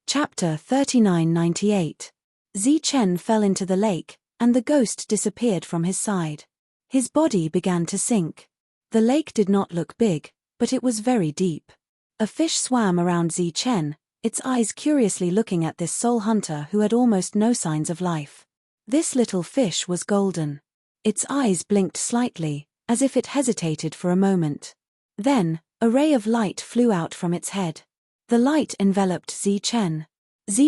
Chapter 3998. Chen fell into the lake, and the ghost disappeared from his side. His body began to sink. The lake did not look big, but it was very deep. A fish swam around Chen, its eyes curiously looking at this soul hunter who had almost no signs of life. This little fish was golden. Its eyes blinked slightly, as if it hesitated for a moment. Then, a ray of light flew out from its head. The light enveloped Chen.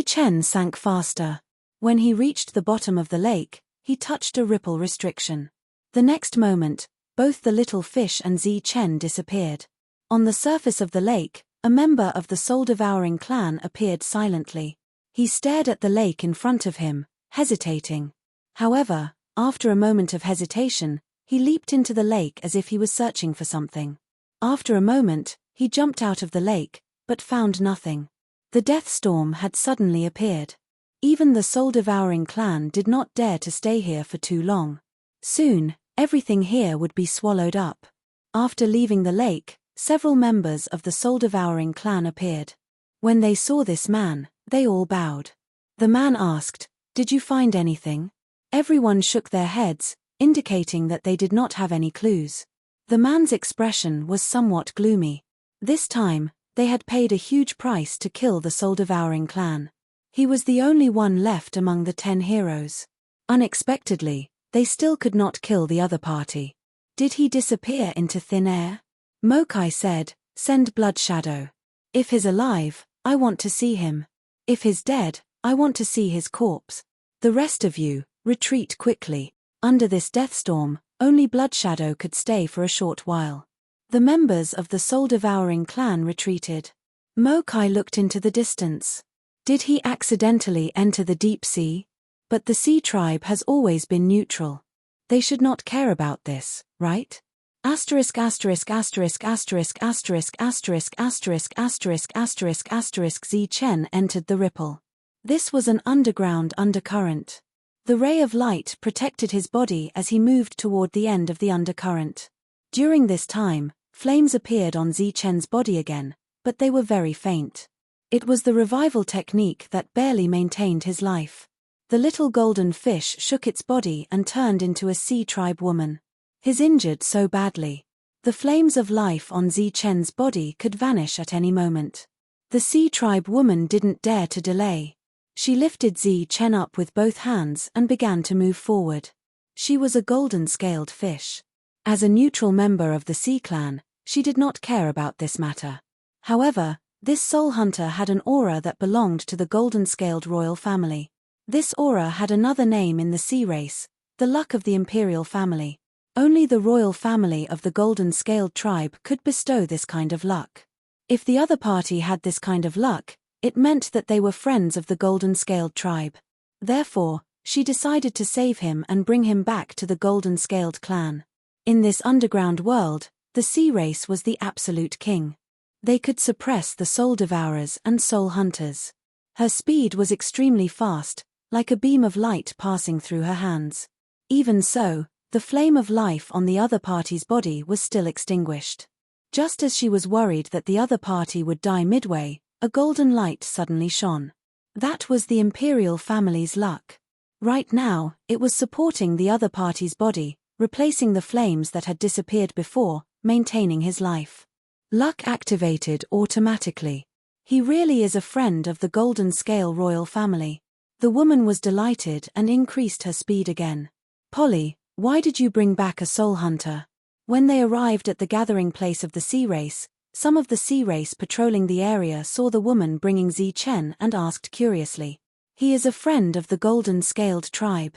Chen sank faster. When he reached the bottom of the lake, he touched a ripple restriction. The next moment, both the little fish and Chen disappeared. On the surface of the lake, a member of the soul-devouring clan appeared silently. He stared at the lake in front of him, hesitating. However, after a moment of hesitation, he leaped into the lake as if he was searching for something. After a moment, he jumped out of the lake, but found nothing. The death storm had suddenly appeared. Even the soul-devouring clan did not dare to stay here for too long. Soon, everything here would be swallowed up. After leaving the lake, several members of the soul-devouring clan appeared. When they saw this man, they all bowed. The man asked, "Did you find anything?" Everyone shook their heads, indicating that they did not have any clues. The man's expression was somewhat gloomy. This time, they had paid a huge price to kill the soul-devouring clan. He was the only one left among the 10 heroes. Unexpectedly, they still could not kill the other party. Did he disappear into thin air? Mokai said, "Send Blood Shadow. If he's alive, I want to see him. If he's dead, I want to see his corpse. The rest of you, retreat quickly." Under this death storm, only Blood Shadow could stay for a short while. The members of the soul-devouring clan retreated. Mokai looked into the distance. Did he accidentally enter the deep sea? But the sea tribe has always been neutral. They should not care about this, right? Asterisk asterisk asterisk asterisk asterisk asterisk asterisk asterisk asterisk asterisk Chen entered the ripple. This was an underground undercurrent. The ray of light protected his body as he moved toward the end of the undercurrent. During this time, flames appeared on Chen's body again, but they were very faint. It was the revival technique that barely maintained his life. The little golden fish shook its body and turned into a sea tribe woman. His injured so badly. The flames of life on Chen's body could vanish at any moment. The sea tribe woman didn't dare to delay. She lifted Chen up with both hands and began to move forward. She was a golden-scaled fish. As a neutral member of the Sea Clan, she did not care about this matter. However, this soul hunter had an aura that belonged to the golden-scaled royal family. This aura had another name in the sea race, the luck of the imperial family. Only the royal family of the golden-scaled tribe could bestow this kind of luck. If the other party had this kind of luck, it meant that they were friends of the golden-scaled tribe. Therefore, she decided to save him and bring him back to the golden-scaled clan. In this underground world, the sea race was the absolute king. They could suppress the soul devourers and soul hunters. Her speed was extremely fast, like a beam of light passing through her hands. Even so, the flame of life on the other party's body was still extinguished. Just as she was worried that the other party would die midway, a golden light suddenly shone. That was the imperial family's luck. Right now, it was supporting the other party's body, replacing the flames that had disappeared before, maintaining his life. Luck activated automatically. He really is a friend of the golden scale royal family. The woman was delighted and increased her speed again. "Polly, why did you bring back a soul hunter?" When they arrived at the gathering place of the sea race, some of the sea race patrolling the area saw the woman bringing Chen and asked curiously. "He is a friend of the golden-scaled tribe.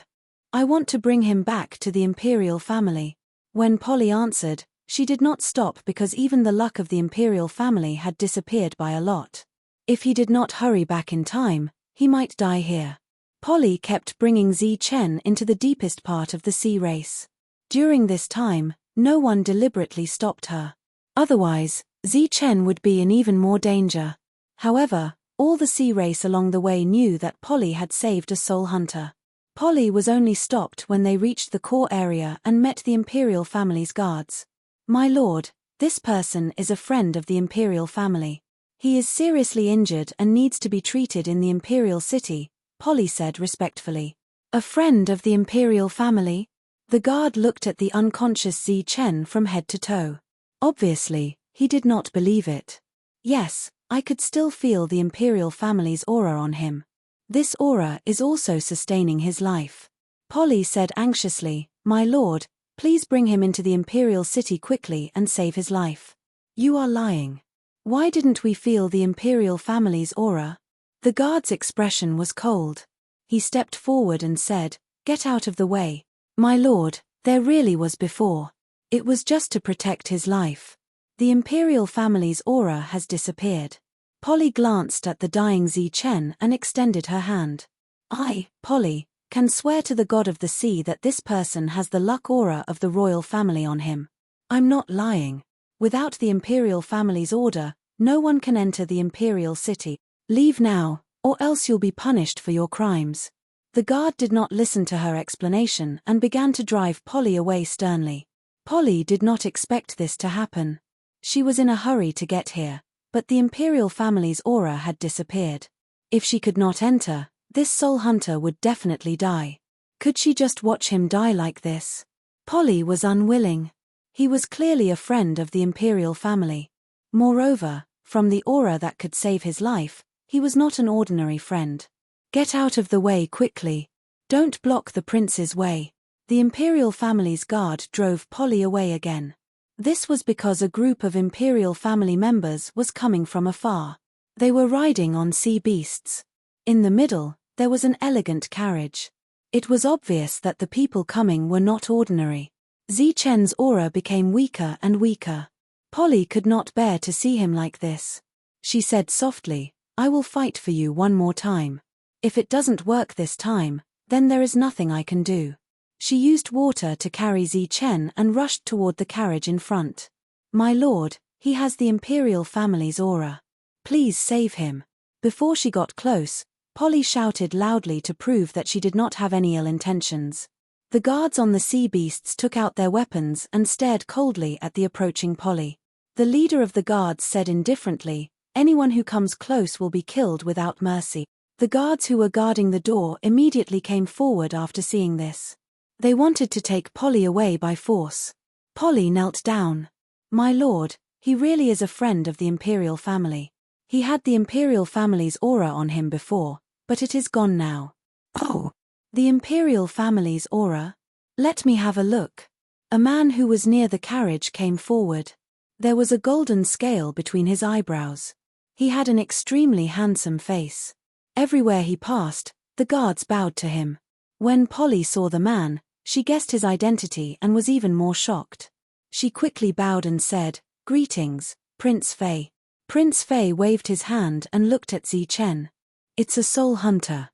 I want to bring him back to the imperial family." When Polly answered, she did not stop because even the luck of the imperial family had disappeared by a lot. If he did not hurry back in time, he might die here. Polly kept bringing Chen into the deepest part of the sea race. During this time, no one deliberately stopped her. Otherwise, Chen would be in even more danger. However, all the sea race along the way knew that Polly had saved a soul hunter. Polly was only stopped when they reached the core area and met the imperial family's guards. "My lord, this person is a friend of the imperial family. He is seriously injured and needs to be treated in the imperial city, Polly said respectfully. A friend of the imperial family? The guard looked at the unconscious Zi Chen from head to toe. Obviously, he did not believe it. Yes, I could still feel the imperial family's aura on him. This aura is also sustaining his life. Polly said anxiously, "My lord, please bring him into the imperial city quickly and save his life." You are lying. Why didn't we feel the imperial family's aura? The guard's expression was cold. He stepped forward and said, "Get out of the way. My lord, there really was before. It was just to protect his life. The imperial family's aura has disappeared." Polly glanced at the dying Zi Chen and extended her hand. "I, Polly, can swear to the god of the sea that this person has the luck aura of the royal family on him. I'm not lying. Without the imperial family's order, no one can enter the imperial city. Leave now, or else you'll be punished for your crimes." The guard did not listen to her explanation and began to drive Polly away sternly. Polly did not expect this to happen. She was in a hurry to get here, but the imperial family's aura had disappeared. If she could not enter, this soul hunter would definitely die. Could she just watch him die like this? Polly was unwilling. He was clearly a friend of the imperial family. Moreover, from the aura that could save his life, he was not an ordinary friend. "Get out of the way quickly. Don't block the prince's way." The imperial family's guard drove Polly away again. This was because a group of imperial family members was coming from afar. They were riding on sea beasts. In the middle, there was an elegant carriage. It was obvious that the people coming were not ordinary. Zi Chen's aura became weaker and weaker. Polly could not bear to see him like this. She said softly, "I will fight for you one more time. If it doesn't work this time, then there is nothing I can do." She used water to carry Zi Chen and rushed toward the carriage in front. "My lord, he has the imperial family's aura. Please save him." Before she got close, Polly shouted loudly to prove that she did not have any ill intentions. The guards on the sea beasts took out their weapons and stared coldly at the approaching Polly. The leader of the guards said indifferently, "Anyone who comes close will be killed without mercy." The guards who were guarding the door immediately came forward after seeing this. They wanted to take Polly away by force. Polly knelt down. "My lord, he really is a friend of the imperial family. He had the imperial family's aura on him before, but it is gone now." "Oh, the imperial family's aura? Let me have a look." A man who was near the carriage came forward. There was a golden scale between his eyebrows. He had an extremely handsome face. Everywhere he passed, the guards bowed to him. When Polly saw the man, she guessed his identity and was even more shocked. She quickly bowed and said, "Greetings, Prince Fei." Prince Fei waved his hand and looked at Zi Chen. "It's a soul hunter.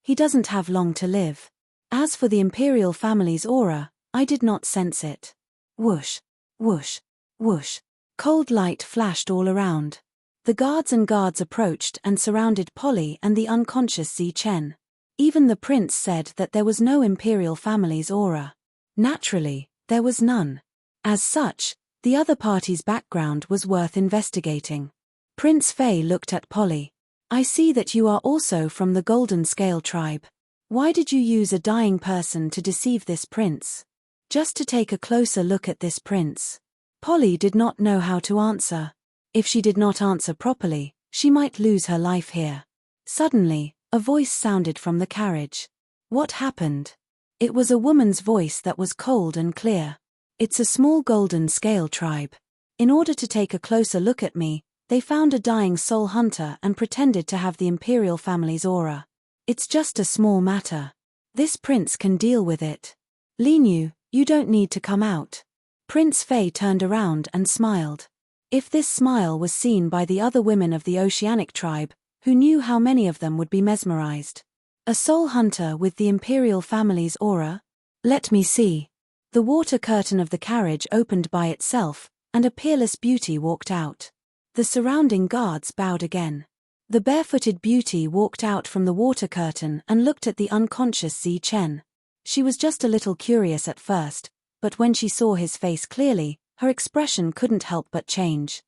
He doesn't have long to live. As for the imperial family's aura, I did not sense it." Whoosh, whoosh, whoosh. Cold light flashed all around. The guards approached and surrounded Polly and the unconscious Zi Chen. Even the prince said that there was no imperial family's aura. Naturally, there was none. As such, the other party's background was worth investigating. Prince Fei looked at Polly. "I see that you are also from the Golden Scale tribe. Why did you use a dying person to deceive this prince?" "Just to take a closer look at this prince." Polly did not know how to answer. If she did not answer properly, she might lose her life here. Suddenly, a voice sounded from the carriage. What happened? It was a woman's voice that was cold and clear. "It's a small Golden Scale tribe. In order to take a closer look at me, they found a dying soul hunter and pretended to have the imperial family's aura. It's just a small matter. This prince can deal with it. Linyu, you don't need to come out." Prince Fei turned around and smiled. If this smile was seen by the other women of the Oceanic tribe, who knew how many of them would be mesmerized. A soul hunter with the imperial family's aura? Let me see. The water curtain of the carriage opened by itself, and a peerless beauty walked out. The surrounding guards bowed again. The barefooted beauty walked out from the water curtain and looked at the unconscious Zi Chen. She was just a little curious at first, but when she saw his face clearly, her expression couldn't help but change.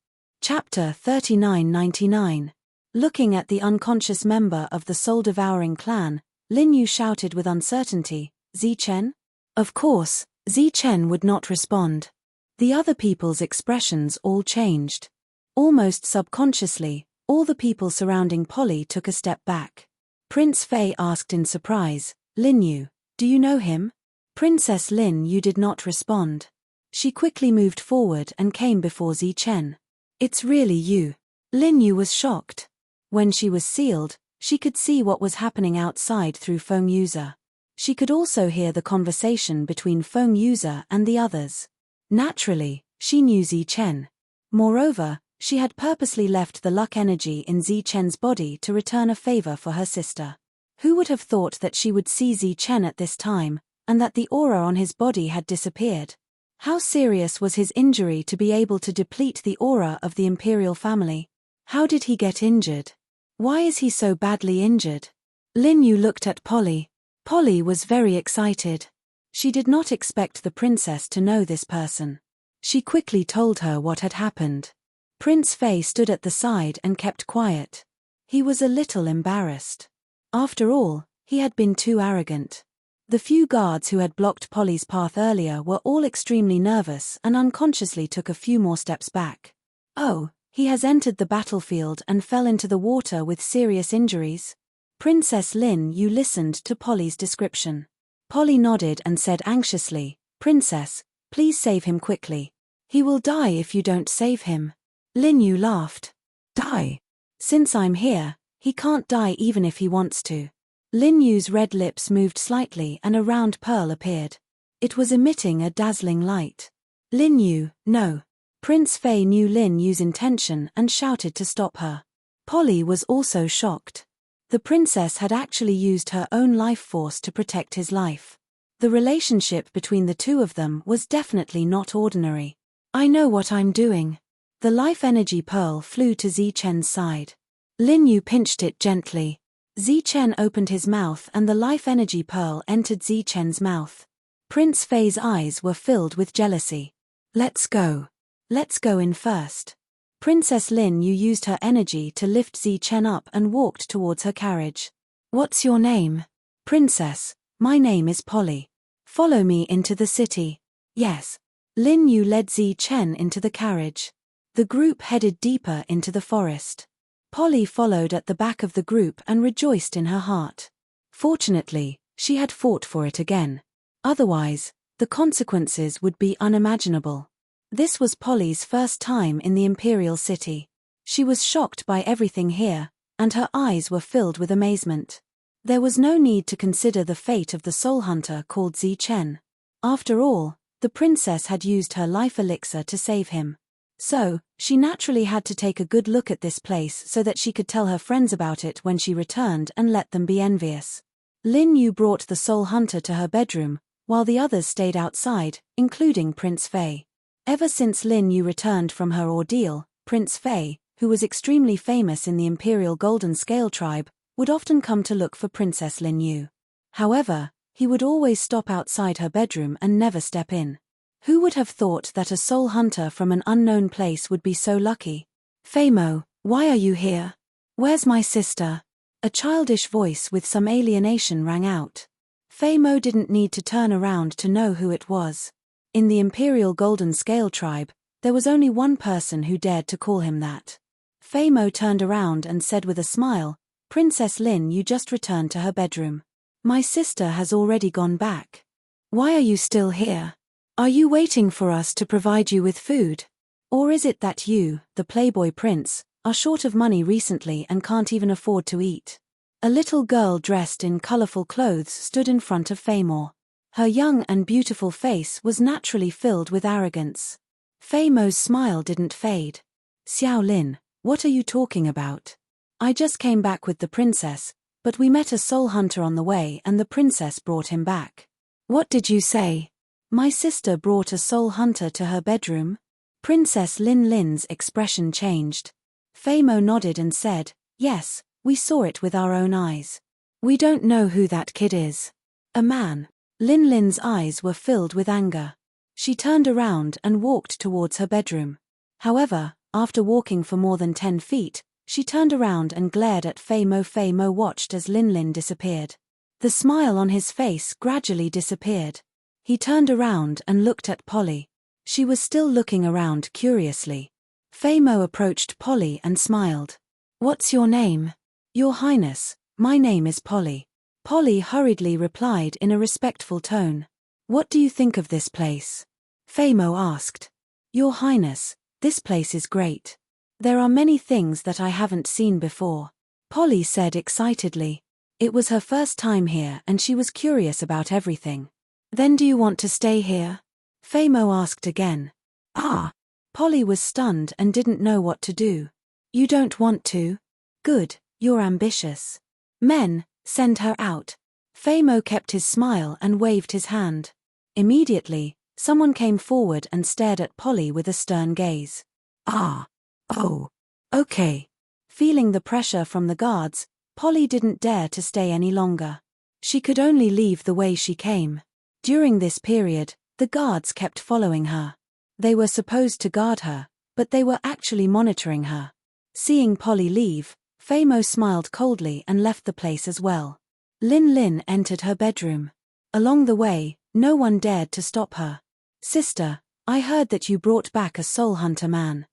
Chapter 3999. Looking at the unconscious member of the soul-devouring clan, Lin Yu shouted with uncertainty, "Zichen?" Of course, Zichen would not respond. The other people's expressions all changed. Almost subconsciously, all the people surrounding Polly took a step back. Prince Fei asked in surprise, "Lin Yu, do you know him?" Princess Lin Yu did not respond. She quickly moved forward and came before Zichen. "It's really you." Lin Yu was shocked. When she was sealed, she could see what was happening outside through Feng Yuze. She could also hear the conversation between Feng Yuze and the others. Naturally, she knew Zichen. Moreover, she had purposely left the luck energy in Zichen's body to return a favor for her sister. Who would have thought that she would see Zichen at this time, and that the aura on his body had disappeared? How serious was his injury to be able to deplete the aura of the imperial family? How did he get injured? Why is he so badly injured? Lin Yu looked at Polly. Polly was very excited. She did not expect the princess to know this person. She quickly told her what had happened. Prince Fei stood at the side and kept quiet. He was a little embarrassed. After all, he had been too arrogant. The few guards who had blocked Polly's path earlier were all extremely nervous and unconsciously took a few more steps back. "Oh, he has entered the battlefield and fell into the water with serious injuries." Princess Lin Yu listened to Polly's description. Polly nodded and said anxiously, "Princess, please save him quickly. He will die if you don't save him." Lin Yu laughed. "Die? Since I'm here, he can't die even if he wants to." Lin Yu's red lips moved slightly and a round pearl appeared. It was emitting a dazzling light. "Lin Yu, no." Prince Fei knew Lin Yu's intention and shouted to stop her. Polly was also shocked. The princess had actually used her own life force to protect his life. The relationship between the two of them was definitely not ordinary. "I know what I'm doing." The life energy pearl flew to Zichen's side. Lin Yu pinched it gently. Zichen opened his mouth and the life energy pearl entered Zichen's mouth. Prince Fei's eyes were filled with jealousy. "Let's go. Let's go in first." Princess Lin Yu used her energy to lift Zichen up and walked towards her carriage. "What's your name?" "Princess, my name is Polly. Follow me into the city." "Yes." Lin Yu led Zichen into the carriage. The group headed deeper into the forest. Polly followed at the back of the group and rejoiced in her heart. Fortunately, she had fought for it again. Otherwise, the consequences would be unimaginable. This was Polly's first time in the imperial city. She was shocked by everything here, and her eyes were filled with amazement. There was no need to consider the fate of the soul hunter called Zichen. After all, the princess had used her life elixir to save him. So, she naturally had to take a good look at this place so that she could tell her friends about it when she returned and let them be envious. Lin Yu brought the soul hunter to her bedroom, while the others stayed outside, including Prince Fei. Ever since Lin Yu returned from her ordeal, Prince Fei, who was extremely famous in the Imperial Golden Scale tribe, would often come to look for Princess Lin Yu. However, he would always stop outside her bedroom and never step in. Who would have thought that a soul hunter from an unknown place would be so lucky? "Feimo, why are you here? Where's my sister?" A childish voice with some alienation rang out. Feimo didn't need to turn around to know who it was. In the Imperial Golden Scale tribe, there was only one person who dared to call him that. Feimo turned around and said with a smile, "Princess Lin Yu just returned to her bedroom. My sister has already gone back. Why are you still here? Are you waiting for us to provide you with food? Or is it that you, the Playboy Prince, are short of money recently and can't even afford to eat?" A little girl dressed in colorful clothes stood in front of Feimo. Her young and beautiful face was naturally filled with arrogance. Feimo's smile didn't fade. "Xiao Lin, what are you talking about? I just came back with the princess, but we met a soul hunter on the way and the princess brought him back." "What did you say?" "My sister brought a soul hunter to her bedroom?" Princess Lin Lin's expression changed. Feimo nodded and said, "Yes, we saw it with our own eyes. We don't know who that kid is." "A man." Lin Lin's eyes were filled with anger. She turned around and walked towards her bedroom. However, After walking for more than 10 feet, she turned around and glared at Fei Mo. Fei Mo watched as Lin Lin disappeared. The smile on his face gradually disappeared. He turned around and looked at Polly. She was still looking around curiously. Fei Mo approached Polly and smiled. "What's your name?" "Your Highness, my name is Polly." Polly hurriedly replied in a respectful tone. "What do you think of this place?" Fei Mo asked. "Your Highness, this place is great. There are many things that I haven't seen before," Polly said excitedly. It was her first time here and she was curious about everything. "Then do you want to stay here?" Fei Mo asked again. "Ah!" Polly was stunned and didn't know what to do. "You don't want to? Good, you're ambitious. Men, send her out." Fei Mo kept his smile and waved his hand. Immediately, someone came forward and stared at Polly with a stern gaze. "Ah. Oh. Okay." Feeling the pressure from the guards, Polly didn't dare to stay any longer. She could only leave the way she came. During this period, the guards kept following her. They were supposed to guard her, but they were actually monitoring her. Seeing Polly leave, Fei Mo smiled coldly and left the place as well. Lin Lin entered her bedroom. Along the way, no one dared to stop her. "Sister, I heard that you brought back a soul hunter man,"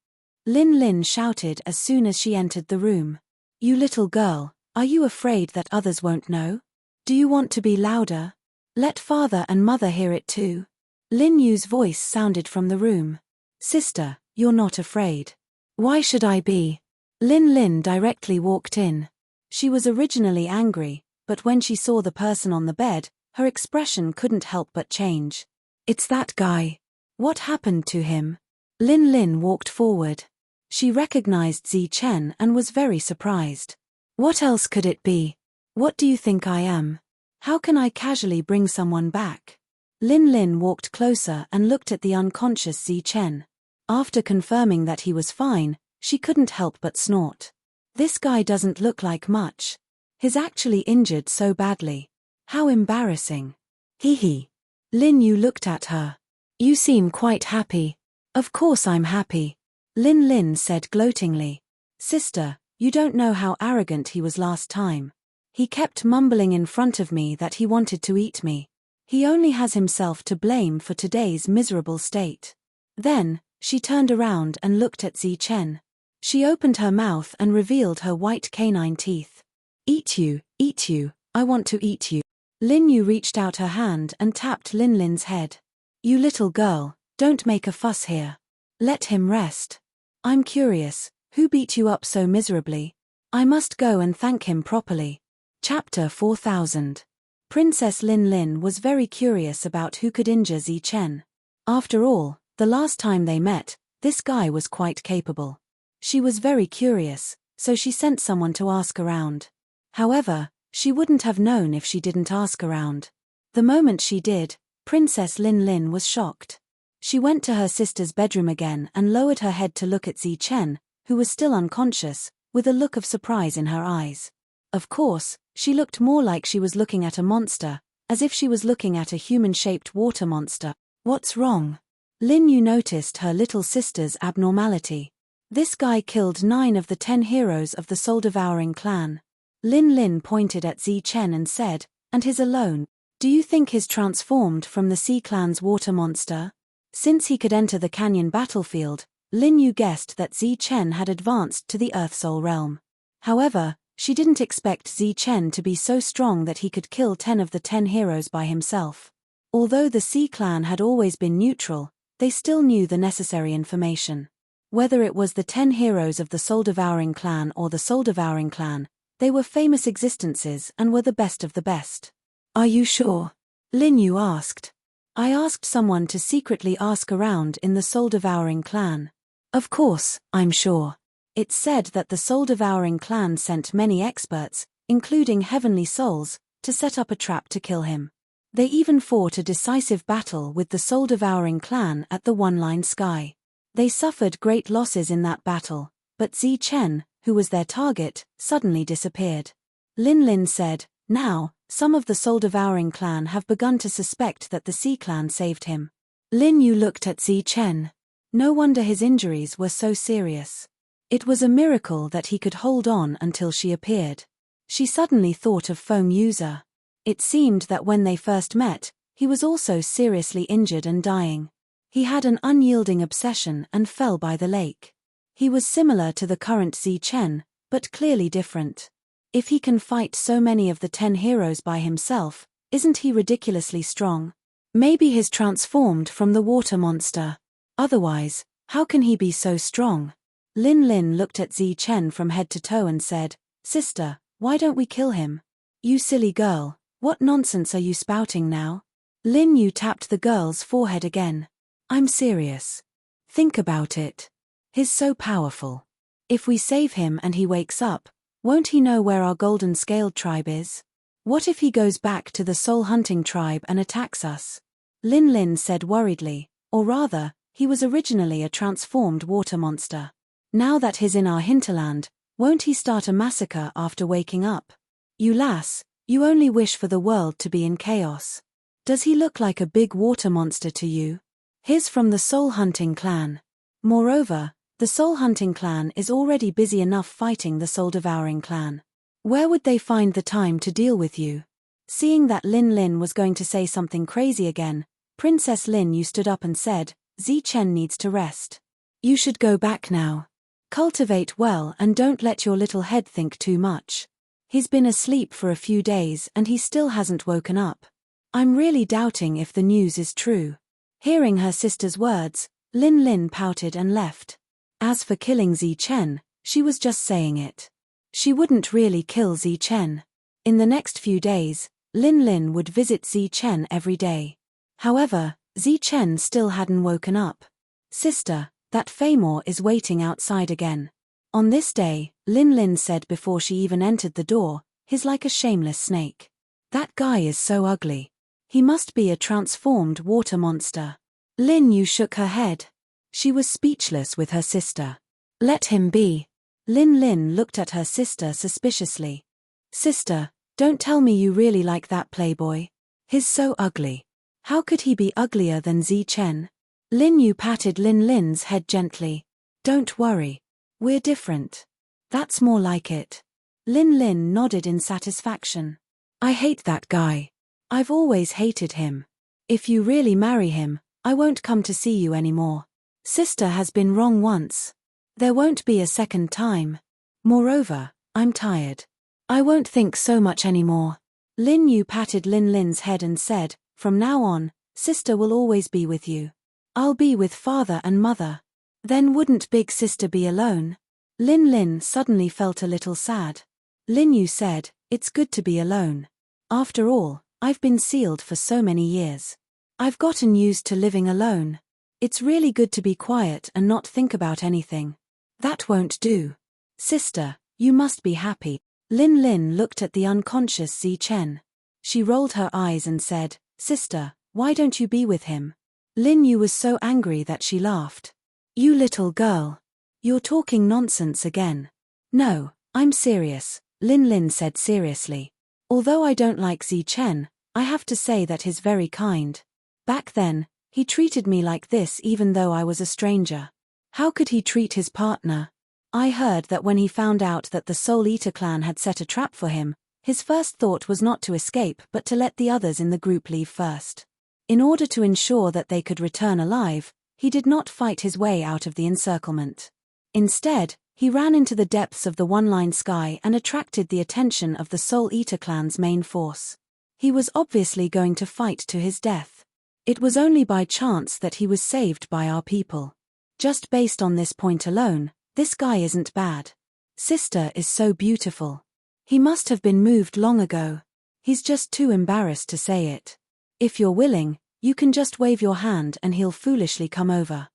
Lin Lin shouted as soon as she entered the room. "You little girl, are you afraid that others won't know? Do you want to be louder? Let father and mother hear it too." Lin Yu's voice sounded from the room. "Sister, you're not afraid. Why should I be?" Lin Lin directly walked in. She was originally angry, but when she saw the person on the bed, her expression couldn't help but change. "It's that guy. What happened to him?" Lin Lin walked forward. She recognized Zi Chen and was very surprised. "What else could it be? What do you think I am? How can I casually bring someone back?" Lin Lin walked closer and looked at the unconscious Zi Chen. After confirming that he was fine, she couldn't help but snort. "This guy doesn't look like much. He's actually injured so badly. How embarrassing." "Hee hee." Lin Yu looked at her. "You seem quite happy." "Of course I'm happy," Lin Lin said gloatingly. "Sister, you don't know how arrogant he was last time. He kept mumbling in front of me that he wanted to eat me. He only has himself to blame for today's miserable state." Then, she turned around and looked at Zi Chen. She opened her mouth and revealed her white canine teeth. Eat you, I want to eat you." Lin Yu reached out her hand and tapped Lin Lin's head. "You little girl, don't make a fuss here. Let him rest. I'm curious, who beat you up so miserably? I must go and thank him properly." Chapter 4000. Princess Lin Lin was very curious about who could injure Zi Chen. After all, the last time they met, this guy was quite capable. She was very curious, so she sent someone to ask around. However, she wouldn't have known if she didn't ask around. The moment she did, Princess Lin Lin was shocked. She went to her sister's bedroom again and lowered her head to look at Zi Chen, who was still unconscious, with a look of surprise in her eyes. Of course, she looked more like she was looking at a monster, as if she was looking at a human-shaped water monster. "What's wrong?" Lin Yu noticed her little sister's abnormality. "This guy killed 9 of the 10 heroes of the soul-devouring clan." Lin Lin pointed at Zi Chen and said, "And his alone. Do you think he's transformed from the Sea Clan's water monster?" Since he could enter the canyon battlefield, Lin Yu guessed that Zi Chen had advanced to the Earth Soul realm. However, she didn't expect Zi Chen to be so strong that he could kill 10 of the 10 heroes by himself. Although the Sea Clan had always been neutral, they still knew the necessary information. Whether it was the 10 heroes of the soul-devouring clan or the soul-devouring clan, they were famous existences and were the best of the best. "Are you sure?" Lin Yu asked. "I asked someone to secretly ask around in the soul-devouring clan. Of course, I'm sure. It's said that the soul-devouring clan sent many experts, including heavenly souls, to set up a trap to kill him. They even fought a decisive battle with the soul-devouring clan at the One-Line Sky. They suffered great losses in that battle, but Zi Chen, who was their target, suddenly disappeared." Lin Lin said, "Now, some of the soul-devouring clan have begun to suspect that the Sea Clan saved him." Lin Yu looked at Zi Chen. No wonder his injuries were so serious. It was a miracle that he could hold on until she appeared. She suddenly thought of Foam User. It seemed that when they first met, he was also seriously injured and dying. He had an unyielding obsession and fell by the lake. He was similar to the current Zi-Chen, but clearly different. If he can fight so many of the 10 heroes by himself, isn't he ridiculously strong? Maybe he's transformed from the water monster. Otherwise, how can he be so strong? Lin Lin looked at Zi-Chen from head to toe and said, "Sister, why don't we kill him?" "You silly girl, what nonsense are you spouting now?" Lin Yu tapped the girl's forehead again. "I'm serious. Think about it. He's so powerful. If we save him and he wakes up, won't he know where our golden-scaled tribe is? What if he goes back to the soul-hunting tribe and attacks us?" Lin Lin said worriedly, "Or rather, he was originally a transformed water monster. Now that he's in our hinterland, won't he start a massacre after waking up? You lass, you only wish for the world to be in chaos. Does he look like a big water monster to you? He's from the soul-hunting clan. Moreover, the soul-hunting clan is already busy enough fighting the soul-devouring clan. Where would they find the time to deal with you?" Seeing that Lin Lin was going to say something crazy again, Princess Lin Yu stood up and said, "Zi-Chen needs to rest. You should go back now. Cultivate well and don't let your little head think too much. He's been asleep for a few days and he still hasn't woken up. I'm really doubting if the news is true." Hearing her sister's words, Lin Lin pouted and left. As for killing Zi-Chen, she was just saying it. She wouldn't really kill Zi-Chen. In the next few days, Lin Lin would visit Zi-Chen every day. However, Zi-Chen still hadn't woken up. "Sister, that Feymore is waiting outside again." On this day, Lin Lin said before she even entered the door, "He's like a shameless snake. That guy is so ugly. He must be a transformed water monster." Lin Yu shook her head. She was speechless with her sister. "Let him be." Lin Lin looked at her sister suspiciously. "Sister, don't tell me you really like that playboy. He's so ugly. How could he be uglier than Zi-Chen?" Lin Yu patted Lin Lin's head gently. "Don't worry. We're different. That's more like it." Lin Lin nodded in satisfaction. "I hate that guy. I've always hated him. If you really marry him, I won't come to see you anymore. Sister has been wrong once. There won't be a second time. Moreover, I'm tired. I won't think so much anymore." Lin Yu patted Lin Lin's head and said, "From now on, sister will always be with you. I'll be with father and mother." "Then wouldn't big sister be alone?" Lin Lin suddenly felt a little sad. Lin Yu said, "It's good to be alone. After all, I've been sealed for so many years. I've gotten used to living alone. It's really good to be quiet and not think about anything." "That won't do. Sister, you must be happy." Lin Lin looked at the unconscious Zi-Chen. She rolled her eyes and said, "Sister, why don't you be with him?" Lin Yu was so angry that she laughed. "You little girl. You're talking nonsense again." "No, I'm serious," Lin Lin said seriously. "Although I don't like Zi-Chen, I have to say that he's very kind. Back then, he treated me like this even though I was a stranger. How could he treat his partner? I heard that when he found out that the Soul Eater clan had set a trap for him, his first thought was not to escape but to let the others in the group leave first. In order to ensure that they could return alive, he did not fight his way out of the encirclement. Instead, he ran into the depths of the one-line sky and attracted the attention of the Soul Eater clan's main force. He was obviously going to fight to his death. It was only by chance that he was saved by our people. Just based on this point alone, this guy isn't bad. Sister is so beautiful. He must have been moved long ago. He's just too embarrassed to say it. If you're willing, you can just wave your hand and he'll foolishly come over."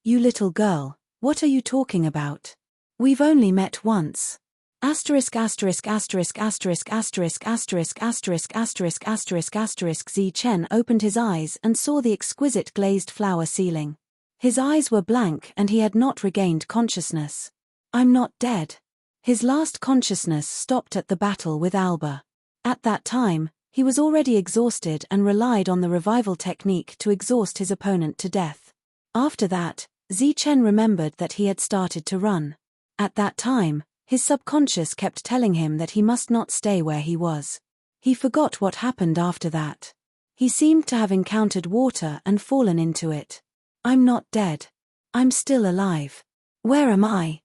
"You little girl, what are you talking about? We've only met once." Zi-Chen opened his eyes and saw the exquisite glazed flower ceiling. His eyes were blank and he had not regained consciousness. "I'm not dead." His last consciousness stopped at the battle with Alba. At that time, he was already exhausted and relied on the revival technique to exhaust his opponent to death. After that, Chen remembered that he had started to run. At that time, his subconscious kept telling him that he must not stay where he was. He forgot what happened after that. He seemed to have encountered water and fallen into it. I'm not dead. I'm still alive. Where am I?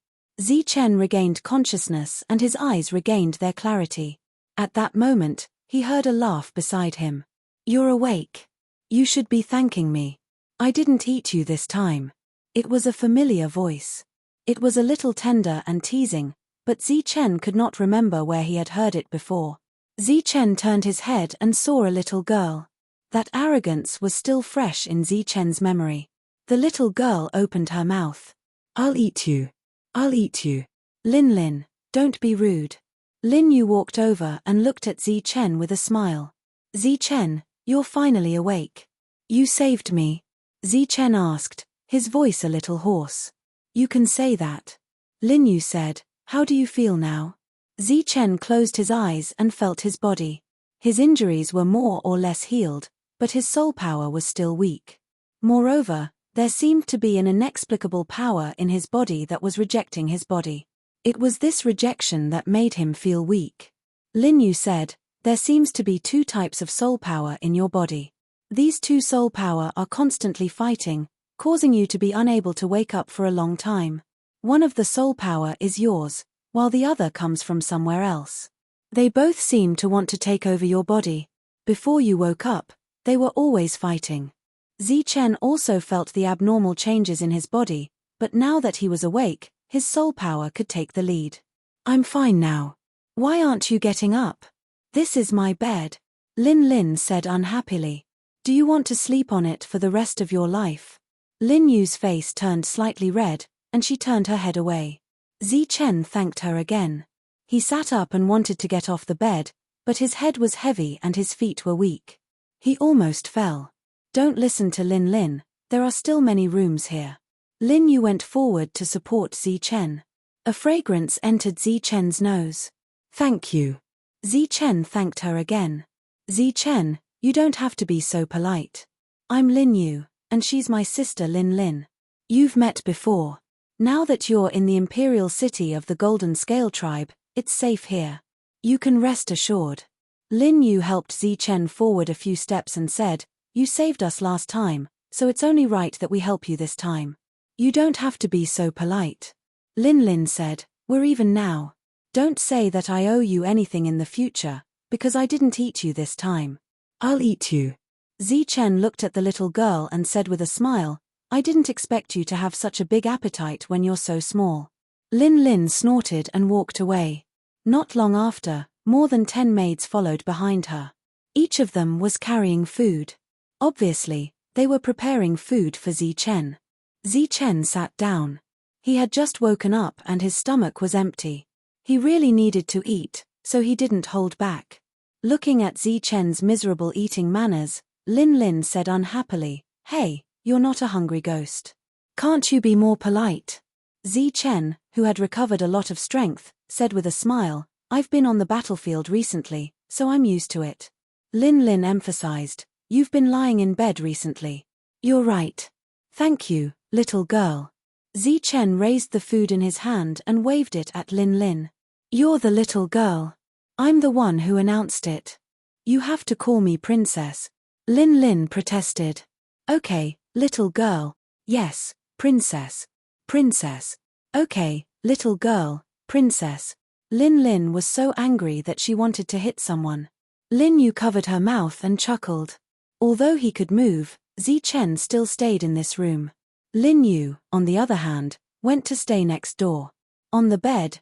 Chen regained consciousness and his eyes regained their clarity. At that moment, he heard a laugh beside him. You're awake. You should be thanking me. I didn't eat you this time. It was a familiar voice. It was a little tender and teasing, but Chen could not remember where he had heard it before. Chen turned his head and saw a little girl. That arrogance was still fresh in Chen's memory. The little girl opened her mouth. I'll eat you. I'll eat you. Lin, don't be rude. Lin Yu walked over and looked at Chen with a smile. Chen, you're finally awake. You saved me? Chen asked, his voice a little hoarse. You can say that. Lin Yu said, how do you feel now? Chen closed his eyes and felt his body. His injuries were more or less healed, but his soul power was still weak. Moreover, there seemed to be an inexplicable power in his body that was rejecting his body. It was this rejection that made him feel weak. Lin Yu said, there seems to be two types of soul power in your body. These two soul power are constantly fighting, causing you to be unable to wake up for a long time. One of the soul power is yours, while the other comes from somewhere else. They both seem to want to take over your body. Before you woke up, they were always fighting. Chen also felt the abnormal changes in his body, but now that he was awake, his soul power could take the lead. I'm fine now. Why aren't you getting up? This is my bed. Lin said unhappily. Do you want to sleep on it for the rest of your life? Lin Yu's face turned slightly red, and she turned her head away. Chen thanked her again. He sat up and wanted to get off the bed, but his head was heavy and his feet were weak. He almost fell. Don't listen to Lin, there are still many rooms here. Lin Yu went forward to support Chen. A fragrance entered Chen's nose. Thank you. Chen thanked her again. Chen, you don't have to be so polite. I'm Lin Yu, and she's my sister Lin. You've met before. Now that you're in the imperial city of the Golden Scale tribe, it's safe here. You can rest assured. Lin Yu helped Chen forward a few steps and said, you saved us last time, so it's only right that we help you this time. You don't have to be so polite. Lin said, we're even now. Don't say that I owe you anything in the future, because I didn't eat you this time. I'll eat you. Chen looked at the little girl and said with a smile, I didn't expect you to have such a big appetite when you're so small. Lin snorted and walked away. Not long after, more than 10 maids followed behind her. Each of them was carrying food. Obviously, they were preparing food for Chen. Chen sat down. He had just woken up and his stomach was empty. He really needed to eat, so he didn't hold back. Looking at Chen's miserable eating manners, Lin said unhappily, hey, you're not a hungry ghost. Can't you be more polite? Chen, who had recovered a lot of strength, said with a smile, I've been on the battlefield recently, so I'm used to it. Lin emphasized, you've been lying in bed recently. You're right. Thank you, little girl. Chen raised the food in his hand and waved it at Lin. You're the little girl. I'm the one who announced it. You have to call me princess. Lin protested. Okay, little girl. Yes, princess. Princess. Okay, little girl, princess. Lin was so angry that she wanted to hit someone. Lin Yu covered her mouth and chuckled. Although he could move, Chen still stayed in this room. Lin Yu, on the other hand, went to stay next door. On the bed,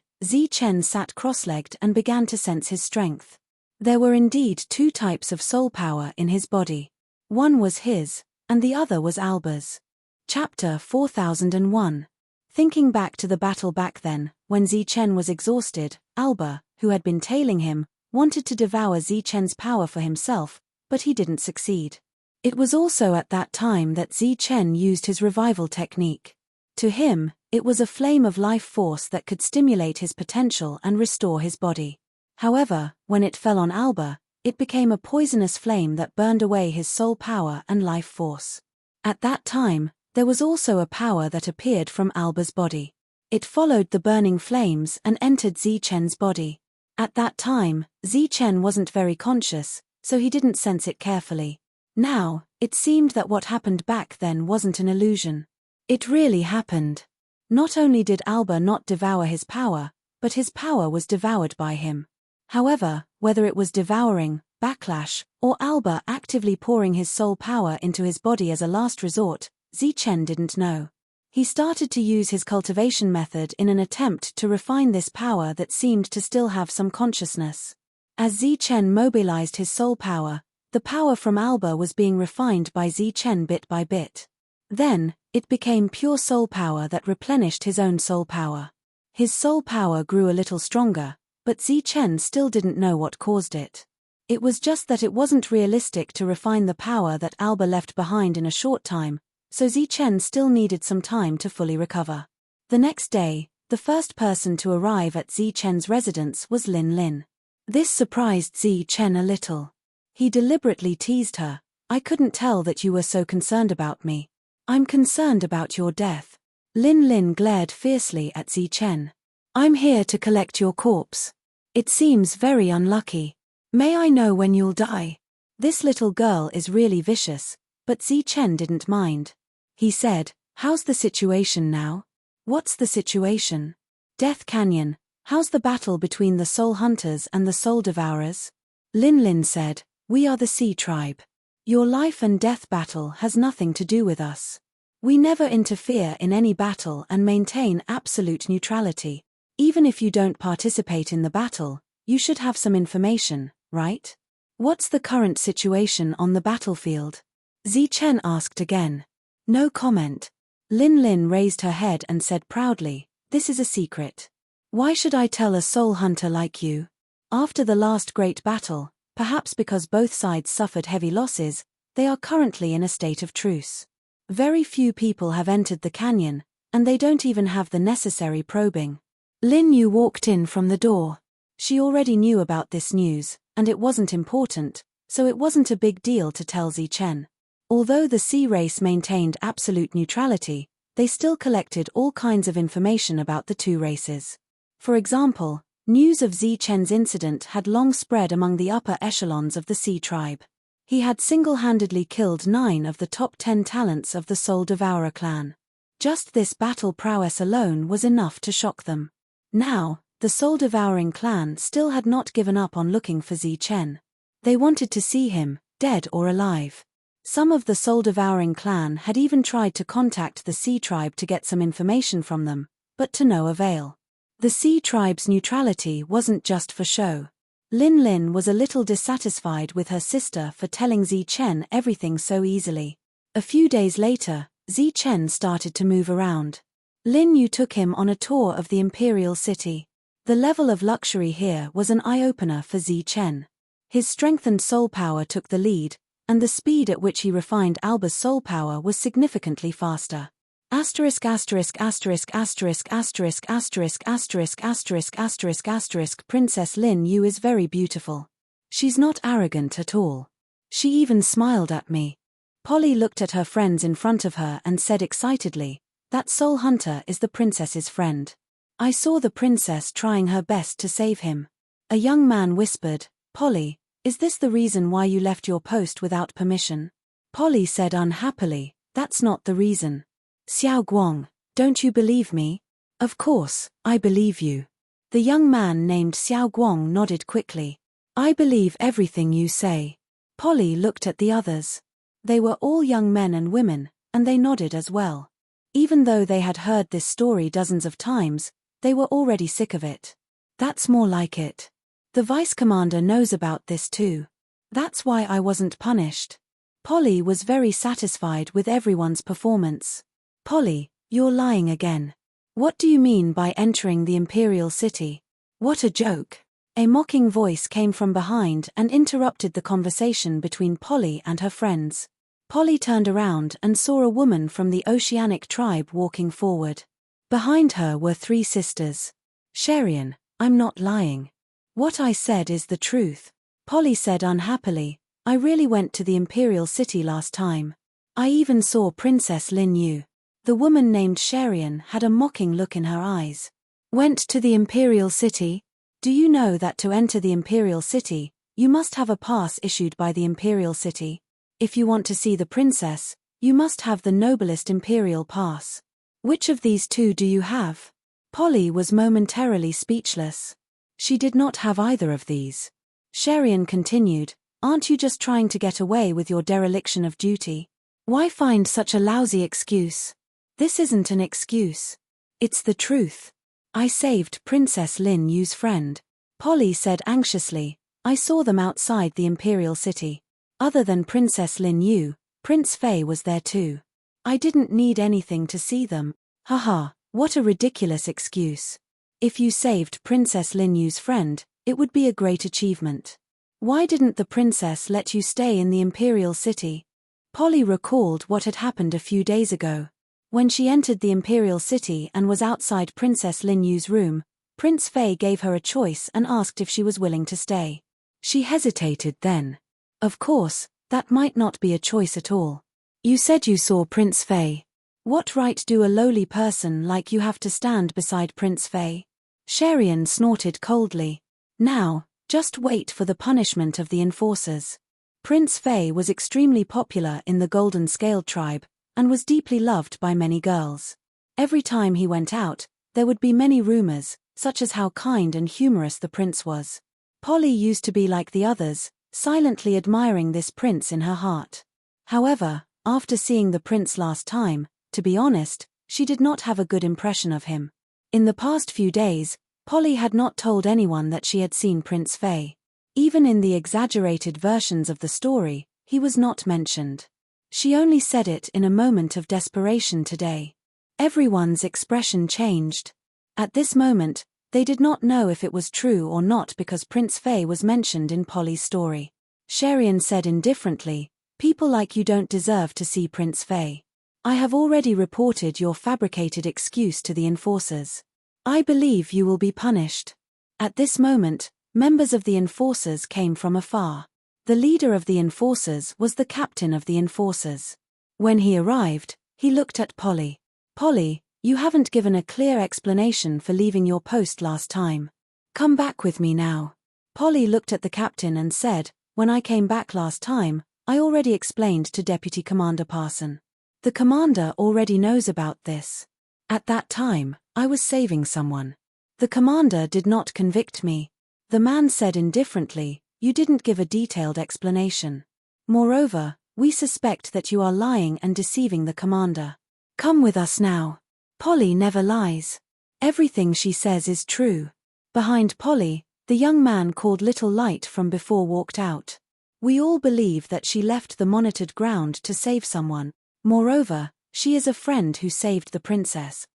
Chen sat cross-legged and began to sense his strength. There were indeed two types of soul power in his body. One was his, and the other was Alba's. Chapter 4001. Thinking back to the battle back then, when Chen was exhausted, Alba, who had been tailing him, wanted to devour Chen's power for himself, but he didn't succeed. It was also at that time that Chen used his revival technique. To him, it was a flame of life force that could stimulate his potential and restore his body. However, when it fell on Alba, it became a poisonous flame that burned away his soul power and life force. At that time, There was also a power that appeared from Alba's body. It followed the burning flames and entered Zichen's body. At that time, Zichen wasn't very conscious, so he didn't sense it carefully. Now, it seemed that what happened back then wasn't an illusion. It really happened. Not only did Alba not devour his power, but his power was devoured by him. However, whether it was devouring, backlash, or Alba actively pouring his soul power into his body as a last resort, Zichen didn't know. He started to use his cultivation method in an attempt to refine this power that seemed to still have some consciousness. As Zichen mobilized his soul power, the power from Alba was being refined by Zichen bit by bit. Then, it became pure soul power that replenished his own soul power. His soul power grew a little stronger, but Zichen still didn't know what caused it. It was just that it wasn't realistic to refine the power that Alba left behind in a short time, so Zichen still needed some time to fully recover. The next day, the first person to arrive at Zichen's residence was Lin Lin. This surprised Zichen a little. He deliberately teased her. "I couldn't tell that you were so concerned about me. I'm concerned about your death." Lin Lin glared fiercely at Zichen. "I'm here to collect your corpse. It seems very unlucky. May I know when you'll die?" This little girl is really vicious, but Zichen didn't mind. He said, "How's the situation now?" "What's the situation?" "Death Canyon, how's the battle between the soul hunters and the soul devourers?" Lin Lin said, "We are the Sea Tribe. Your life and death battle has nothing to do with us. We never interfere in any battle and maintain absolute neutrality. Even if you don't participate in the battle, you should have some information, right? What's the current situation on the battlefield?" Zichen asked again. No comment. Lin Lin raised her head and said proudly, "This is a secret. Why should I tell a soul hunter like you? After the last great battle, perhaps because both sides suffered heavy losses, they are currently in a state of truce. Very few people have entered the canyon, and they don't even have the necessary probing." Lin Yu walked in from the door. She already knew about this news, and it wasn't important, so it wasn't a big deal to tell Zichen. Although the sea race maintained absolute neutrality, they still collected all kinds of information about the two races. For example, news of Zichen's incident had long spread among the upper echelons of the Sea Tribe. He had single-handedly killed 9 of the top 10 talents of the Soul Devourer clan. Just this battle prowess alone was enough to shock them. Now, the Soul Devouring clan still had not given up on looking for Zichen. They wanted to see him, dead or alive. Some of the Soul Devouring clan had even tried to contact the Sea Tribe to get some information from them, but to no avail. The Sea Tribe's neutrality wasn't just for show. Lin Lin was a little dissatisfied with her sister for telling Zichen everything so easily. A few days later, Zichen started to move around. Lin Yu took him on a tour of the Imperial City. The level of luxury here was an eye-opener for Zichen. His strengthened soul power took the lead, and the speed at which he refined Alba's soul power was significantly faster. Asterisk asterisk asterisk asterisk asterisk asterisk asterisk asterisk asterisk asterisk Princess Lin Yu is very beautiful. She's not arrogant at all. She even smiled at me. Polly looked at her friends in front of her and said excitedly, "That soul hunter is the princess's friend. I saw the princess trying her best to save him." A young man whispered, "Polly, is this the reason why you left your post without permission?" Polly said unhappily, "That's not the reason." "Xiao Guang, don't you believe me?" "Of course, I believe you." The young man named Xiao Guang nodded quickly. "I believe everything you say." Polly looked at the others. They were all young men and women, and they nodded as well. Even though they had heard this story dozens of times, they were already sick of it. "That's more like it. The vice commander knows about this too. That's why I wasn't punished." Polly was very satisfied with everyone's performance. "Polly, you're lying again. What do you mean by entering the Imperial City? What a joke." A mocking voice came from behind and interrupted the conversation between Polly and her friends. Polly turned around and saw a woman from the Oceanic tribe walking forward. Behind her were 3 sisters. "Sherian, I'm not lying. What I said is the truth." Polly said unhappily, "I really went to the Imperial City last time. I even saw Princess Lin Yu. The woman named Sherian had a mocking look in her eyes. Went to the Imperial City? Do you know that to enter the Imperial City, you must have a pass issued by the Imperial City? If you want to see the princess, you must have the noblest Imperial pass. Which of these two do you have? Polly was momentarily speechless. She did not have either of these. Sherian continued, aren't you just trying to get away with your dereliction of duty? Why find such a lousy excuse? This isn't an excuse. It's the truth. I saved Princess Lin Yu's friend. Polly said anxiously, I saw them outside the Imperial City. Other than Princess Lin Yu, Prince Fei was there too. I didn't need anything to see them. Haha, what a ridiculous excuse. If you saved Princess Lin Yu's friend, it would be a great achievement. Why didn't the princess let you stay in the Imperial City? Polly recalled what had happened a few days ago. When she entered the Imperial City and was outside Princess Lin Yu's room, Prince Fei gave her a choice and asked if she was willing to stay. She hesitated then. Of course, that might not be a choice at all. You said you saw Prince Fei. What right do a lowly person like you have to stand beside Prince Fei? Sherian snorted coldly. Now, just wait for the punishment of the enforcers. Prince Fei was extremely popular in the Golden Scaled tribe, and was deeply loved by many girls. Every time he went out, there would be many rumors, such as how kind and humorous the prince was. Polly used to be like the others, silently admiring this prince in her heart. However, after seeing the prince last time, to be honest, she did not have a good impression of him. In the past few days, Polly had not told anyone that she had seen Prince Fei. Even in the exaggerated versions of the story, he was not mentioned. She only said it in a moment of desperation today. Everyone's expression changed. At this moment, they did not know if it was true or not because Prince Fei was mentioned in Polly's story. Sherian said indifferently, people like you don't deserve to see Prince Fei. I have already reported your fabricated excuse to the enforcers. I believe you will be punished. At this moment, members of the enforcers came from afar. The leader of the enforcers was the captain of the enforcers. When he arrived, he looked at Polly. Polly, you haven't given a clear explanation for leaving your post last time. Come back with me now. Polly looked at the captain and said, when I came back last time, I already explained to Deputy Commander Parson. The commander already knows about this. At that time, I was saving someone. The commander did not convict me. The man said indifferently, you didn't give a detailed explanation. Moreover, we suspect that you are lying and deceiving the commander. Come with us now. Polly never lies. Everything she says is true. Behind Polly, the young man called Little Light from before walked out. We all believe that she left the monitored ground to save someone. Moreover, she is a friend who saved the princess.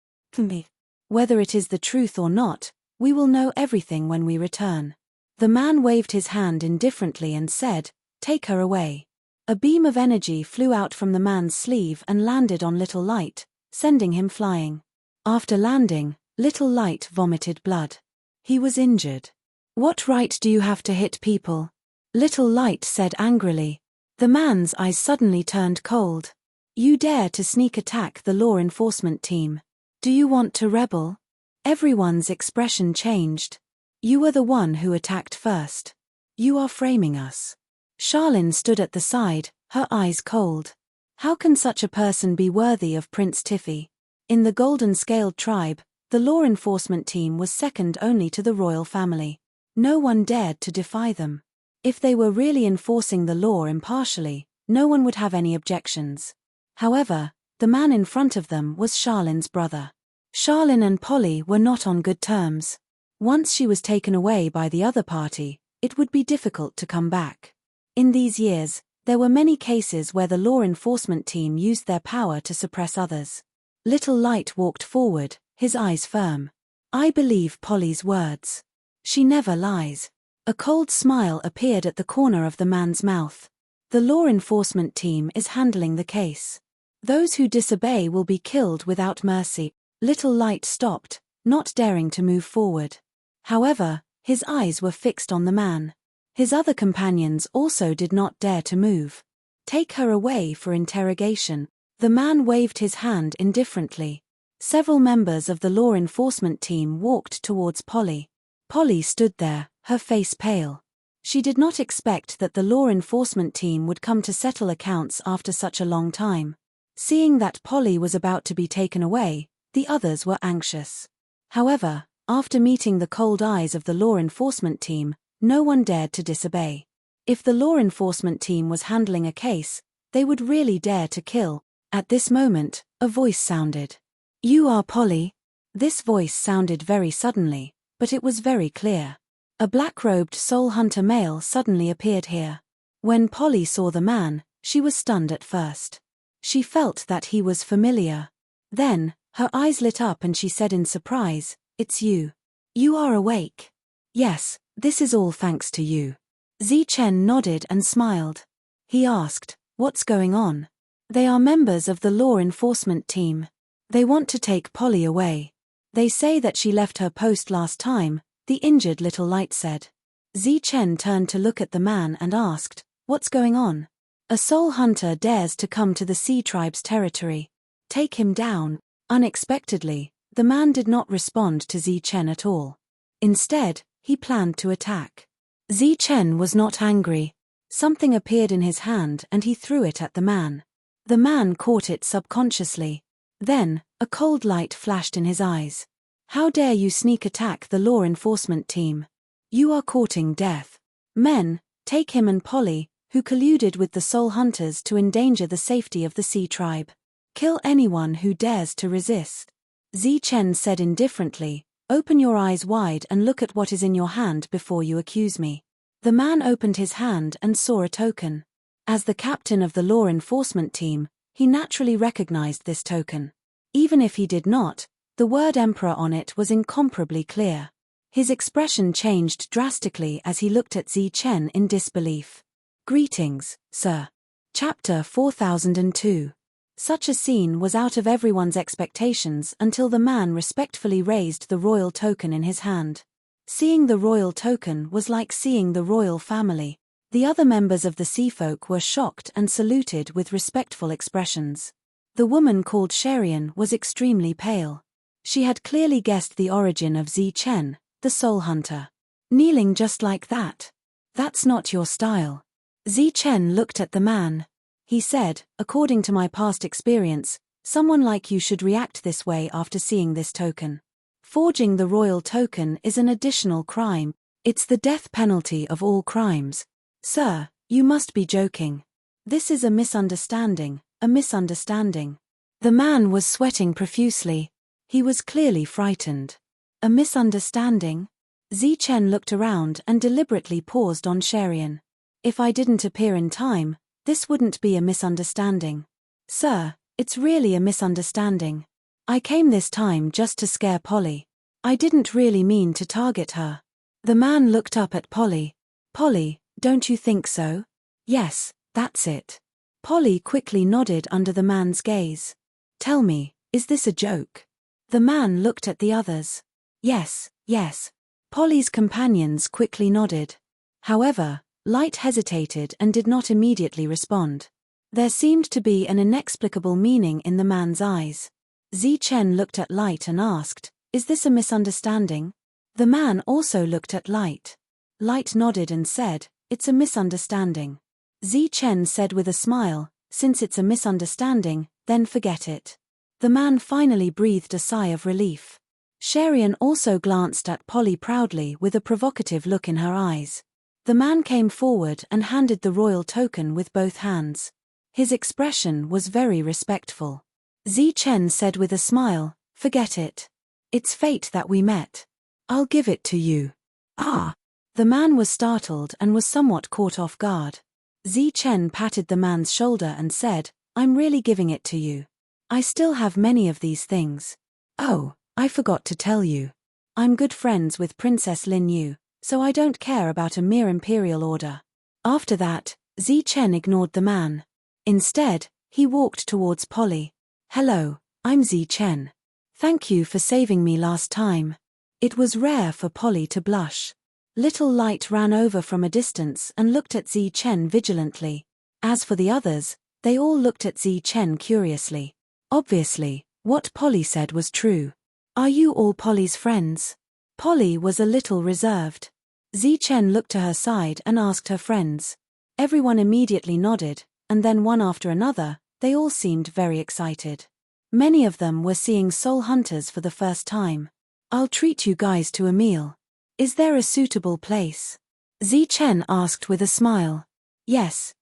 Whether it is the truth or not, we will know everything when we return. The man waved his hand indifferently and said, take her away. A beam of energy flew out from the man's sleeve and landed on Little Light, sending him flying. After landing, Little Light vomited blood. He was injured. What right do you have to hit people? Little Light said angrily. The man's eyes suddenly turned cold. You dare to sneak attack the law enforcement team. Do you want to rebel? Everyone's expression changed. You were the one who attacked first. You are framing us. Charlene stood at the side, her eyes cold. How can such a person be worthy of Prince Tiffy? In the Golden Scaled tribe, the law enforcement team was second only to the royal family. No one dared to defy them. If they were really enforcing the law impartially, no one would have any objections. However, the man in front of them was Charlene's brother. Charlene and Polly were not on good terms. Once she was taken away by the other party, it would be difficult to come back. In these years, there were many cases where the law enforcement team used their power to suppress others. Little Light walked forward, his eyes firm. I believe Polly's words. She never lies. A cold smile appeared at the corner of the man's mouth. The law enforcement team is handling the case. Those who disobey will be killed without mercy. Little Light stopped, not daring to move forward. However, his eyes were fixed on the man. His other companions also did not dare to move. Take her away for interrogation. The man waved his hand indifferently. Several members of the law enforcement team walked towards Polly. Polly stood there, her face pale. She did not expect that the law enforcement team would come to settle accounts after such a long time. Seeing that Polly was about to be taken away, the others were anxious. However, after meeting the cold eyes of the law enforcement team, no one dared to disobey. If the law enforcement team was handling a case, they would really dare to kill. At this moment, a voice sounded. "You are Polly?" This voice sounded very suddenly, but it was very clear. A black-robed soul hunter male suddenly appeared here. When Polly saw the man, she was stunned at first. She felt that he was familiar. Then, her eyes lit up and she said in surprise, "It's you. You are awake." "Yes, this is all thanks to you." Zichen nodded and smiled. He asked, "What's going on?" "They are members of the law enforcement team. They want to take Polly away. They say that she left her post last time," the injured little light said. Zichen turned to look at the man and asked, "What's going on?" "A soul hunter dares to come to the Sea Tribe's territory. Take him down." Unexpectedly, the man did not respond to Zichen at all. Instead, he planned to attack. Zichen was not angry. Something appeared in his hand and he threw it at the man. The man caught it subconsciously. Then, a cold light flashed in his eyes. "How dare you sneak attack the law enforcement team? You are courting death. Men, take him and Polly, who colluded with the soul hunters to endanger the safety of the Sea Tribe. Kill anyone who dares to resist." Zichen said indifferently, "Open your eyes wide and look at what is in your hand before you accuse me." The man opened his hand and saw a token. As the captain of the law enforcement team, he naturally recognized this token. Even if he did not, the word Emperor on it was incomparably clear. His expression changed drastically as he looked at Zichen in disbelief. "Greetings, sir." Chapter 4002. Such a scene was out of everyone's expectations until the man respectfully raised the royal token in his hand. Seeing the royal token was like seeing the royal family. The other members of the sea folk were shocked and saluted with respectful expressions. The woman called Sherian was extremely pale. She had clearly guessed the origin of Zichen, the soul hunter. "Kneeling just like that? That's not your style." Zichen looked at the man. He said, "According to my past experience, someone like you should react this way after seeing this token. Forging the royal token is an additional crime. It's the death penalty of all crimes. Sir, you must be joking. This is a misunderstanding, a misunderstanding." The man was sweating profusely. He was clearly frightened. A misunderstanding? Zichen looked around and deliberately paused on Sherian. "If I didn't appear in time, this wouldn't be a misunderstanding. Sir, it's really a misunderstanding. I came this time just to scare Polly. I didn't really mean to target her." The man looked up at Polly. "Polly, don't you think so?" "Yes, that's it." Polly quickly nodded under the man's gaze. "Tell me, is this a joke?" The man looked at the others. "Yes, yes." Polly's companions quickly nodded. However, Light hesitated and did not immediately respond. There seemed to be an inexplicable meaning in the man's eyes. Zichen looked at Light and asked, "Is this a misunderstanding?" The man also looked at Light. Light nodded and said, "It's a misunderstanding." Zichen said with a smile, "Since it's a misunderstanding, then forget it." The man finally breathed a sigh of relief. Sherian also glanced at Polly proudly with a provocative look in her eyes. The man came forward and handed the royal token with both hands. His expression was very respectful. Zichen said with a smile, "Forget it. It's fate that we met. I'll give it to you." "Ah!" The man was startled and was somewhat caught off guard. Zichen patted the man's shoulder and said, "I'm really giving it to you. I still have many of these things. Oh, I forgot to tell you. I'm good friends with Princess Lin Yu, so I don't care about a mere imperial order." After that, Zichen ignored the man. Instead, he walked towards Polly. "Hello, I'm Zichen. Thank you for saving me last time." It was rare for Polly to blush. Little Light ran over from a distance and looked at Zichen vigilantly. As for the others, they all looked at Zi Chen curiously. Obviously, what Polly said was true. Are you all Polly's friends? Polly was a little reserved. Zi Chen looked to her side and asked her friends. Everyone immediately nodded, and then one after another, they all seemed very excited. Many of them were seeing soul hunters for the first time. I'll treat you guys to a meal. Is there a suitable place? Zi Chen asked with a smile. Yes,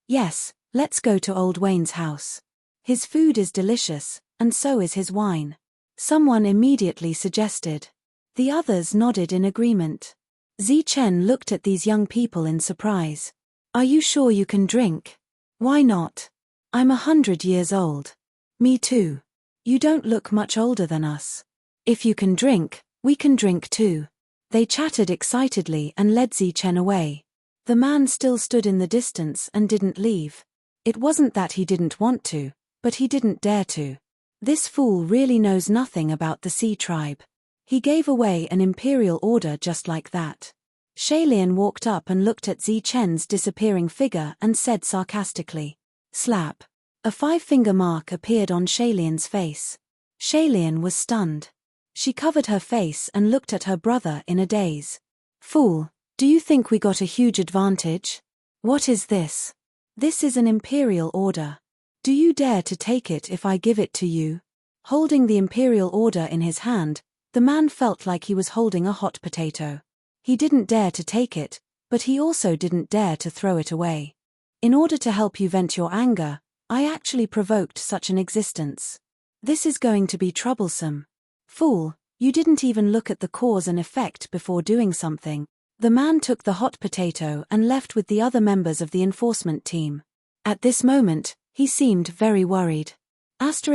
let's go to Old Wayne's house. His food is delicious, and so is his wine. Someone immediately suggested. The others nodded in agreement. Zi Chen looked at these young people in surprise. Are you sure you can drink? Why not? I'm 100 years old. Me too. You don't look much older than us. If you can drink, we can drink too. They chatted excitedly and led Zi Chen away. The man still stood in the distance and didn't leave. It wasn't that he didn't want to, but he didn't dare to. This fool really knows nothing about the Sea tribe. He gave away an imperial order just like that. Shailian walked up and looked at Zi Chen's disappearing figure and said sarcastically, "Slap." A 5-finger mark appeared on Shailian's face. Shailian was stunned. She covered her face and looked at her brother in a daze. Fool, do you think we got a huge advantage? What is this? This is an imperial order. Do you dare to take it if I give it to you? Holding the imperial order in his hand, the man felt like he was holding a hot potato. He didn't dare to take it, but he also didn't dare to throw it away. In order to help you vent your anger, I actually provoked such an existence. This is going to be troublesome. Fool, you didn't even look at the cause and effect before doing something. The man took the hot potato and left with the other members of the enforcement team. At this moment, he seemed very worried. Old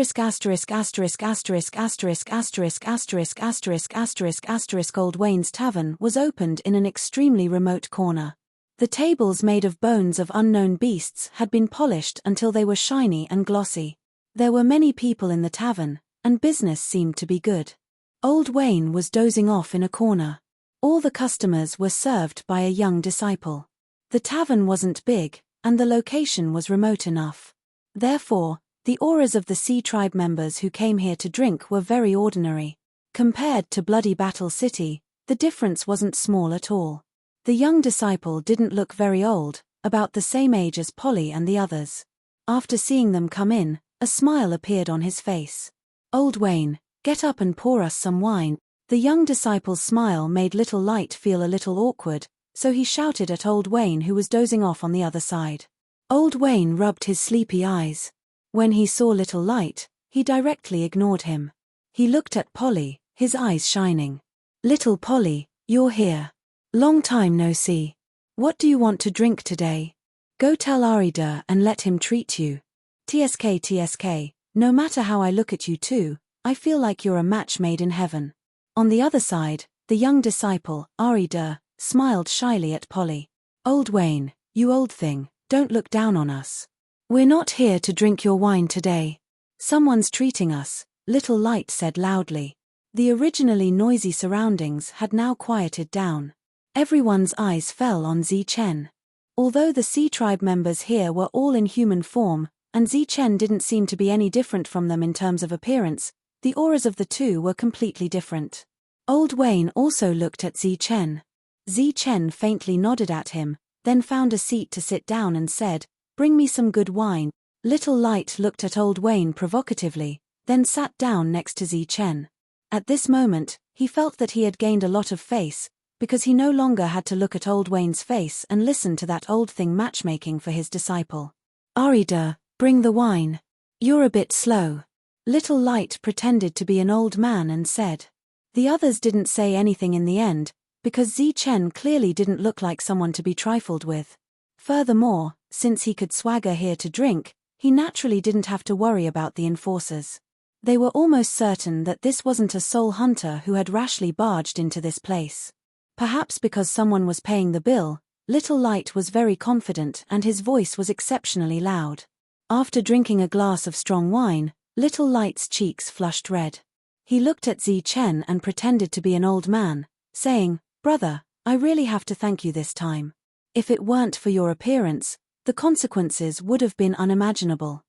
Wayne's Tavern was opened in an extremely remote corner. The tables made of bones of unknown beasts had been polished until they were shiny and glossy. There were many people in the tavern, and business seemed to be good. Old Wayne was dozing off in a corner. All the customers were served by a young disciple. The tavern wasn't big, and the location was remote enough. Therefore, the auras of the Sea tribe members who came here to drink were very ordinary. Compared to Bloody Battle City, the difference wasn't small at all. The young disciple didn't look very old, about the same age as Polly and the others. After seeing them come in, a smile appeared on his face. Old Wayne, get up and pour us some wine. The young disciple's smile made Little Light feel a little awkward, so he shouted at Old Wayne who was dozing off on the other side. Old Wayne rubbed his sleepy eyes. When he saw Little Light, he directly ignored him. He looked at Polly, his eyes shining. Little Polly, you're here. Long time no see. What do you want to drink today? Go tell Arida and let him treat you. TSK, no matter how I look at you two, I feel like you're a match made in heaven. On the other side, the young disciple, Arida, smiled shyly at Polly. Old Wayne, you old thing, don't look down on us. We're not here to drink your wine today. Someone's treating us, Little Light said loudly. The originally noisy surroundings had now quieted down. Everyone's eyes fell on Zi Chen. Although the Sea tribe members here were all in human form, and Zi Chen didn't seem to be any different from them in terms of appearance, the auras of the two were completely different. Old Wayne also looked at Zi Chen. Zi Chen faintly nodded at him, then found a seat to sit down and said, "Bring me some good wine." Little Light looked at Old Wayne provocatively, then sat down next to Zi Chen. At this moment, he felt that he had gained a lot of face, because he no longer had to look at Old Wayne's face and listen to that old thing matchmaking for his disciple. Arida, bring the wine. You're a bit slow. Little Light pretended to be an old man and said. The others didn't say anything in the end, because Zi Chen clearly didn't look like someone to be trifled with. Furthermore, since he could swagger here to drink, he naturally didn't have to worry about the enforcers. They were almost certain that this wasn't a soul hunter who had rashly barged into this place. Perhaps because someone was paying the bill, Little Light was very confident and his voice was exceptionally loud. After drinking a glass of strong wine, Little Light's cheeks flushed red. He looked at Zi Chen and pretended to be an old man, saying, "Brother, I really have to thank you this time. If it weren't for your appearance, The consequences would have been unimaginable.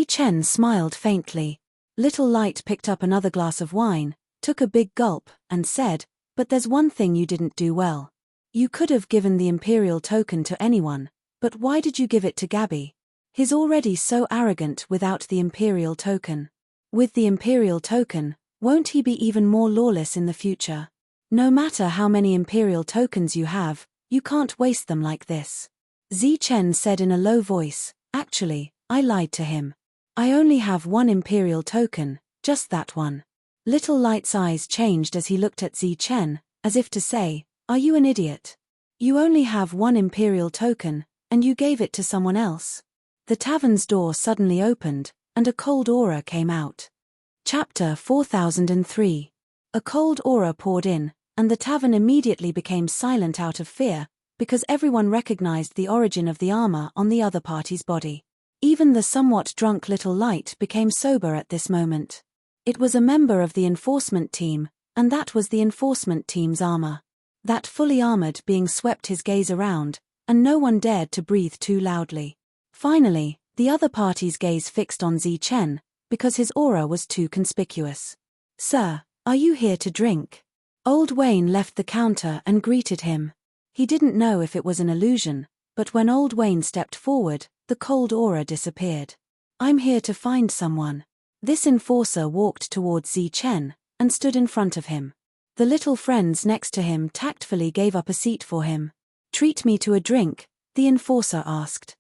Chen smiled faintly. Little Light picked up another glass of wine, took a big gulp, and said, "But there's one thing you didn't do well. You could have given the Imperial token to anyone, but why did you give it to Gabby? He's already so arrogant without the Imperial token. With the Imperial token, won't he be even more lawless in the future? No matter how many Imperial tokens you have, you can't waste them like this." Chen said in a low voice, "Actually, I lied to him. I only have one Imperial token, just that one." Little Light's eyes changed as he looked at Chen, as if to say, "Are you an idiot? You only have one Imperial token, and you gave it to someone else." The tavern's door suddenly opened, and a cold aura came out. Chapter 4003. A cold aura poured in, and the tavern immediately became silent out of fear, because everyone recognized the origin of the armor on the other party's body. Even the somewhat drunk Little Light became sober at this moment. It was a member of the enforcement team, and that was the enforcement team's armor. That fully armored being swept his gaze around, and no one dared to breathe too loudly. Finally, the other party's gaze fixed on Chen, because his aura was too conspicuous. "Sir, are you here to drink?" Old Wayne left the counter and greeted him. He didn't know if it was an illusion, but when Old Wayne stepped forward, the cold aura disappeared. "I'm here to find someone." This enforcer walked towards Chen, and stood in front of him. The little friends next to him tactfully gave up a seat for him. "Treat me to a drink?" the enforcer asked.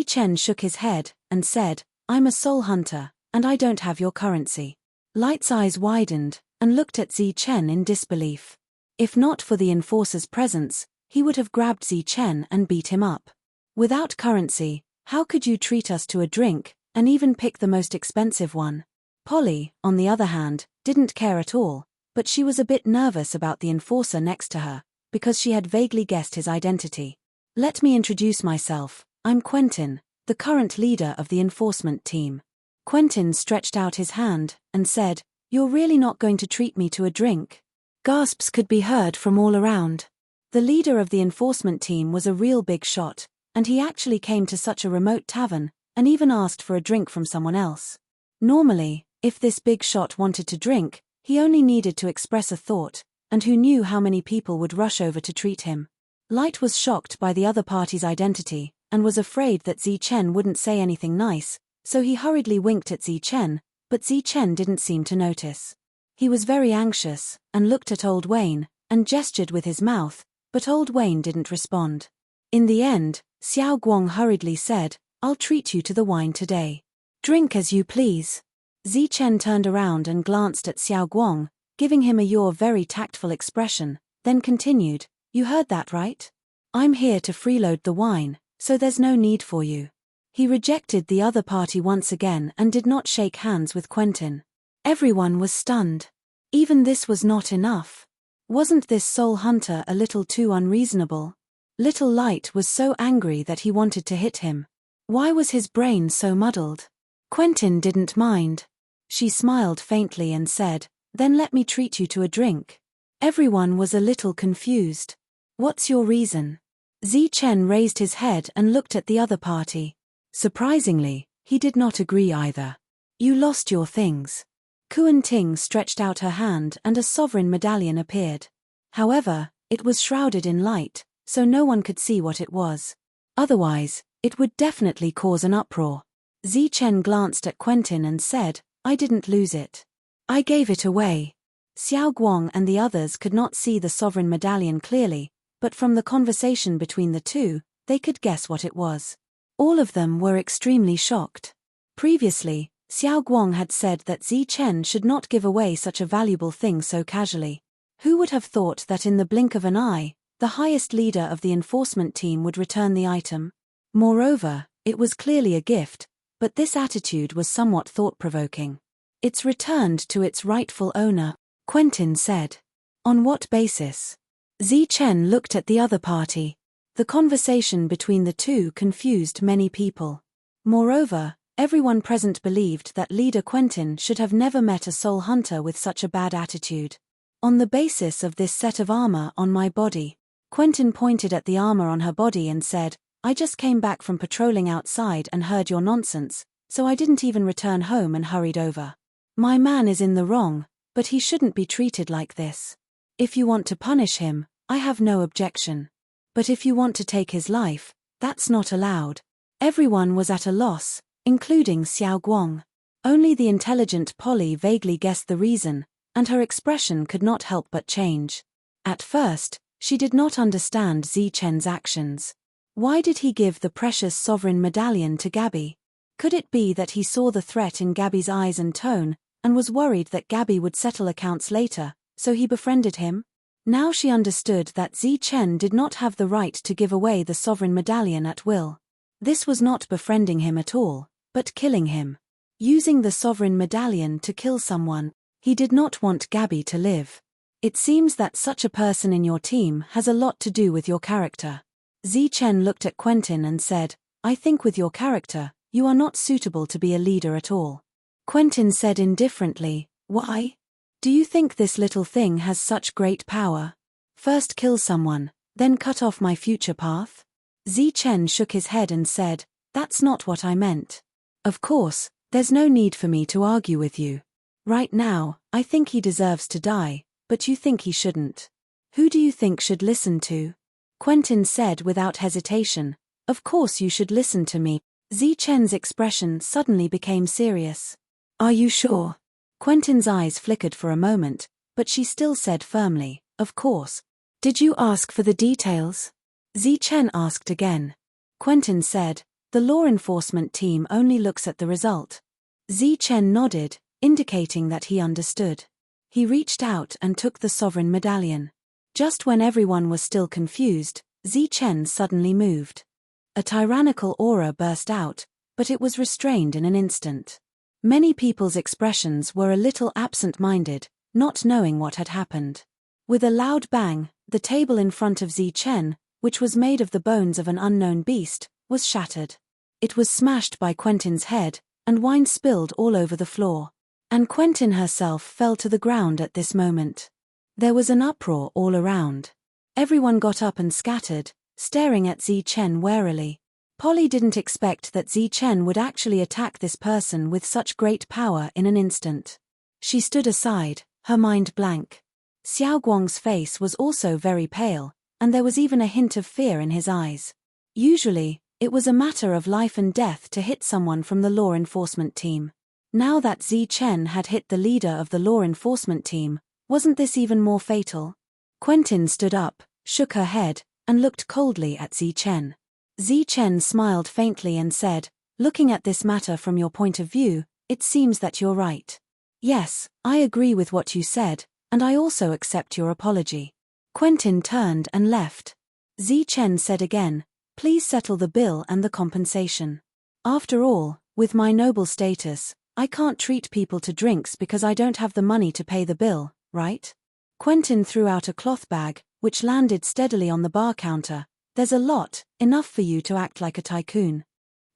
Chen shook his head, and said, "I'm a soul hunter, and I don't have your currency." Light's eyes widened, and looked at Chen in disbelief. If not for the enforcer's presence, he would have grabbed Chen and beat him up. "Without currency, how could you treat us to a drink, and even pick the most expensive one?" Polly, on the other hand, didn't care at all, but she was a bit nervous about the enforcer next to her, because she had vaguely guessed his identity. "Let me introduce myself. I'm Quentin, the current leader of the enforcement team." Quentin stretched out his hand, and said, "You're really not going to treat me to a drink?" Gasps could be heard from all around. The leader of the enforcement team was a real big shot, and he actually came to such a remote tavern, and even asked for a drink from someone else. Normally, if this big shot wanted to drink, he only needed to express a thought, and who knew how many people would rush over to treat him. Light was shocked by the other party's identity, and was afraid that Chen wouldn't say anything nice, so he hurriedly winked at Chen, but Chen didn't seem to notice. He was very anxious, and looked at Old Wayne, and gestured with his mouth, but Old Wayne didn't respond. In the end, Xiao Guang hurriedly said, "I'll treat you to the wine today. Drink as you please." Chen turned around and glanced at Xiao Guang, giving him a "you're very tactful" expression, then continued, "You heard that right? I'm here to freeload the wine, so there's no need for you." He rejected the other party once again and did not shake hands with Quentin. Everyone was stunned. Even this was not enough. Wasn't this soul hunter a little too unreasonable? Little Light was so angry that he wanted to hit him. Why was his brain so muddled? Quentin didn't mind. She smiled faintly and said, "Then let me treat you to a drink." Everyone was a little confused. "What's your reason?" Chen raised his head and looked at the other party. Surprisingly, he did not agree either. "You lost your things." Kuan Ting stretched out her hand and a sovereign medallion appeared. However, it was shrouded in light, so no one could see what it was. Otherwise, it would definitely cause an uproar. Chen glanced at Quentin and said, "I didn't lose it. I gave it away." Xiao Guang and the others could not see the sovereign medallion clearly, but from the conversation between the two, they could guess what it was. All of them were extremely shocked. Previously, Xiao Guang had said that Chen should not give away such a valuable thing so casually. Who would have thought that in the blink of an eye, the highest leader of the enforcement team would return the item? Moreover, it was clearly a gift, but this attitude was somewhat thought-provoking. "It's returned to its rightful owner," Quentin said. "On what basis?" Chen looked at the other party. The conversation between the two confused many people. Moreover, everyone present believed that leader Quentin should have never met a soul hunter with such a bad attitude. "On the basis of this set of armor on my body." Quentin pointed at the armor on her body and said, I just came back from patrolling outside and heard your nonsense, so I didn't even return home and hurried over. My man is in the wrong, but he shouldn't be treated like this. If you want to punish him, I have no objection. But if you want to take his life, that's not allowed." Everyone was at a loss, including Xiao Guang. Only the intelligent Polly vaguely guessed the reason, and her expression could not help but change. At first, she did not understand Zichen's actions. Why did he give the precious sovereign medallion to Gabby? Could it be that he saw the threat in Gabby's eyes and tone, and was worried that Gabby would settle accounts later, so he befriended him? Now she understood that Zichen did not have the right to give away the sovereign medallion at will. This was not befriending him at all, but killing him. Using the sovereign medallion to kill someone, he did not want Gabby to live. It seems that such a person in your team has a lot to do with your character. Zichen looked at Quentin and said, "I think with your character, you are not suitable to be a leader at all." Quentin said indifferently, "Why? Do you think this little thing has such great power? First kill someone, then cut off my future path?" Zichen shook his head and said, "That's not what I meant. Of course, there's no need for me to argue with you. Right now, I think he deserves to die, but you think he shouldn't. Who do you think should listen to?" Quentin said without hesitation, "Of course you should listen to me." Zichen's expression suddenly became serious. "Are you sure?" Quentin's eyes flickered for a moment, but she still said firmly, "Of course." "Did you ask for the details?" Zichen asked again. Quentin said, "The law enforcement team only looks at the result." Zichen nodded, indicating that he understood. He reached out and took the sovereign medallion. Just when everyone was still confused, Zichen suddenly moved. A tyrannical aura burst out, but it was restrained in an instant. Many people's expressions were a little absent-minded, not knowing what had happened. With a loud bang, the table in front of Zichen, which was made of the bones of an unknown beast, was shattered. It was smashed by Quentin's head, and wine spilled all over the floor. And Quentin herself fell to the ground at this moment. There was an uproar all around. Everyone got up and scattered, staring at Zichen warily. Polly didn't expect that Zichen would actually attack this person with such great power in an instant. She stood aside, her mind blank. Xiao Guang's face was also very pale, and there was even a hint of fear in his eyes. Usually, it was a matter of life and death to hit someone from the law enforcement team. Now that Zichen had hit the leader of the law enforcement team, wasn't this even more fatal? Quentin stood up, shook her head, and looked coldly at Zichen. Zichen smiled faintly and said, "Looking at this matter from your point of view, it seems that you're right. Yes, I agree with what you said, and I also accept your apology." Quentin turned and left. Zichen said again, "Please settle the bill and the compensation. After all, with my noble status, I can't treat people to drinks because I don't have the money to pay the bill, right?" Quentin threw out a cloth bag, which landed steadily on the bar counter. "There's a lot, enough for you to act like a tycoon."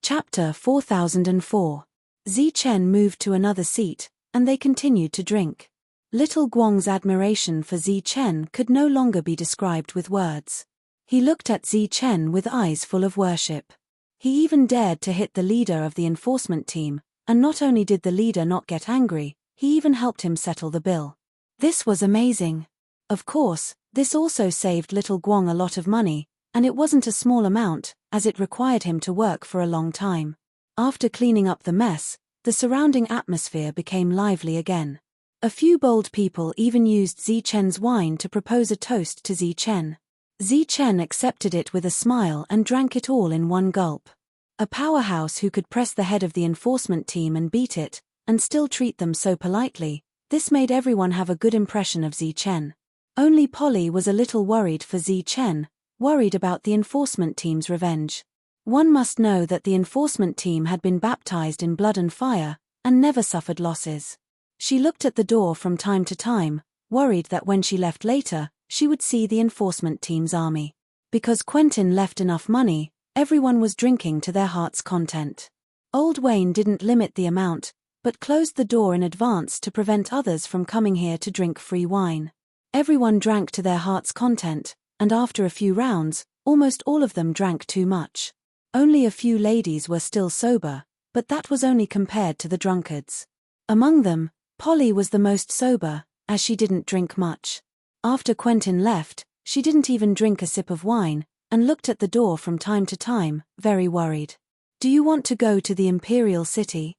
Chapter 4004. Zichen moved to another seat, and they continued to drink. Little Guang's admiration for Zichen could no longer be described with words. He looked at Zichen with eyes full of worship. He even dared to hit the leader of the enforcement team, and not only did the leader not get angry, he even helped him settle the bill. This was amazing. Of course, this also saved little Guang a lot of money, and it wasn't a small amount, as it required him to work for a long time. After cleaning up the mess, the surrounding atmosphere became lively again. A few bold people even used Zichen's wine to propose a toast to Zichen. Zichen accepted it with a smile and drank it all in one gulp. A powerhouse who could press the head of the enforcement team and beat it, and still treat them so politely, this made everyone have a good impression of Zichen. Only Polly was a little worried for Zichen, worried about the enforcement team's revenge. One must know that the enforcement team had been baptized in blood and fire, and never suffered losses. She looked at the door from time to time, worried that when she left later, she would see the enforcement team's army. Because Quentin left enough money, everyone was drinking to their heart's content. Old Wayne didn't limit the amount, but closed the door in advance to prevent others from coming here to drink free wine. Everyone drank to their heart's content, and after a few rounds, almost all of them drank too much. Only a few ladies were still sober, but that was only compared to the drunkards. Among them, Polly was the most sober, as she didn't drink much. After Quentin left, she didn't even drink a sip of wine, and looked at the door from time to time, very worried. Do you want to go to the Imperial City?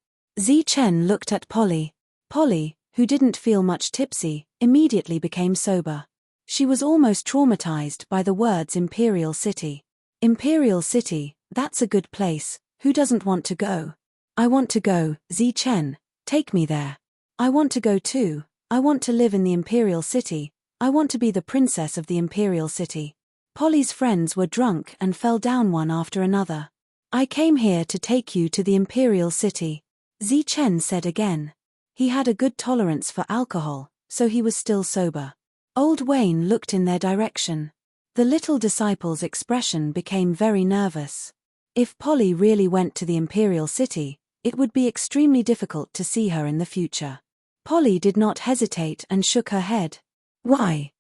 Chen looked at Polly. Polly, who didn't feel much tipsy, immediately became sober. She was almost traumatized by the words Imperial City. Imperial City, that's a good place, who doesn't want to go? I want to go, Chen, take me there. I want to go too, I want to live in the Imperial City, I want to be the princess of the Imperial City. Polly's friends were drunk and fell down one after another. I came here to take you to the Imperial City, Chen said again. He had a good tolerance for alcohol, so he was still sober. Old Wayne looked in their direction. The little disciple's expression became very nervous. If Polly really went to the Imperial City, it would be extremely difficult to see her in the future. Polly did not hesitate and shook her head. Why?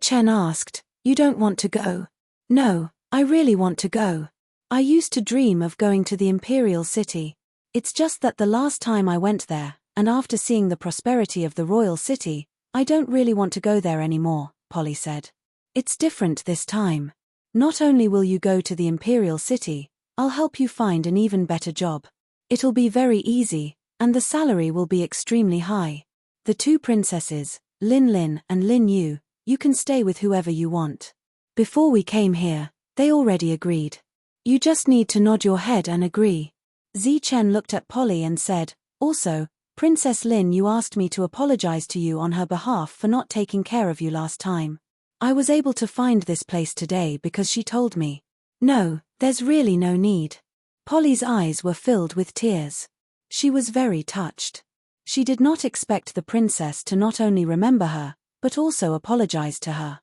Chen asked. You don't want to go? No, I really want to go. I used to dream of going to the Imperial City. It's just that the last time I went there, and after seeing the prosperity of the royal city, I don't really want to go there anymore, Polly said. It's different this time. Not only will you go to the Imperial City, I'll help you find an even better job. It'll be very easy, and the salary will be extremely high. The two princesses, Lin and Lin Yu, you can stay with whoever you want. Before we came here, they already agreed. You just need to nod your head and agree. Chen looked at Polly and said, also, Princess Lin, you asked me to apologize to you on her behalf for not taking care of you last time. I was able to find this place today because she told me. No, there's really no need. Polly's eyes were filled with tears. She was very touched. She did not expect the princess to not only remember her, but also apologize to her.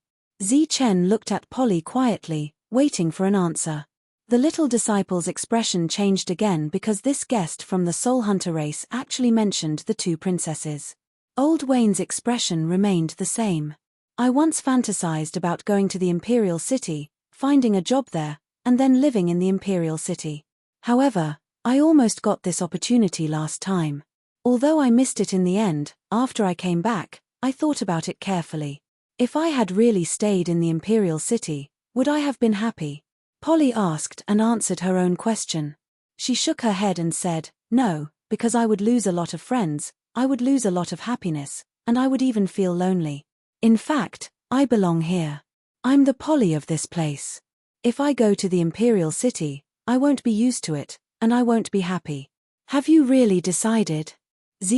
Chen looked at Polly quietly, waiting for an answer. The little disciple's expression changed again because this guest from the Soul Hunter race actually mentioned the two princesses. Old Wayne's expression remained the same. I once fantasized about going to the Imperial City, finding a job there, and then living in the Imperial City. However, I almost got this opportunity last time. Although I missed it in the end, after I came back, I thought about it carefully. If I had really stayed in the Imperial City, would I have been happy? Polly asked and answered her own question. She shook her head and said, no, because I would lose a lot of friends, I would lose a lot of happiness, and I would even feel lonely. In fact, I belong here. I'm the Polly of this place. If I go to the Imperial City, I won't be used to it, and I won't be happy. Have you really decided?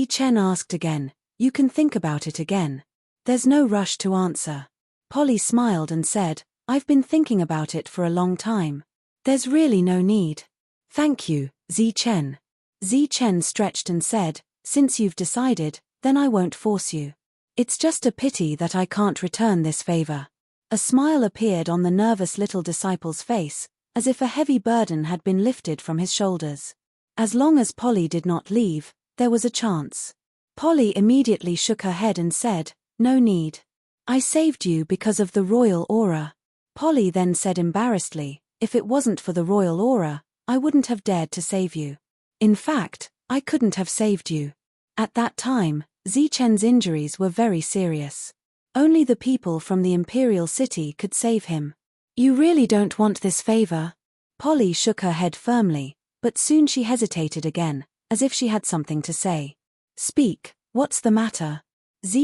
Chen asked again. You can think about it again. There's no rush to answer. Polly smiled and said, I've been thinking about it for a long time. There's really no need. Thank you, Chen. Chen stretched and said, since you've decided, then I won't force you. It's just a pity that I can't return this favor. A smile appeared on the nervous little disciple's face, as if a heavy burden had been lifted from his shoulders. As long as Polly did not leave, there was a chance. Polly immediately shook her head and said, no need. I saved you because of the royal aura. Polly then said embarrassedly, if it wasn't for the royal aura, I wouldn't have dared to save you. In fact, I couldn't have saved you. At that time, Chen's injuries were very serious. Only the people from the Imperial City could save him. You really don't want this favor? Polly shook her head firmly, but soon she hesitated again, as if she had something to say. Speak, what's the matter?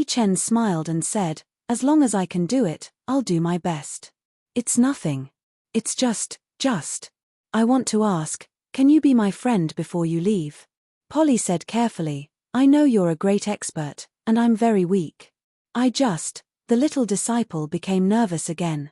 Chen smiled and said, as long as I can do it, I'll do my best. It's nothing. It's just. I want to ask, can you be my friend before you leave? Polly said carefully, I know you're a great expert, and I'm very weak. The little disciple became nervous again.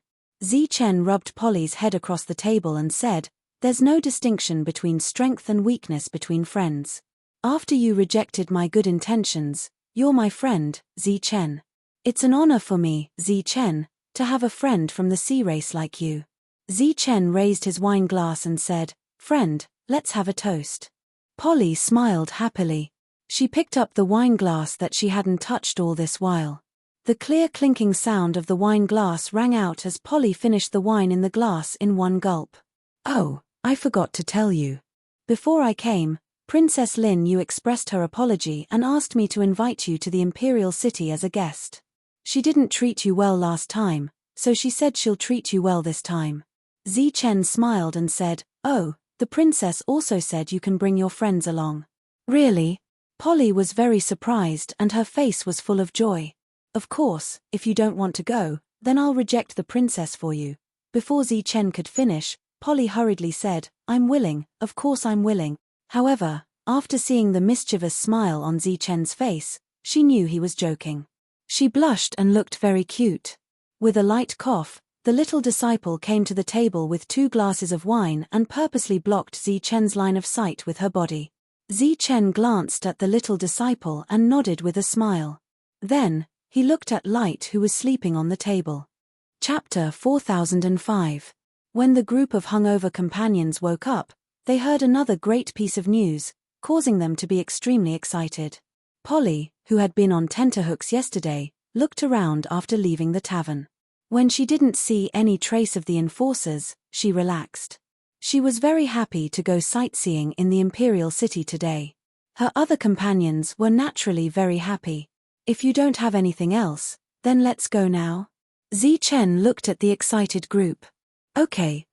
Chen rubbed Polly's head across the table and said, there's no distinction between strength and weakness between friends. After you rejected my good intentions, you're my friend, Chen. It's an honor for me, Chen, to have a friend from the sea race like you. Chen raised his wine glass and said, friend, let's have a toast. Polly smiled happily. She picked up the wine glass that she hadn't touched all this while. The clear clinking sound of the wine glass rang out as Polly finished the wine in the glass in one gulp. Oh, I forgot to tell you. Before I came, Princess Lin Yu expressed her apology and asked me to invite you to the Imperial City as a guest. She didn't treat you well last time, so she said she'll treat you well this time. Zichen smiled and said, "Oh, the princess also said you can bring your friends along." Really? Polly was very surprised and her face was full of joy. Of course, if you don't want to go, then I'll reject the princess for you. Before Zichen could finish, Polly hurriedly said, "I'm willing, of course I'm willing." However, after seeing the mischievous smile on Zichen's face, she knew he was joking. She blushed and looked very cute. With a light cough, the little disciple came to the table with 2 glasses of wine and purposely blocked Zichen's line of sight with her body. Zichen glanced at the little disciple and nodded with a smile. Then, he looked at Light, who was sleeping on the table. Chapter 4005. When the group of hungover companions woke up, they heard another great piece of news, causing them to be extremely excited. Polly, who had been on tenterhooks yesterday, looked around after leaving the tavern. When she didn't see any trace of the enforcers, she relaxed. She was very happy to go sightseeing in the Imperial City today. Her other companions were naturally very happy. "If you don't have anything else, then let's go now." Zichen looked at the excited group. Okay.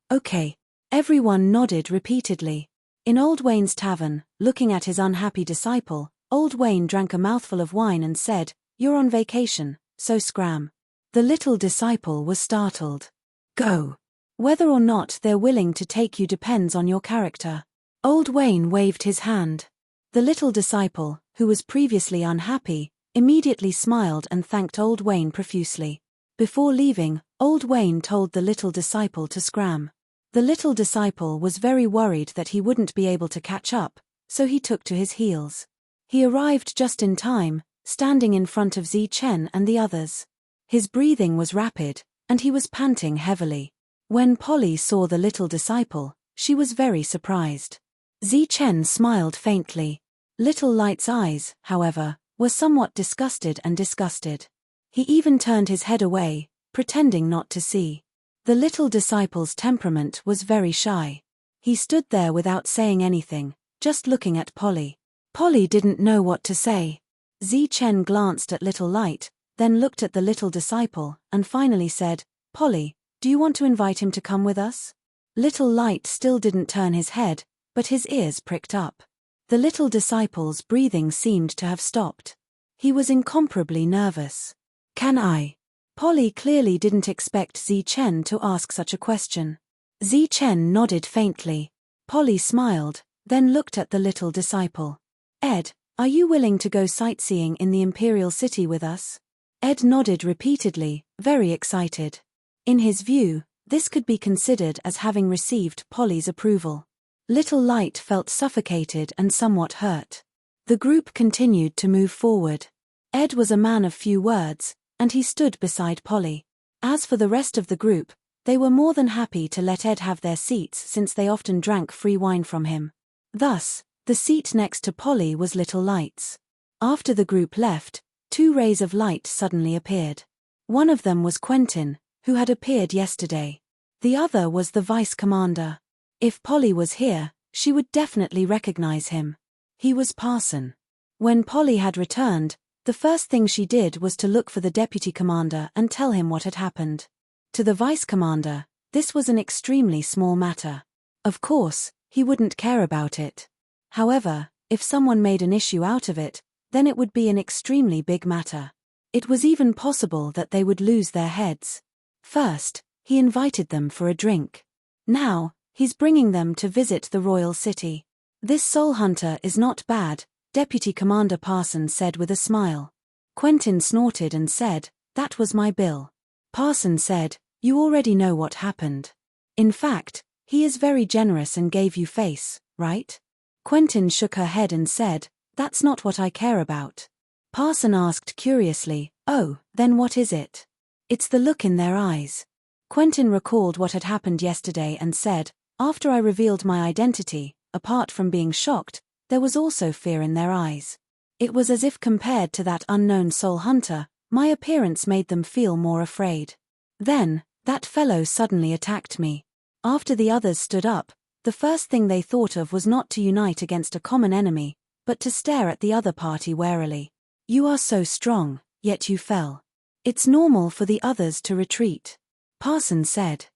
Everyone nodded repeatedly. In Old Wayne's tavern, looking at his unhappy disciple, Old Wayne drank a mouthful of wine and said, "You're on vacation, so scram." The little disciple was startled. "Go. Whether or not they're willing to take you depends on your character." Old Wayne waved his hand. The little disciple, who was previously unhappy, immediately smiled and thanked Old Wayne profusely. Before leaving, Old Wayne told the little disciple to scram. The little disciple was very worried that he wouldn't be able to catch up, so he took to his heels. He arrived just in time, standing in front of Zichen and the others. His breathing was rapid, and he was panting heavily. When Polly saw the little disciple, she was very surprised. Zichen smiled faintly. Little Light's eyes, however, were somewhat disgusted. He even turned his head away, pretending not to see. The little disciple's temperament was very shy. He stood there without saying anything, just looking at Polly. Polly didn't know what to say. Zichen glanced at Little Light, then looked at the little disciple, and finally said, "Polly, do you want to invite him to come with us?" Little Light still didn't turn his head, but his ears pricked up. The little disciple's breathing seemed to have stopped. He was incomparably nervous. "Can I?" Polly clearly didn't expect Zichen to ask such a question. Zichen nodded faintly. Polly smiled, then looked at the little disciple. "Ed, are you willing to go sightseeing in the Imperial City with us?" Ed nodded repeatedly, very excited. In his view, this could be considered as having received Polly's approval. Little Light felt suffocated and somewhat hurt. The group continued to move forward. Ed was a man of few words, and he stood beside Polly. As for the rest of the group, they were more than happy to let Ed have their seats since they often drank free wine from him. Thus, the seat next to Polly was Little Light's. After the group left, 2 rays of light suddenly appeared. One of them was Quentin, who had appeared yesterday. The other was the vice commander. If Polly was here, she would definitely recognize him. He was Parson. When Polly had returned, the first thing she did was to look for the deputy commander and tell him what had happened. To the vice commander, this was an extremely small matter. Of course, he wouldn't care about it. However, if someone made an issue out of it, then it would be an extremely big matter. It was even possible that they would lose their heads. First, he invited them for a drink. Now, he's bringing them to visit the royal city. "This soul hunter is not bad," Deputy Commander Parson said with a smile. Quentin snorted and said, "That was my bill." Parson said, "You already know what happened. In fact, he is very generous and gave you face, right?" Quentin shook her head and said, "That's not what I care about." Parson asked curiously, "Oh, then what is it?" "It's the look in their eyes." Quentin recalled what had happened yesterday and said, "After I revealed my identity, apart from being shocked, there was also fear in their eyes. It was as if compared to that unknown soul hunter, my appearance made them feel more afraid. Then, that fellow suddenly attacked me. After the others stood up, The first thing they thought of was not to unite against a common enemy, but to stare at the other party warily. You are so strong, yet you fell. It's normal for the others to retreat. Parson said.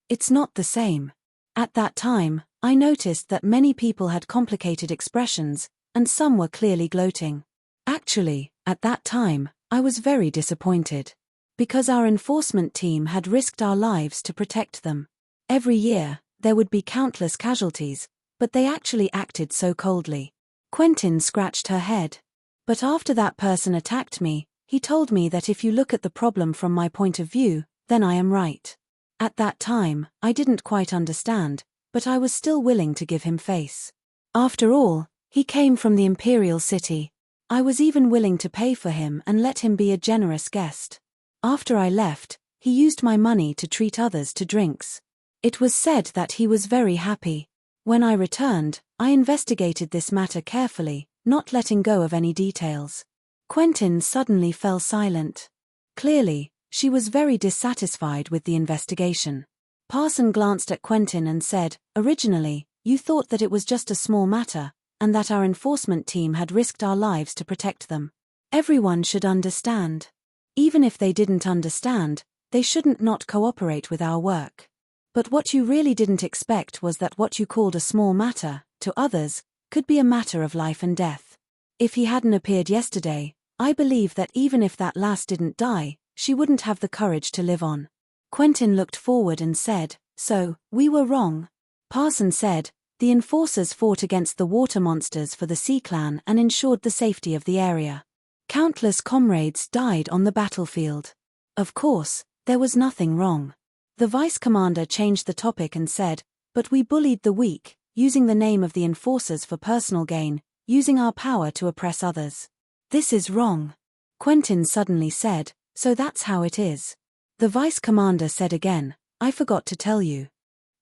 It's not the same. At that time, I noticed that many people had complicated expressions, and some were clearly gloating. Actually, at that time, I was very disappointed. Because our enforcement team had risked our lives to protect them. Every year, there would be countless casualties, but they actually acted so coldly. Quentin scratched her head. But after that person attacked me, he told me that if you look at the problem from my point of view, then I am right. At that time, I didn't quite understand, but I was still willing to give him face. After all, he came from the imperial city. I was even willing to pay for him and let him be a generous guest. After I left, he used my money to treat others to drinks. It was said that he was very happy. When I returned, I investigated this matter carefully, not letting go of any details. Quentin suddenly fell silent. Clearly, she was very dissatisfied with the investigation. Parson glanced at Quentin and said, "Originally, you thought that it was just a small matter, and that our enforcement team had risked our lives to protect them. Everyone should understand. Even if they didn't understand, they shouldn't not cooperate with our work. But what you really didn't expect was that what you called a small matter, to others, could be a matter of life and death. If he hadn't appeared yesterday, I believe that even if that lass didn't die, she wouldn't have the courage to live on." Quentin looked forward and said, "So, we were wrong." Parson said, "The enforcers fought against the water monsters for the Sea Clan and ensured the safety of the area. Countless comrades died on the battlefield. Of course, there was nothing wrong." The vice commander changed the topic and said, "But we bullied the weak, using the name of the enforcers for personal gain, using our power to oppress others. This is wrong." Quentin suddenly said, "So that's how it is." The vice commander said again, "I forgot to tell you.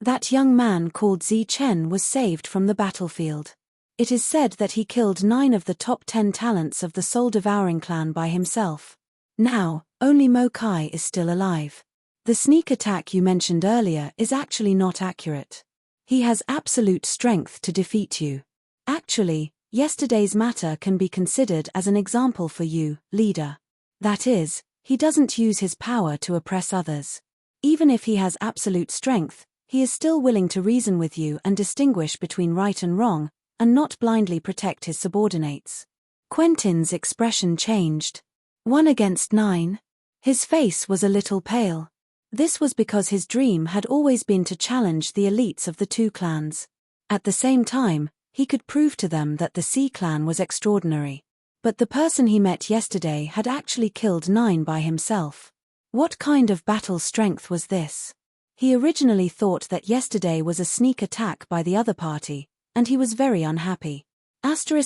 That young man called Zi Chen was saved from the battlefield. It is said that he killed 9 of the top 10 talents of the soul-devouring clan by himself. Now, only Mo Kai is still alive. The sneak attack you mentioned earlier is actually not accurate. He has absolute strength to defeat you. Actually, yesterday's matter can be considered as an example for you, leader. That is, he doesn't use his power to oppress others. Even if he has absolute strength, he is still willing to reason with you and distinguish between right and wrong, and not blindly protect his subordinates." Quentin's expression changed. 1 against 9? His face was a little pale. This was because his dream had always been to challenge the elites of the 2 clans. At the same time, he could prove to them that the Sea Clan was extraordinary. But the person he met yesterday had actually killed 9 by himself. What kind of battle strength was this? He originally thought that yesterday was a sneak attack by the other party, and he was very unhappy. Arriving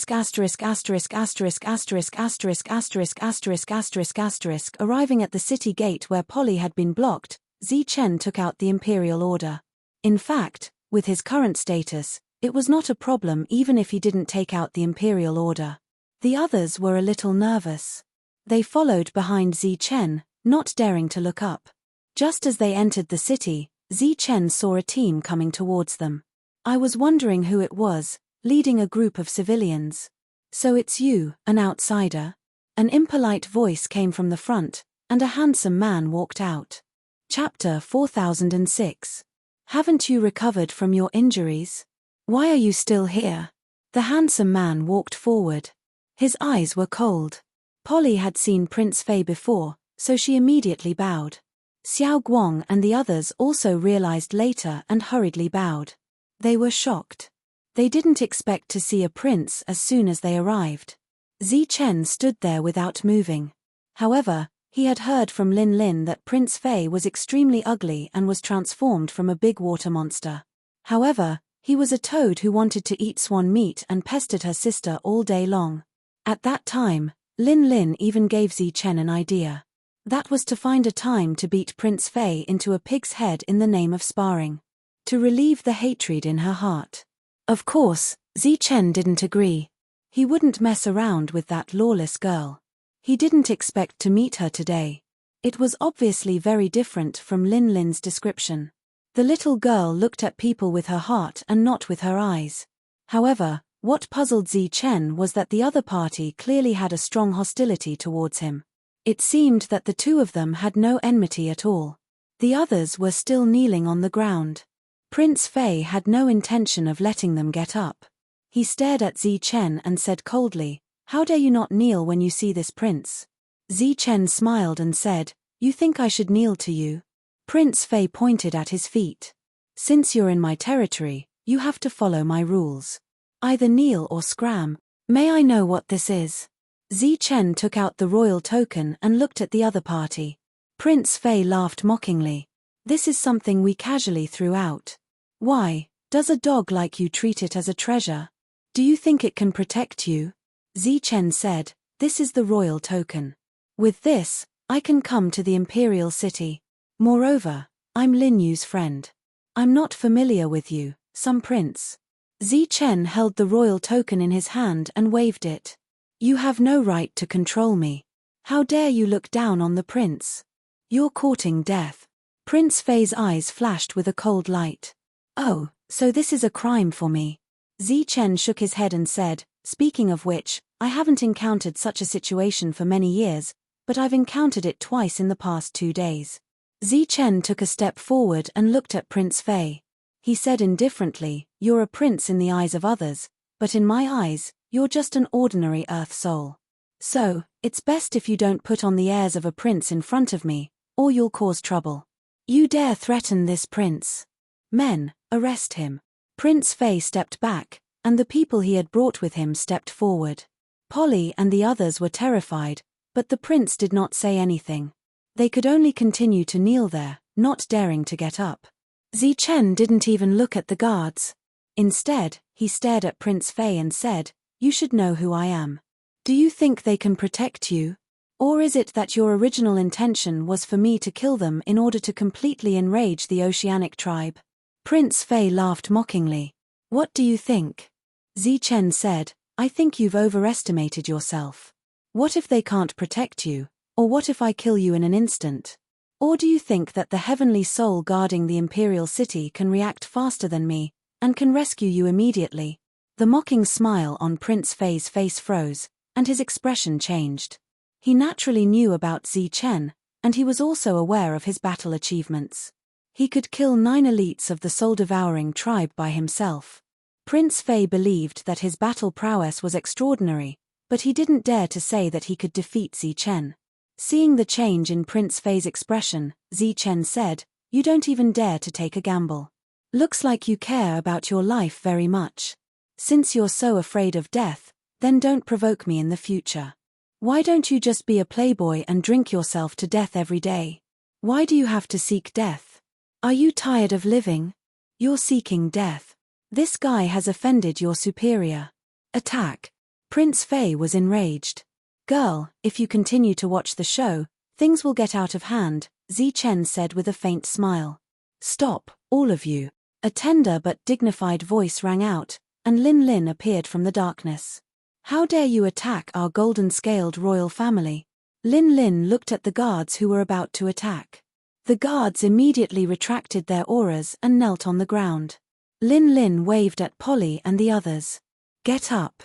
at the city gate where Polly had been blocked, Zi Chen took out the imperial order. In fact, with his current status, it was not a problem even if he didn't take out the imperial order. The others were a little nervous. They followed behind Zi Chen, not daring to look up. Just as they entered the city, Zi Chen saw a team coming towards them. "I was wondering who it was, leading a group of civilians." "So it's you, an outsider?" An impolite voice came from the front, and a handsome man walked out. Chapter 4006. "Haven't you recovered from your injuries? Why are you still here?" The handsome man walked forward. His eyes were cold. Polly had seen Prince Fei before, so she immediately bowed. Xiao Guang and the others also realized later and hurriedly bowed. They were shocked. They didn't expect to see a prince as soon as they arrived. Zi Chen stood there without moving. However, he had heard from Lin Lin that Prince Fei was extremely ugly and was transformed from a big water monster. However, he was a toad who wanted to eat swan meat and pestered her sister all day long. At that time, Lin Lin even gave Zi Chen an idea. That was to find a time to beat Prince Fei into a pig's head in the name of sparring. To relieve the hatred in her heart. Of course, Zi Chen didn't agree. He wouldn't mess around with that lawless girl. He didn't expect to meet her today. It was obviously very different from Lin Lin's description. The little girl looked at people with her heart and not with her eyes. However, what puzzled Zi Chen was that the other party clearly had a strong hostility towards him. It seemed that the two of them had no enmity at all. The others were still kneeling on the ground. Prince Fei had no intention of letting them get up. He stared at Zi Chen and said coldly, "How dare you not kneel when you see this prince?" Zi Chen smiled and said, "You think I should kneel to you?" Prince Fei pointed at his feet. "Since you're in my territory, you have to follow my rules. Either kneel or scram. May I know what this is?" Zi Chen took out the royal token and looked at the other party. Prince Fei laughed mockingly. "This is something we casually threw out. Why, does a dog like you treat it as a treasure? Do you think it can protect you?" Zi Chen said, "This is the royal token. With this, I can come to the imperial city. Moreover, I'm Lin Yu's friend. I'm not familiar with you, some prince." Zi Chen held the royal token in his hand and waved it. "You have no right to control me. How dare you look down on the prince? You're courting death." Prince Fei's eyes flashed with a cold light. "Oh, so this is a crime for me." Zi Chen shook his head and said, "Speaking of which, I haven't encountered such a situation for many years, but I've encountered it twice in the past 2 days." Zi Chen took a step forward and looked at Prince Fei. He said indifferently, "You're a prince in the eyes of others, but in my eyes, you're just an ordinary earth soul. So, it's best if you don't put on the airs of a prince in front of me, or you'll cause trouble. You dare threaten this prince? Men, arrest him." Prince Fei stepped back, and the people he had brought with him stepped forward. Polly and the others were terrified, but the prince did not say anything. They could only continue to kneel there, not daring to get up. Zi Chen didn't even look at the guards. Instead, he stared at Prince Fei and said, "You should know who I am. Do you think they can protect you? Or is it that your original intention was for me to kill them in order to completely enrage the Oceanic tribe?" Prince Fei laughed mockingly. "What do you think?" Zi Chen said, "I think you've overestimated yourself. What if they can't protect you? Or what if I kill you in an instant? Or do you think that the heavenly soul guarding the imperial city can react faster than me, and can rescue you immediately?" The mocking smile on Prince Fei's face froze, and his expression changed. He naturally knew about Zi Chen, and he was also aware of his battle achievements. He could kill 9 elites of the soul-devouring tribe by himself. Prince Fei believed that his battle prowess was extraordinary, but he didn't dare to say that he could defeat Zi Chen. Seeing the change in Prince Fei's expression, Zi Chen said, "You don't even dare to take a gamble. Looks like you care about your life very much. Since you're so afraid of death, then don't provoke me in the future. Why don't you just be a playboy and drink yourself to death every day? Why do you have to seek death? Are you tired of living? You're seeking death. This guy has offended your superior. Attack." Prince Fei was enraged. "Girl, if you continue to watch the show, things will get out of hand," Zi Chen said with a faint smile. "Stop, all of you." A tender but dignified voice rang out, and Lin Lin appeared from the darkness. "How dare you attack our golden-scaled royal family?" Lin Lin looked at the guards who were about to attack. The guards immediately retracted their auras and knelt on the ground. Lin Lin waved at Polly and the others. "Get up."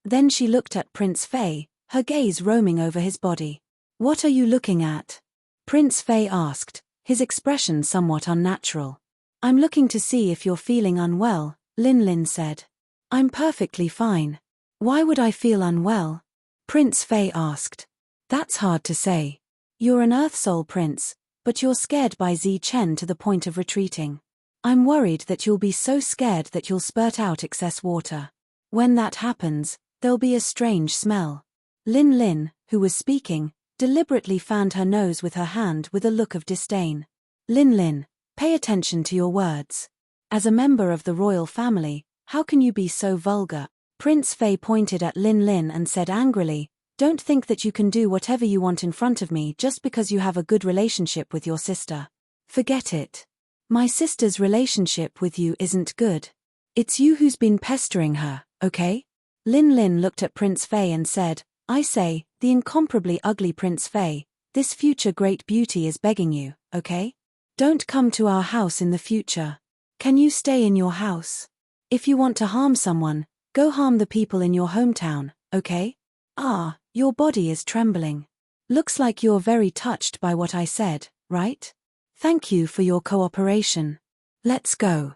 Then she looked at Prince Fei, her gaze roaming over his body. "What are you looking at?" Prince Fei asked, his expression somewhat unnatural. "I'm looking to see if you're feeling unwell," Lin Lin said. "I'm perfectly fine. Why would I feel unwell?" Prince Fei asked. "That's hard to say. You're an Earth Soul Prince, but you're scared by Zi Chen to the point of retreating. I'm worried that you'll be so scared that you'll spurt out excess water. When that happens, there'll be a strange smell." Lin Lin, who was speaking, deliberately fanned her nose with her hand with a look of disdain. "Lin Lin, pay attention to your words. As a member of the royal family, how can you be so vulgar?" Prince Fei pointed at Lin Lin and said angrily, "Don't think that you can do whatever you want in front of me just because you have a good relationship with your sister. Forget it. My sister's relationship with you isn't good. It's you who's been pestering her, okay?" Lin Lin looked at Prince Fei and said, "I say, the incomparably ugly Prince Fei, this future great beauty is begging you, okay? Don't come to our house in the future. Can you stay in your house? If you want to harm someone, go harm the people in your hometown, okay? Ah, your body is trembling. Looks like you're very touched by what I said, right? Thank you for your cooperation. Let's go.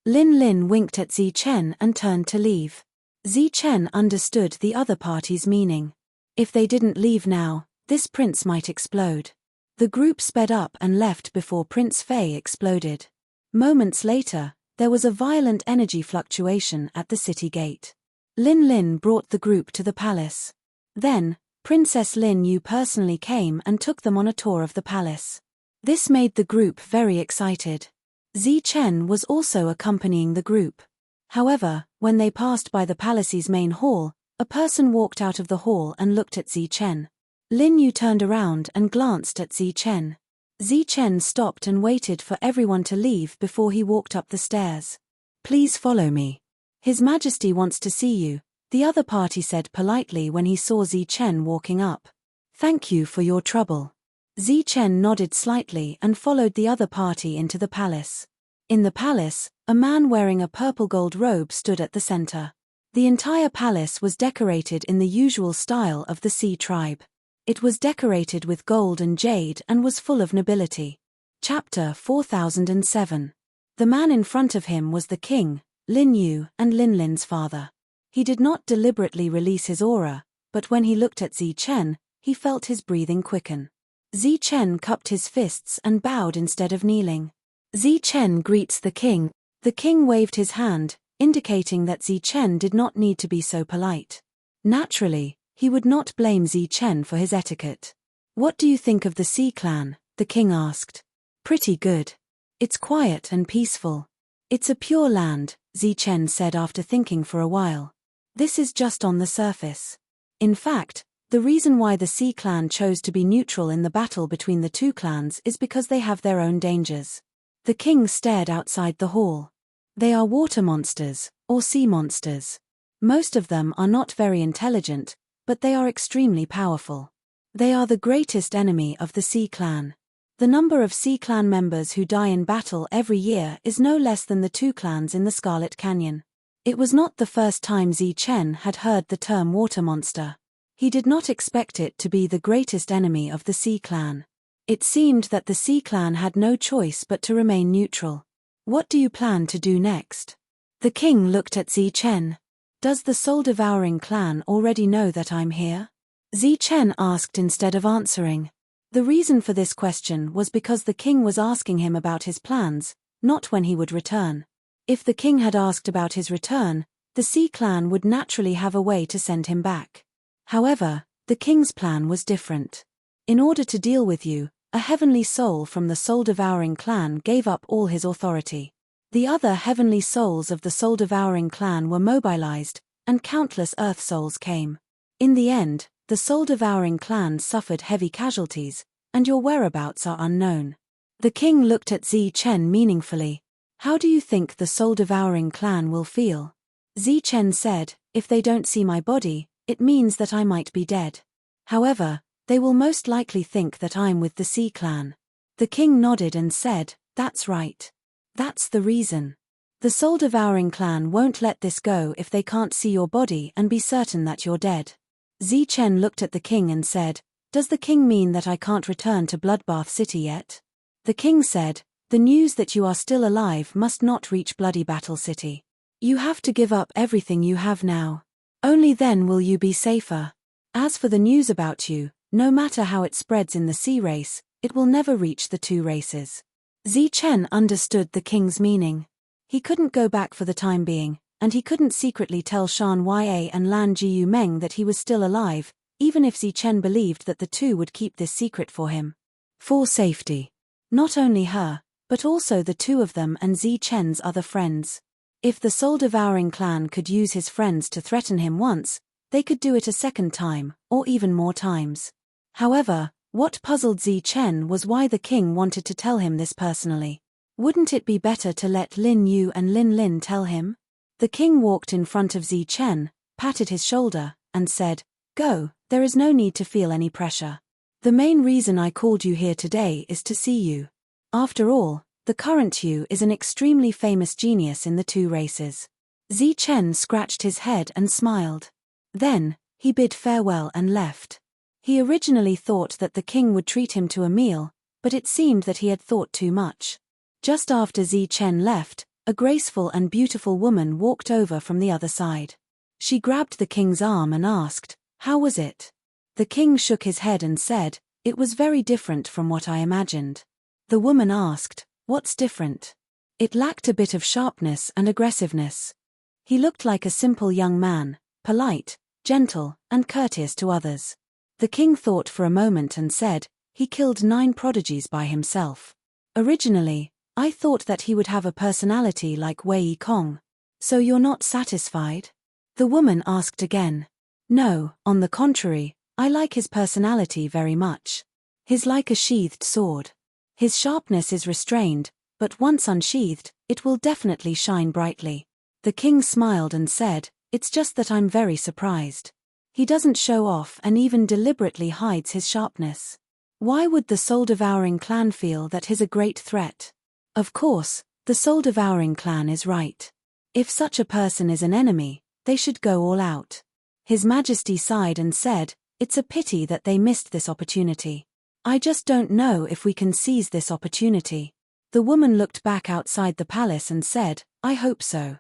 Lin Lin winked at Zichen and turned to leave. Zichen understood the other party's meaning. If they didn't leave now, this prince might explode. The group sped up and left before Prince Fei exploded. Moments later, there was a violent energy fluctuation at the city gate. Lin Lin brought the group to the palace. Then, Princess Lin Yu personally came and took them on a tour of the palace. This made the group very excited. Zichen was also accompanying the group. However, when they passed by the palace's main hall, a person walked out of the hall and looked at Zichen. Lin Yu turned around and glanced at Zichen. Zichen stopped and waited for everyone to leave before he walked up the stairs. Please follow me. His Majesty wants to see you, the other party said politely when he saw Zichen walking up. Thank you for your trouble. Zichen nodded slightly and followed the other party into the palace. In the palace, a man wearing a purple gold robe stood at the center. The entire palace was decorated in the usual style of the Sea tribe. It was decorated with gold and jade and was full of nobility. Chapter 4007. The man in front of him was the king, Lin Yu, and Lin Lin's father. He did not deliberately release his aura, but when he looked at Zichen, he felt his breathing quicken. Zichen cupped his fists and bowed instead of kneeling. Zichen greets the king. The king waved his hand, indicating that Zichen did not need to be so polite. Naturally, he would not blame Zichen for his etiquette. What do you think of the Sea clan? The king asked. Pretty good. It's quiet and peaceful. It's a pure land, Zichen said after thinking for a while. This is just on the surface. In fact, the reason why the Sea clan chose to be neutral in the battle between the two clans is because they have their own dangers. The king stared outside the hall. They are water monsters, or sea monsters. Most of them are not very intelligent, but they are extremely powerful. They are the greatest enemy of the Sea clan. The number of Sea clan members who die in battle every year is no less than the two clans in the Scarlet Canyon. It was not the first time Zichen had heard the term water monster. He did not expect it to be the greatest enemy of the Sea clan. It seemed that the Sea clan had no choice but to remain neutral. What do you plan to do next? The king looked at Zichen. Does the soul-devouring clan already know that I'm here? Zichen asked instead of answering. The reason for this question was because the king was asking him about his plans, not when he would return. If the king had asked about his return, the Sea clan would naturally have a way to send him back. However, the king's plan was different. In order to deal with you, a heavenly soul from the soul-devouring clan gave up all his authority. The other heavenly souls of the soul-devouring clan were mobilized, and countless earth souls came. In the end, the soul-devouring clan suffered heavy casualties, and your whereabouts are unknown. The king looked at Zichen meaningfully. How do you think the soul-devouring clan will feel? Zichen said, if they don't see my body, it means that I might be dead. However, they will most likely think that I'm with the Sea clan. The king nodded and said, that's right. That's the reason. The soul-devouring clan won't let this go if they can't see your body and be certain that you're dead. Zichen looked at the king and said, does the king mean that I can't return to Bloodbath City yet? The king said, the news that you are still alive must not reach Bloody Battle City. You have to give up everything you have now. Only then will you be safer. As for the news about you, no matter how it spreads in the sea race, it will never reach the two races. Zichen understood the king's meaning. He couldn't go back for the time being, and he couldn't secretly tell Shan Ya and Lan Jiu Meng that he was still alive, even if Zichen believed that the two would keep this secret for him. For safety. Not only her, but also the two of them and Zichen's other friends. If the soul-devouring clan could use his friends to threaten him once, they could do it a second time, or even more times. However, what puzzled Zichen was why the king wanted to tell him this personally. Wouldn't it be better to let Lin Yu and Lin Lin tell him? The king walked in front of Zichen, patted his shoulder, and said, go, there is no need to feel any pressure. The main reason I called you here today is to see you. After all, the current Yu is an extremely famous genius in the two races. Zi Chen scratched his head and smiled. Then, he bid farewell and left. He originally thought that the king would treat him to a meal, but it seemed that he had thought too much. Just after Zi Chen left, a graceful and beautiful woman walked over from the other side. She grabbed the king's arm and asked, "How was it?" The king shook his head and said, "It was very different from what I imagined." The woman asked, "What's different?" "It lacked a bit of sharpness and aggressiveness. He looked like a simple young man, polite, gentle, and courteous to others." The king thought for a moment and said, "He killed 9 prodigies by himself. Originally, I thought that he would have a personality like Wei Kong. So you're not satisfied?" The woman asked again. "No, on the contrary, I like his personality very much. He's like a sheathed sword. His sharpness is restrained, but once unsheathed, it will definitely shine brightly." The king smiled and said, "It's just that I'm very surprised. He doesn't show off and even deliberately hides his sharpness. Why would the soul-devouring clan feel that he's a great threat?" Of course, the soul-devouring clan is right. If such a person is an enemy, they should go all out. His Majesty sighed and said, "It's a pity that they missed this opportunity. I just don't know if we can seize this opportunity." The woman looked back outside the palace and said, "I hope so."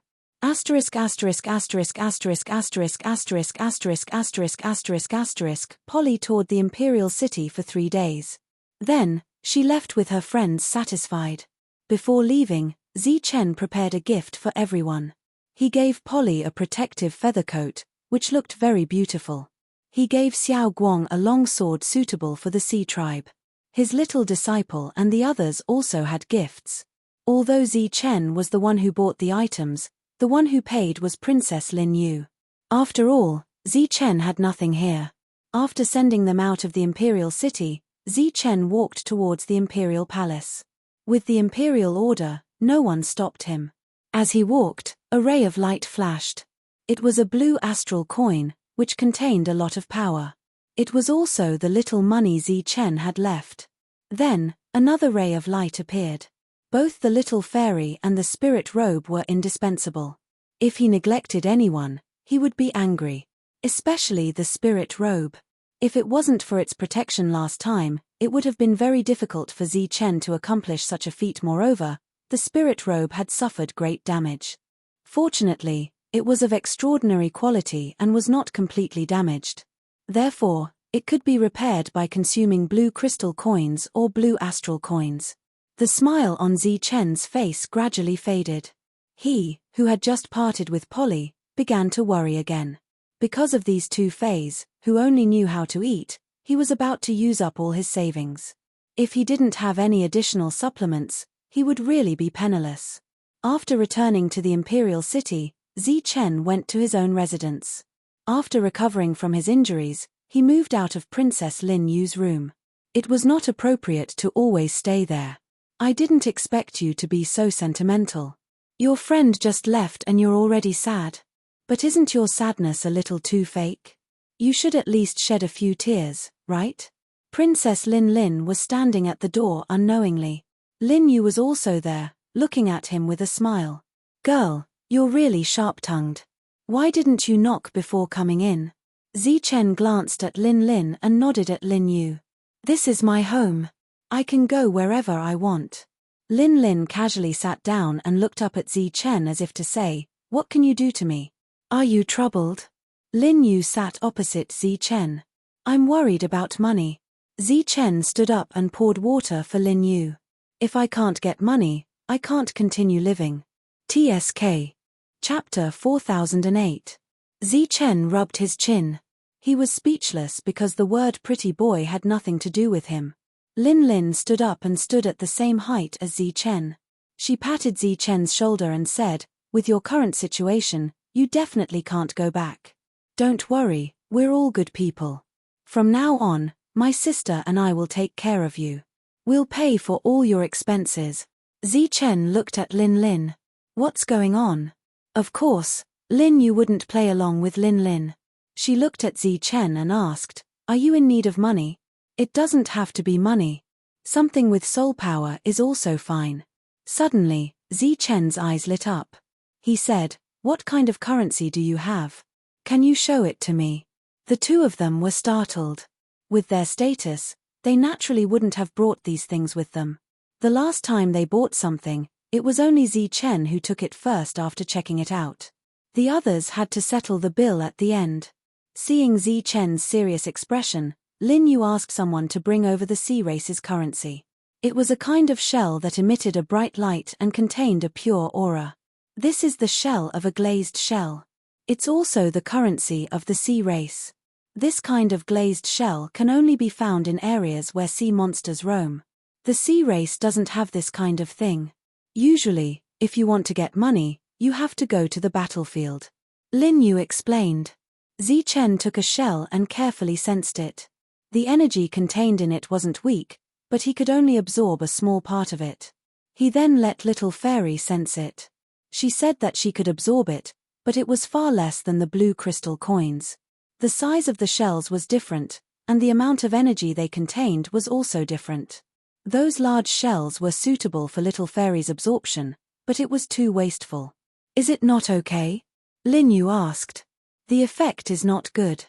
Polly toured the imperial city for 3 days. Then, she left with her friends satisfied. Before leaving, Zi Chen prepared a gift for everyone. He gave Polly a protective feather coat, which looked very beautiful. He gave Xiao Guang a long sword suitable for the Sea tribe. His little disciple and the others also had gifts. Although Zi Chen was the one who bought the items, the one who paid was Princess Lin Yu. After all, Zi Chen had nothing here. After sending them out of the imperial city, Zi Chen walked towards the imperial palace. With the imperial order, no one stopped him. As he walked, a ray of light flashed. It was a blue astral coin, which contained a lot of power. It was also the little money Zi Chen had left. Then, another ray of light appeared. Both the little fairy and the spirit robe were indispensable. If he neglected anyone, he would be angry. Especially the spirit robe. If it wasn't for its protection last time, it would have been very difficult for Zi Chen to accomplish such a feat. Moreover, the spirit robe had suffered great damage. Fortunately, it was of extraordinary quality and was not completely damaged. Therefore, it could be repaired by consuming blue crystal coins or blue astral coins. The smile on Zi Chen's face gradually faded. He, who had just parted with Polly, began to worry again. Because of these two fays, who only knew how to eat, he was about to use up all his savings. If he didn't have any additional supplements, he would really be penniless. After returning to the imperial city, Zi Chen went to his own residence. After recovering from his injuries, he moved out of Princess Lin Yu's room. It was not appropriate to always stay there. "I didn't expect you to be so sentimental. Your friend just left and you're already sad. But isn't your sadness a little too fake? You should at least shed a few tears, right?" Princess Lin Lin was standing at the door unknowingly. Lin Yu was also there, looking at him with a smile. "Girl, you're really sharp-tongued. Why didn't you knock before coming in?" Zi Chen glanced at Lin Lin and nodded at Lin Yu. "This is my home. I can go wherever I want." Lin Lin casually sat down and looked up at Zi Chen as if to say, "What can you do to me? Are you troubled?" Lin Yu sat opposite Zi Chen. "I'm worried about money." Zi Chen stood up and poured water for Lin Yu. "If I can't get money, I can't continue living." TSK. Chapter 4008. Zi Chen rubbed his chin. He was speechless because the word pretty boy had nothing to do with him. Lin Lin stood up and stood at the same height as Zi Chen. She patted Zi Chen's shoulder and said, "With your current situation, you definitely can't go back. Don't worry, we're all good people. From now on, my sister and I will take care of you. We'll pay for all your expenses." Zi Chen looked at Lin Lin. "What's going on?" Of course, Lin Yu wouldn't play along with Lin Lin. She looked at Zi Chen and asked, "Are you in need of money?" "It doesn't have to be money. Something with soul power is also fine. Suddenly, Zichen's eyes lit up. He said, "What kind of currency do you have? Can you show it to me?" The two of them were startled. With their status, they naturally wouldn't have brought these things with them. The last time they bought something, it was only Zichen who took it first after checking it out. The others had to settle the bill at the end. Seeing Zichen's serious expression, Lin Yu asked someone to bring over the sea race's currency. It was a kind of shell that emitted a bright light and contained a pure aura. This is the shell of a glazed shell. It's also the currency of the sea race. This kind of glazed shell can only be found in areas where sea monsters roam. The sea race doesn't have this kind of thing. Usually, if you want to get money, you have to go to the battlefield. Lin Yu explained. Zichen took a shell and carefully sensed it. The energy contained in it wasn't weak, but he could only absorb a small part of it. He then let little fairy sense it. She said that she could absorb it, but it was far less than the blue crystal coins. The size of the shells was different, and the amount of energy they contained was also different. Those large shells were suitable for little fairy's absorption, but it was too wasteful. "Is it not okay?" Lin Yu asked. "The effect is not good."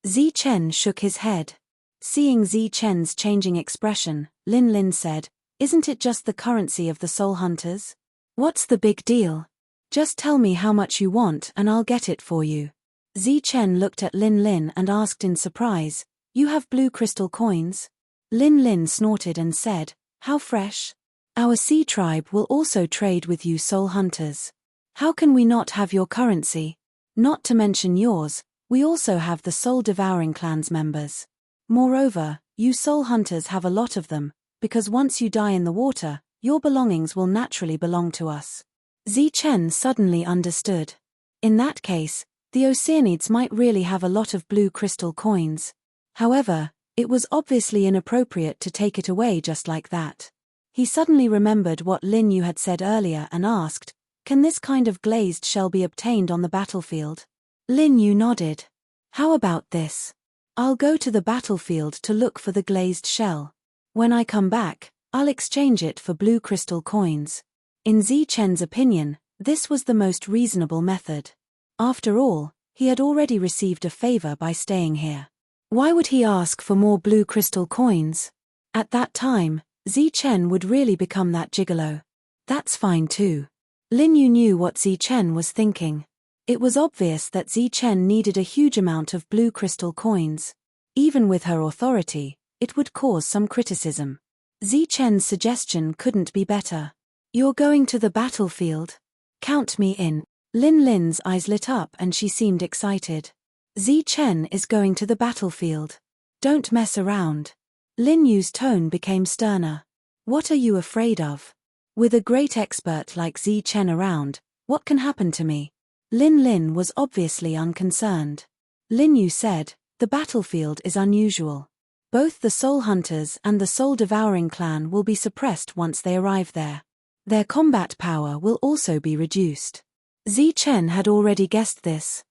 Zichen shook his head. Seeing Zichen's changing expression, Lin said, "Isn't it just the currency of the soul hunters? What's the big deal? Just tell me how much you want and I'll get it for you." Zichen looked at Lin and asked in surprise, "You have blue crystal coins?" Lin snorted and said, "How fresh. Our sea tribe will also trade with you soul hunters. How can we not have your currency? Not to mention yours, we also have the soul-devouring clan's members. Moreover, you soul hunters have a lot of them, because once you die in the water, your belongings will naturally belong to us." Zichen suddenly understood. In that case, the Oceanids might really have a lot of blue crystal coins. However, it was obviously inappropriate to take it away just like that. He suddenly remembered what Lin Yu had said earlier and asked, "Can this kind of glazed shell be obtained on the battlefield?" Lin Yu nodded. "How about this? I'll go to the battlefield to look for the glazed shell. When I come back, I'll exchange it for blue crystal coins." In Zichen's opinion, this was the most reasonable method. After all, he had already received a favor by staying here. Why would he ask for more blue crystal coins? At that time, Zichen would really become that gigolo. That's fine too. Lin Yu knew what Zichen was thinking. It was obvious that Zichen needed a huge amount of blue crystal coins. Even with her authority, it would cause some criticism. Zichen's suggestion couldn't be better. "You're going to the battlefield? Count me in." Lin's eyes lit up and she seemed excited. Zichen is going to the battlefield. Don't mess around. Lin Yu's tone became sterner. "What are you afraid of? With a great expert like Zichen around, what can happen to me?" Lin was obviously unconcerned. Lin Yu said, "The battlefield is unusual. Both the soul hunters and the soul-devouring clan will be suppressed once they arrive there. Their combat power will also be reduced." Zichen had already guessed this.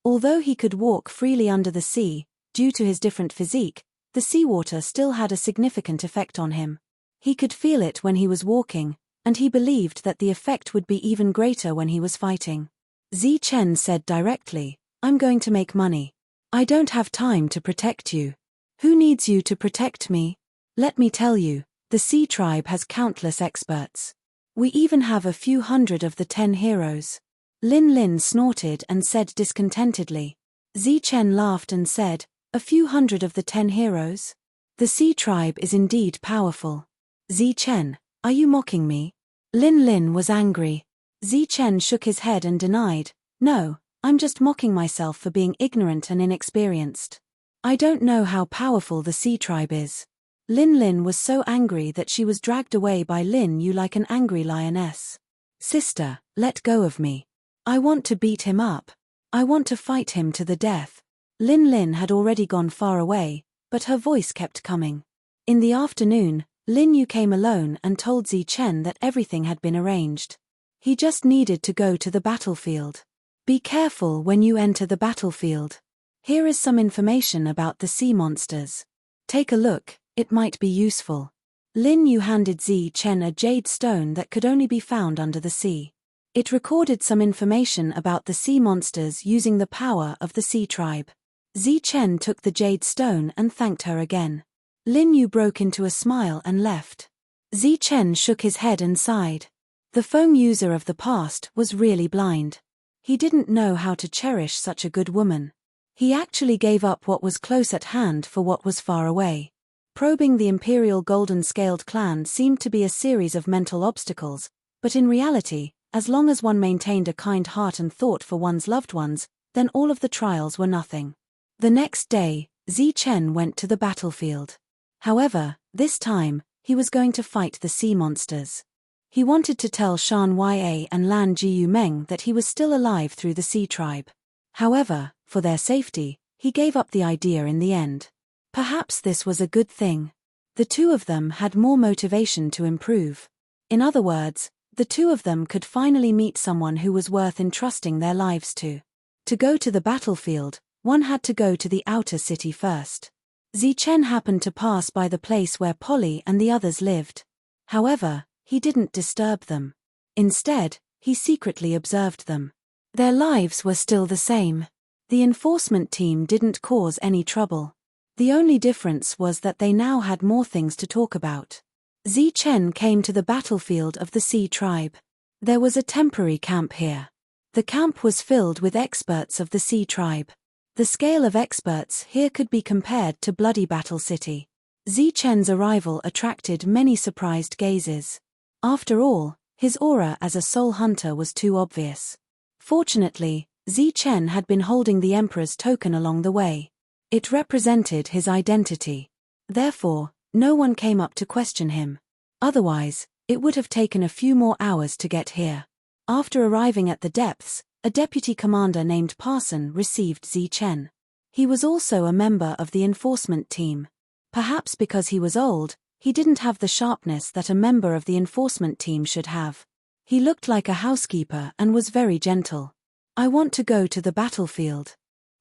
Although he could walk freely under the sea, due to his different physique, the seawater still had a significant effect on him. He could feel it when he was walking, and he believed that the effect would be even greater when he was fighting. Zichen said directly, "I'm going to make money. I don't have time to protect you." "Who needs you to protect me? Let me tell you, the Sea Tribe has countless experts. We even have a few hundred of the 10 heroes." Lin snorted and said discontentedly. Zichen laughed and said, "A few hundred of the 10 heroes? The Sea Tribe is indeed powerful." "Zichen, are you mocking me?" Lin was angry. Zichen shook his head and denied, "No, I'm just mocking myself for being ignorant and inexperienced. I don't know how powerful the Sea Tribe is." Lin was so angry that she was dragged away by Lin Yu like an angry lioness. "Sister, let go of me. I want to beat him up. I want to fight him to the death." Lin had already gone far away, but her voice kept coming. In the afternoon, Lin Yu came alone and told Zichen that everything had been arranged. He just needed to go to the battlefield. "Be careful when you enter the battlefield. Here is some information about the sea monsters. Take a look, it might be useful." Lin Yu handed Zi Chen a jade stone that could only be found under the sea. It recorded some information about the sea monsters using the power of the sea tribe. Zi Chen took the jade stone and thanked her again. Lin Yu broke into a smile and left. Zi Chen shook his head and sighed. The Feng user of the past was really blind. He didn't know how to cherish such a good woman. He actually gave up what was close at hand for what was far away. Probing the Imperial Golden-Scaled clan seemed to be a series of mental obstacles, but in reality, as long as one maintained a kind heart and thought for one's loved ones, then all of the trials were nothing. The next day, Zi Chen went to the battlefield. However, this time, he was going to fight the sea monsters. He wanted to tell Shan Ya and Lan Jiumeng that he was still alive through the sea tribe. However, for their safety, he gave up the idea in the end. Perhaps this was a good thing. The two of them had more motivation to improve. In other words, the two of them could finally meet someone who was worth entrusting their lives to. To go to the battlefield, one had to go to the outer city first. Zi Chen happened to pass by the place where Polly and the others lived. However, he didn't disturb them. Instead, he secretly observed them. Their lives were still the same. The enforcement team didn't cause any trouble. The only difference was that they now had more things to talk about. Zi Chen came to the battlefield of the Sea Tribe. There was a temporary camp here. The camp was filled with experts of the Sea Tribe. The scale of experts here could be compared to Bloody Battle City. Zi Chen's arrival attracted many surprised gazes. After all, his aura as a soul hunter was too obvious. Fortunately, Zi Chen had been holding the Emperor's token along the way. It represented his identity. Therefore, no one came up to question him. Otherwise, it would have taken a few more hours to get here. After arriving at the depths, a deputy commander named Parson received Zi Chen. He was also a member of the enforcement team. Perhaps because he was old, he didn't have the sharpness that a member of the enforcement team should have. He looked like a housekeeper and was very gentle. I want to go to the battlefield.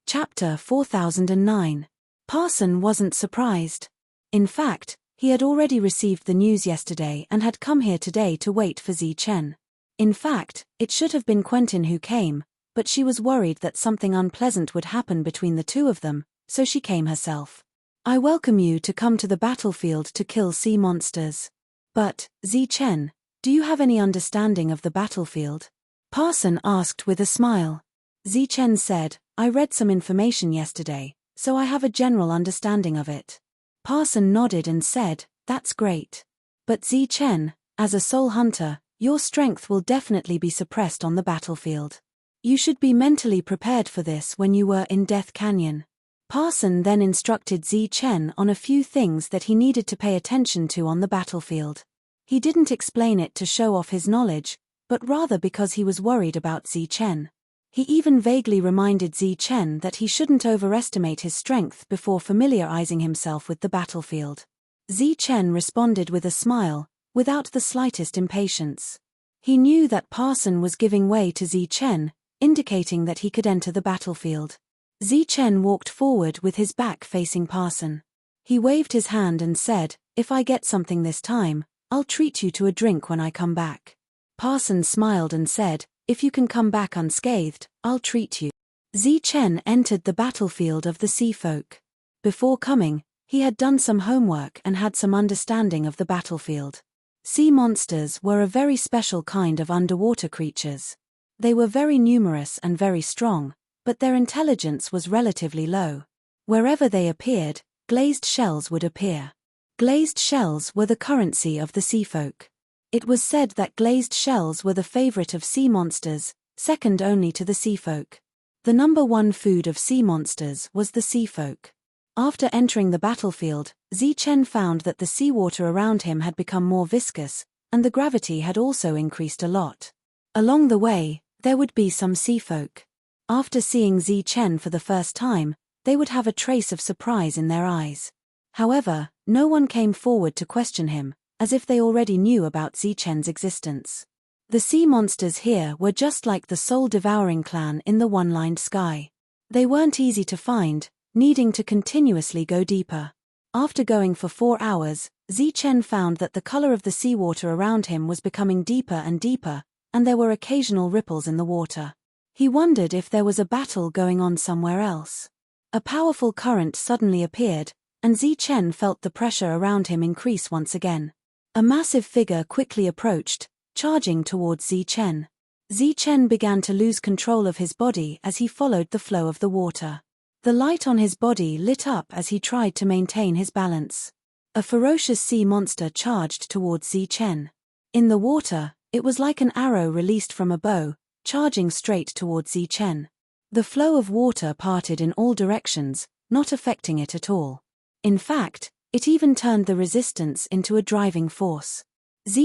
Chapter 4009. Parson wasn't surprised. In fact, he had already received the news yesterday and had come here today to wait for Zi Chen. In fact, it should have been Quentin who came, but she was worried that something unpleasant would happen between the two of them, so she came herself. I welcome you to come to the battlefield to kill sea monsters. But, Zi Chen, do you have any understanding of the battlefield? Parson asked with a smile. Zi Chen said, I read some information yesterday, so I have a general understanding of it. Parson nodded and said, that's great. But Zi Chen, as a soul hunter, your strength will definitely be suppressed on the battlefield. You should be mentally prepared for this when you were in Death Canyon. Parson then instructed Zi Chen on a few things that he needed to pay attention to on the battlefield. He didn't explain it to show off his knowledge, but rather because he was worried about Zi Chen. He even vaguely reminded Zi Chen that he shouldn't overestimate his strength before familiarizing himself with the battlefield. Zi Chen responded with a smile, without the slightest impatience. He knew that Parson was giving way to Zi Chen, indicating that he could enter the battlefield. Zi Chen walked forward with his back facing Parson. He waved his hand and said, if I get something this time, I'll treat you to a drink when I come back. Parson smiled and said, if you can come back unscathed, I'll treat you. Zi Chen entered the battlefield of the sea folk. Before coming, he had done some homework and had some understanding of the battlefield. Sea monsters were a very special kind of underwater creatures. They were very numerous and very strong, but their intelligence was relatively low. Wherever they appeared, glazed shells would appear. Glazed shells were the currency of the sea folk. It was said that glazed shells were the favorite of sea monsters, second only to the sea folk. The number one food of sea monsters was the sea folk. After entering the battlefield, Zi Chen found that the seawater around him had become more viscous, and the gravity had also increased a lot. Along the way, there would be some sea folk. After seeing Zi Chen for the first time, they would have a trace of surprise in their eyes. However, no one came forward to question him, as if they already knew about Zi Chen's existence. The sea monsters here were just like the soul-devouring clan in the one-lined sky. They weren't easy to find, needing to continuously go deeper. After going for 4 hours, Chen found that the color of the seawater around him was becoming deeper and deeper, and there were occasional ripples in the water. He wondered if there was a battle going on somewhere else. A powerful current suddenly appeared, and Chen felt the pressure around him increase once again. A massive figure quickly approached, charging towards Chen. Chen began to lose control of his body as he followed the flow of the water. The light on his body lit up as he tried to maintain his balance. A ferocious sea monster charged towards Chen. In the water, it was like an arrow released from a bow, charging straight towards Chen. The flow of water parted in all directions, not affecting it at all. In fact, it even turned the resistance into a driving force.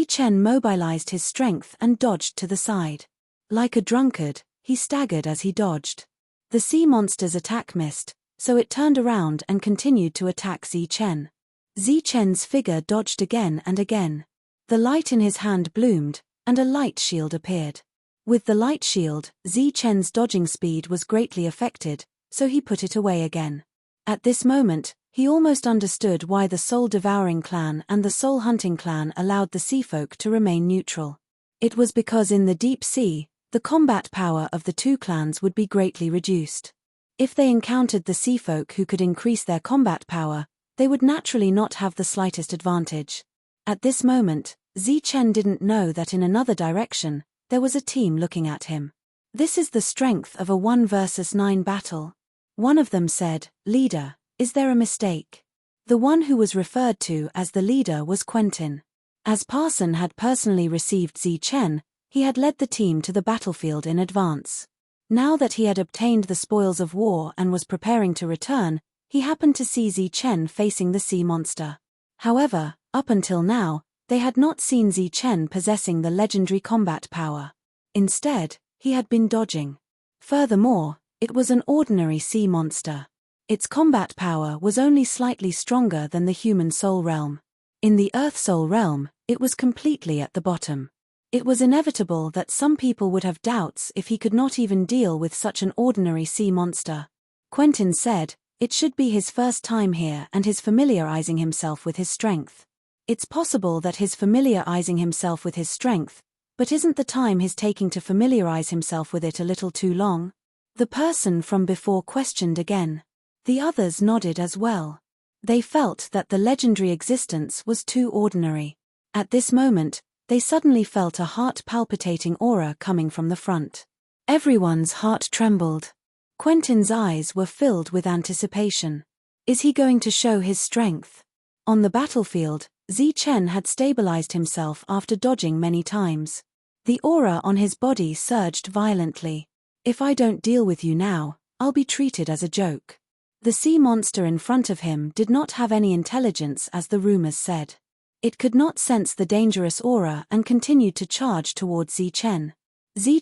Chen mobilized his strength and dodged to the side. Like a drunkard, he staggered as he dodged. The sea monster's attack missed, so it turned around and continued to attack Chen. Chen's figure dodged again and again. The light in his hand bloomed, and a light shield appeared. With the light shield, Chen's dodging speed was greatly affected, so he put it away again. At this moment, he almost understood why the soul-devouring clan and the soul-hunting clan allowed the seafolk to remain neutral. It was because in the deep sea, the combat power of the two clans would be greatly reduced. If they encountered the seafolk who could increase their combat power, they would naturally not have the slightest advantage. At this moment, Chen didn't know that in another direction, there was a team looking at him. This is the strength of a 1 versus 9 battle. One of them said, "Leader, is there a mistake?" The one who was referred to as the leader was Quentin. As Parson had personally received Chen, he had led the team to the battlefield in advance. Now that he had obtained the spoils of war and was preparing to return, he happened to see Chen facing the sea monster. However, up until now, they had not seen Chen possessing the legendary combat power. Instead, he had been dodging. Furthermore, it was an ordinary sea monster. Its combat power was only slightly stronger than the human soul realm. In the earth soul realm, it was completely at the bottom. It was inevitable that some people would have doubts if he could not even deal with such an ordinary sea monster. Quentin said, it should be his first time here and his familiarizing himself with his strength. It's possible that his familiarizing himself with his strength, but isn't the time he's taking to familiarize himself with it a little too long? The person from before questioned again. The others nodded as well. They felt that the legendary existence was too ordinary. At this moment, they suddenly felt a heart-palpitating aura coming from the front. Everyone's heart trembled. Quentin's eyes were filled with anticipation. Is he going to show his strength? On the battlefield, Chen had stabilized himself after dodging many times. The aura on his body surged violently. If I don't deal with you now, I'll be treated as a joke. The sea monster in front of him did not have any intelligence, as the rumors said. It could not sense the dangerous aura and continued to charge towards Chen.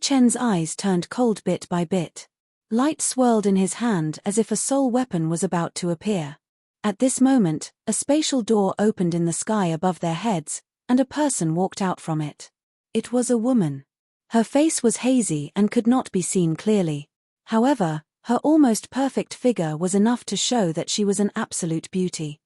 Chen's eyes turned cold bit by bit. Light swirled in his hand as if a soul weapon was about to appear. At this moment, a spatial door opened in the sky above their heads, and a person walked out from it. It was a woman. Her face was hazy and could not be seen clearly. However, her almost perfect figure was enough to show that she was an absolute beauty.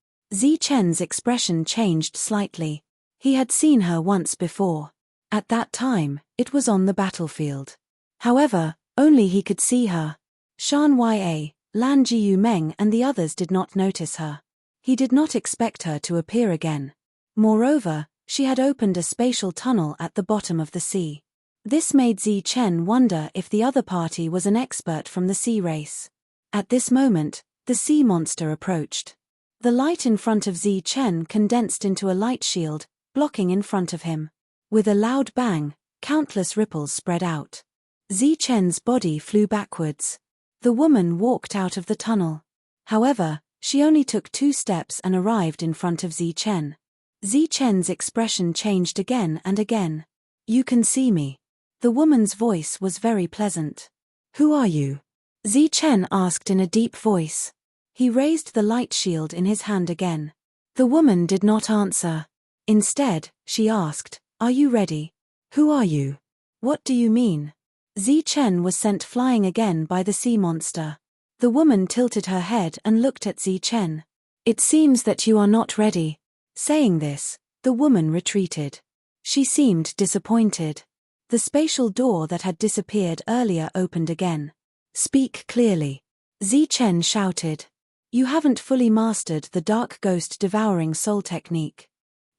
Chen's expression changed slightly. He had seen her once before. At that time, it was on the battlefield. However, only he could see her. Shan Ya, Lan Jiu Meng and the others did not notice her. He did not expect her to appear again. Moreover, she had opened a spatial tunnel at the bottom of the sea. This made Chen wonder if the other party was an expert from the sea race. At this moment, the sea monster approached. The light in front of Chen condensed into a light shield, blocking in front of him. With a loud bang, countless ripples spread out. Chen's body flew backwards. The woman walked out of the tunnel. However, she only took 2 steps and arrived in front of Chen. Chen's expression changed again and again. You can see me. The woman's voice was very pleasant. Who are you? Chen asked in a deep voice. He raised the light shield in his hand again. The woman did not answer. Instead, she asked, Are you ready? Who are you? What do you mean? Chen was sent flying again by the sea monster. The woman tilted her head and looked at Chen. It seems that you are not ready. Saying this, the woman retreated. She seemed disappointed. The spatial door that had disappeared earlier opened again. Speak clearly. Zichen shouted. You haven't fully mastered the dark ghost devouring soul technique.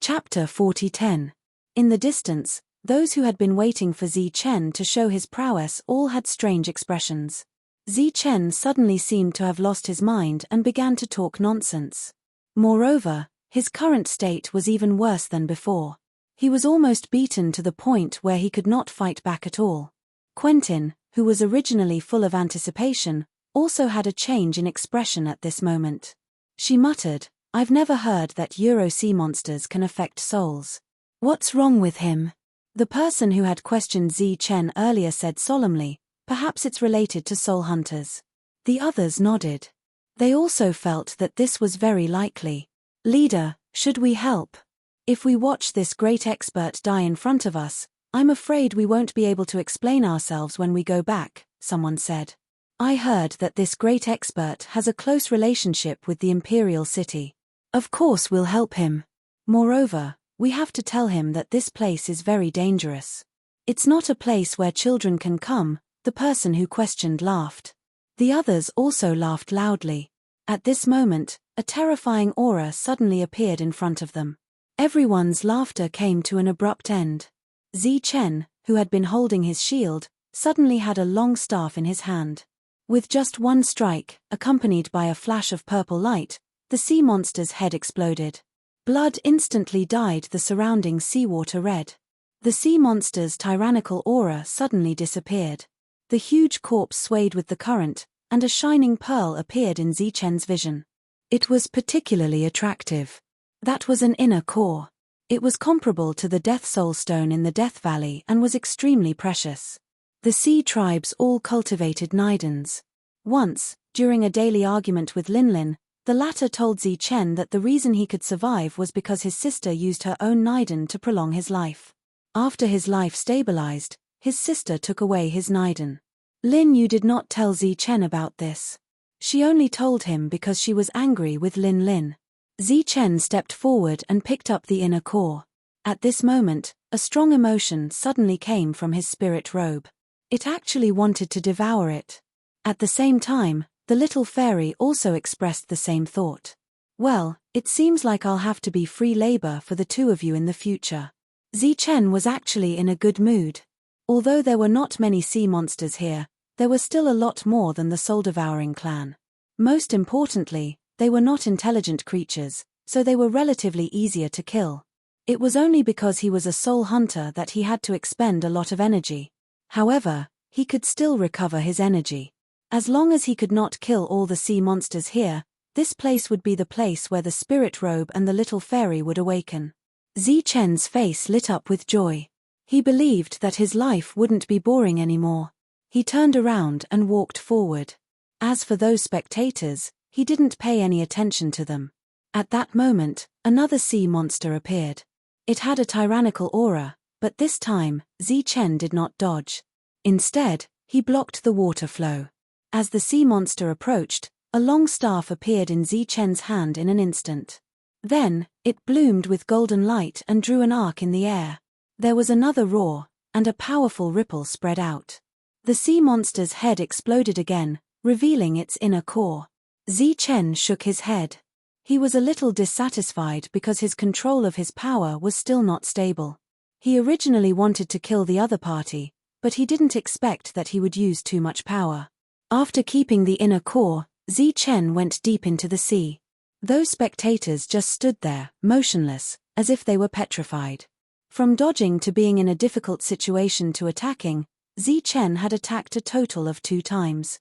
Chapter 40:10. In the distance, those who had been waiting for Zichen to show his prowess all had strange expressions. Zichen suddenly seemed to have lost his mind and began to talk nonsense. Moreover, his current state was even worse than before. He was almost beaten to the point where he could not fight back at all. Quentin, who was originally full of anticipation, also had a change in expression at this moment. She muttered, I've never heard that Euro sea monsters can affect souls. What's wrong with him? The person who had questioned Zichen earlier said solemnly, perhaps it's related to soul hunters. The others nodded. They also felt that this was very likely. Leader, should we help? If we watch this great expert die in front of us, I'm afraid we won't be able to explain ourselves when we go back, someone said. I heard that this great expert has a close relationship with the imperial city. Of course we'll help him. Moreover, we have to tell him that this place is very dangerous. It's not a place where children can come, the person who questioned laughed. The others also laughed loudly. At this moment, a terrifying aura suddenly appeared in front of them. Everyone's laughter came to an abrupt end. Zichen, who had been holding his shield, suddenly had a long staff in his hand. With just one strike, accompanied by a flash of purple light, the sea monster's head exploded. Blood instantly dyed the surrounding seawater red. The sea monster's tyrannical aura suddenly disappeared. The huge corpse swayed with the current, and a shining pearl appeared in Zichen's vision. It was particularly attractive. That was an inner core. It was comparable to the Death Soul Stone in the Death Valley and was extremely precious. The sea tribes all cultivated nidans. Once, during a daily argument with Linlin, the latter told Zichen that the reason he could survive was because his sister used her own nidan to prolong his life. After his life stabilized, his sister took away his nidan. Lin Yu did not tell Zichen about this. She only told him because she was angry with Lin. Zichen stepped forward and picked up the inner core. At this moment, a strong emotion suddenly came from his spirit robe. It actually wanted to devour it. At the same time, the little fairy also expressed the same thought. Well, it seems like I'll have to be free labor for the two of you in the future. Zichen was actually in a good mood. Although there were not many sea monsters here, there were still a lot more than the soul-devouring clan. Most importantly, they were not intelligent creatures, so they were relatively easier to kill. It was only because he was a soul hunter that he had to expend a lot of energy. However, he could still recover his energy. As long as he could not kill all the sea monsters here, this place would be the place where the spirit robe and the little fairy would awaken. Zichen's face lit up with joy. He believed that his life wouldn't be boring anymore. He turned around and walked forward. As for those spectators, he didn't pay any attention to them. At that moment, another sea monster appeared. It had a tyrannical aura, but this time, Zichen did not dodge. Instead, he blocked the water flow. As the sea monster approached, a long staff appeared in Zichen's hand in an instant. Then, it bloomed with golden light and drew an arc in the air. There was another roar, and a powerful ripple spread out. The sea monster's head exploded again, revealing its inner core. Zichen shook his head. He was a little dissatisfied because his control of his power was still not stable. He originally wanted to kill the other party, but he didn't expect that he would use too much power. After keeping the inner core, Zichen went deep into the sea. Those spectators just stood there, motionless, as if they were petrified. From dodging to being in a difficult situation to attacking, Zichen had attacked a total of 2 times.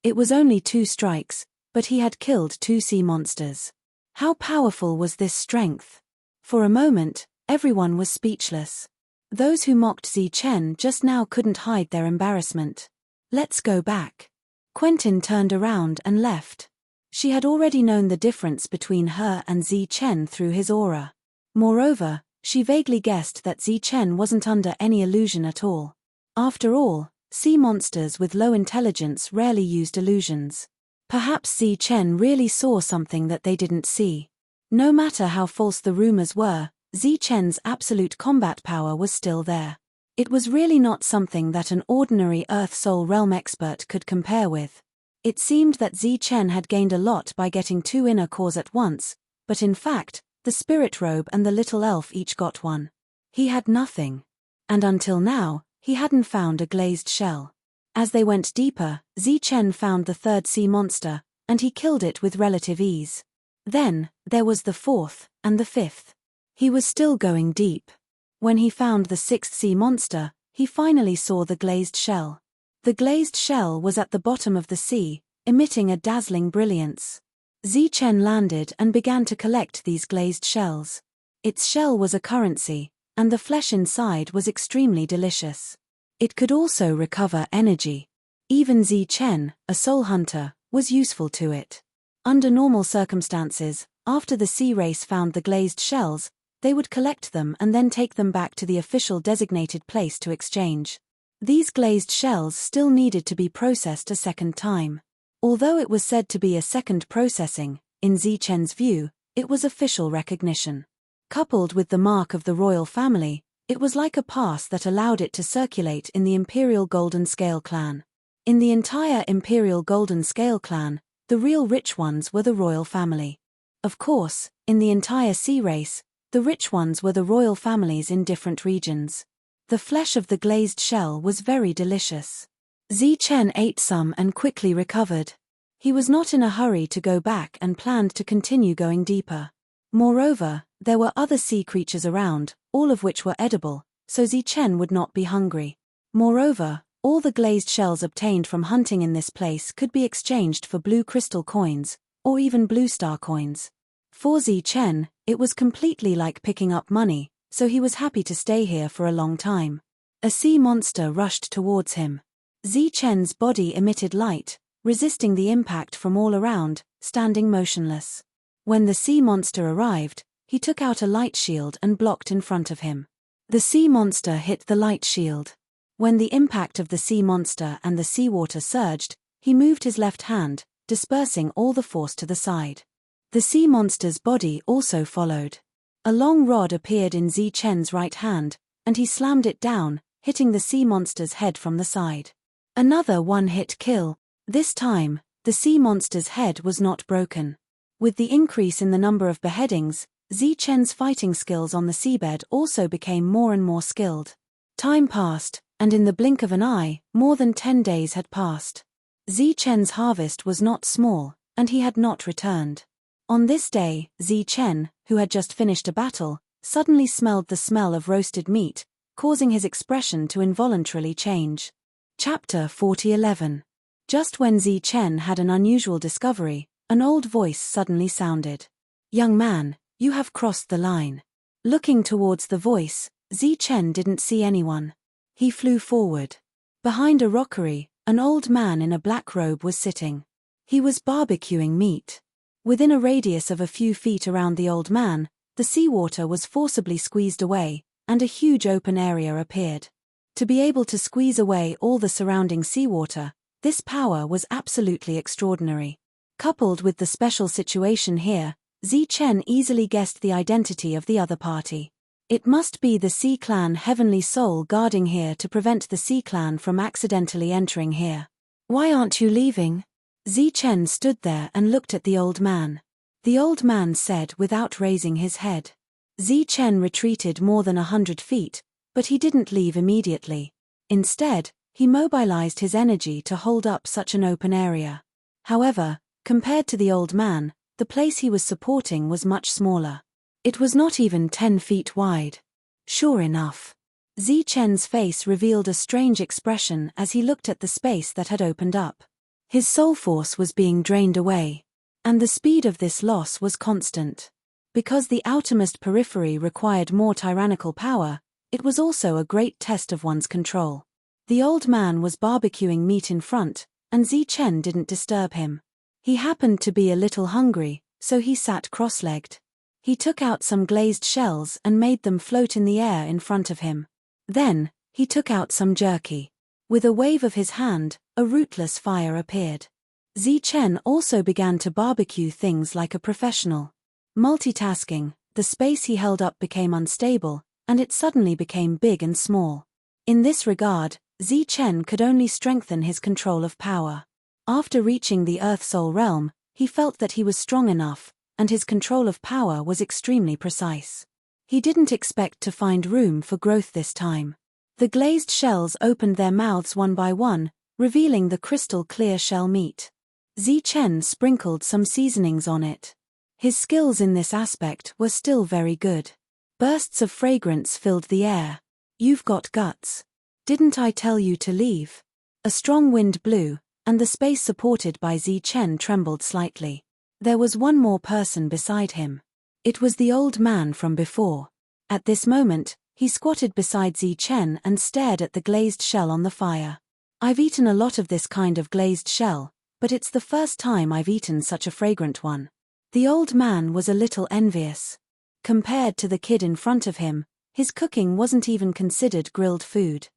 It was only 2 strikes, but he had killed 2 sea monsters. How powerful was this strength? For a moment, everyone was speechless. Those who mocked Zichen just now couldn't hide their embarrassment. Let's go back. Quentin turned around and left. She had already known the difference between her and Zichen through his aura. Moreover, she vaguely guessed that Zichen wasn't under any illusion at all. After all, sea monsters with low intelligence rarely used illusions. Perhaps Zi Chen really saw something that they didn't see. No matter how false the rumors were, Zi Chen's absolute combat power was still there. It was really not something that an ordinary Earth Soul Realm expert could compare with. It seemed that Zi Chen had gained a lot by getting 2 inner cores at once, but in fact, the spirit robe and the little elf each got 1. He had nothing. And until now, he hadn't found a glazed shell. As they went deeper, Zi Chen found the 3rd sea monster, and he killed it with relative ease. Then, there was the 4th, and the 5th. He was still going deep. When he found the 6th sea monster, he finally saw the glazed shell. The glazed shell was at the bottom of the sea, emitting a dazzling brilliance. Zi Chen landed and began to collect these glazed shells. Its shell was a currency, and the flesh inside was extremely delicious. It could also recover energy. Even Zi Chen, a soul hunter, was useful to it. Under normal circumstances, after the sea race found the glazed shells, they would collect them and then take them back to the official designated place to exchange. These glazed shells still needed to be processed a second time. Although it was said to be a second processing, in Zi Chen's view, it was official recognition. Coupled with the mark of the royal family, it was like a pass that allowed it to circulate in the Imperial Golden Scale clan. In the entire Imperial Golden Scale clan, the real rich ones were the royal family. Of course, in the entire sea race, the rich ones were the royal families in different regions. The flesh of the glazed shell was very delicious. Zi Chen ate some and quickly recovered. He was not in a hurry to go back and planned to continue going deeper. Moreover, there were other sea creatures around, all of which were edible, so Zi Chen would not be hungry. Moreover, all the glazed shells obtained from hunting in this place could be exchanged for blue crystal coins, or even blue star coins. For Zi Chen, it was completely like picking up money, so he was happy to stay here for a long time. A sea monster rushed towards him. Zi Chen's body emitted light, resisting the impact from all around, standing motionless. When the sea monster arrived, he took out a light shield and blocked in front of him. The sea monster hit the light shield. When the impact of the sea monster and the seawater surged, he moved his left hand, dispersing all the force to the side. The sea monster's body also followed. A long rod appeared in Zi Chen's right hand, and he slammed it down, hitting the sea monster's head from the side. Another one-hit kill. This time, the sea monster's head was not broken. With the increase in the number of beheadings, Zi Chen's fighting skills on the seabed also became more and more skilled. Time passed, and in the blink of an eye, more than 10 days had passed. Zi Chen's harvest was not small, and he had not returned. On this day, Zi Chen, who had just finished a battle, suddenly smelled the smell of roasted meat, causing his expression to involuntarily change. Chapter 40:11. Just when Zi Chen had an unusual discovery, an old voice suddenly sounded. "Young man, you have crossed the line." Looking towards the voice, Zi Chen didn't see anyone. He flew forward. Behind a rockery, an old man in a black robe was sitting. He was barbecuing meat. Within a radius of a few feet around the old man, the seawater was forcibly squeezed away, and a huge open area appeared. To be able to squeeze away all the surrounding seawater, this power was absolutely extraordinary. Coupled with the special situation here, Zi Chen easily guessed the identity of the other party. It must be the Sea Clan Heavenly Soul guarding here to prevent the Sea Clan from accidentally entering here. "Why aren't you leaving?" Zi Chen stood there and looked at the old man. The old man said without raising his head. Zi Chen retreated more than 100 feet, but he didn't leave immediately. Instead, he mobilized his energy to hold up such an open area. However, compared to the old man, the place he was supporting was much smaller. It was not even 10 feet wide. Sure enough. Zi Chen's face revealed a strange expression as he looked at the space that had opened up. His soul force was being drained away. And the speed of this loss was constant. Because the outermost periphery required more tyrannical power, it was also a great test of one's control. The old man was barbecuing meat in front, and Zi Chen didn't disturb him. He happened to be a little hungry, so he sat cross-legged. He took out some glazed shells and made them float in the air in front of him. Then, he took out some jerky. With a wave of his hand, a rootless fire appeared. Chen also began to barbecue things like a professional. Multitasking, the space he held up became unstable, and it suddenly became big and small. In this regard, Chen could only strengthen his control of power. After reaching the Earth Soul realm, he felt that he was strong enough, and his control of power was extremely precise. He didn't expect to find room for growth this time. The glazed shells opened their mouths one by one, revealing the crystal clear shell meat. Chen sprinkled some seasonings on it. His skills in this aspect were still very good. Bursts of fragrance filled the air. "You've got guts. Didn't I tell you to leave?" A strong wind blew, and the space supported by Chen trembled slightly. There was one more person beside him. It was the old man from before. At this moment, he squatted beside Chen and stared at the glazed shell on the fire. "I've eaten a lot of this kind of glazed shell, but it's the first time I've eaten such a fragrant one." The old man was a little envious. Compared to the kid in front of him, his cooking wasn't even considered grilled food.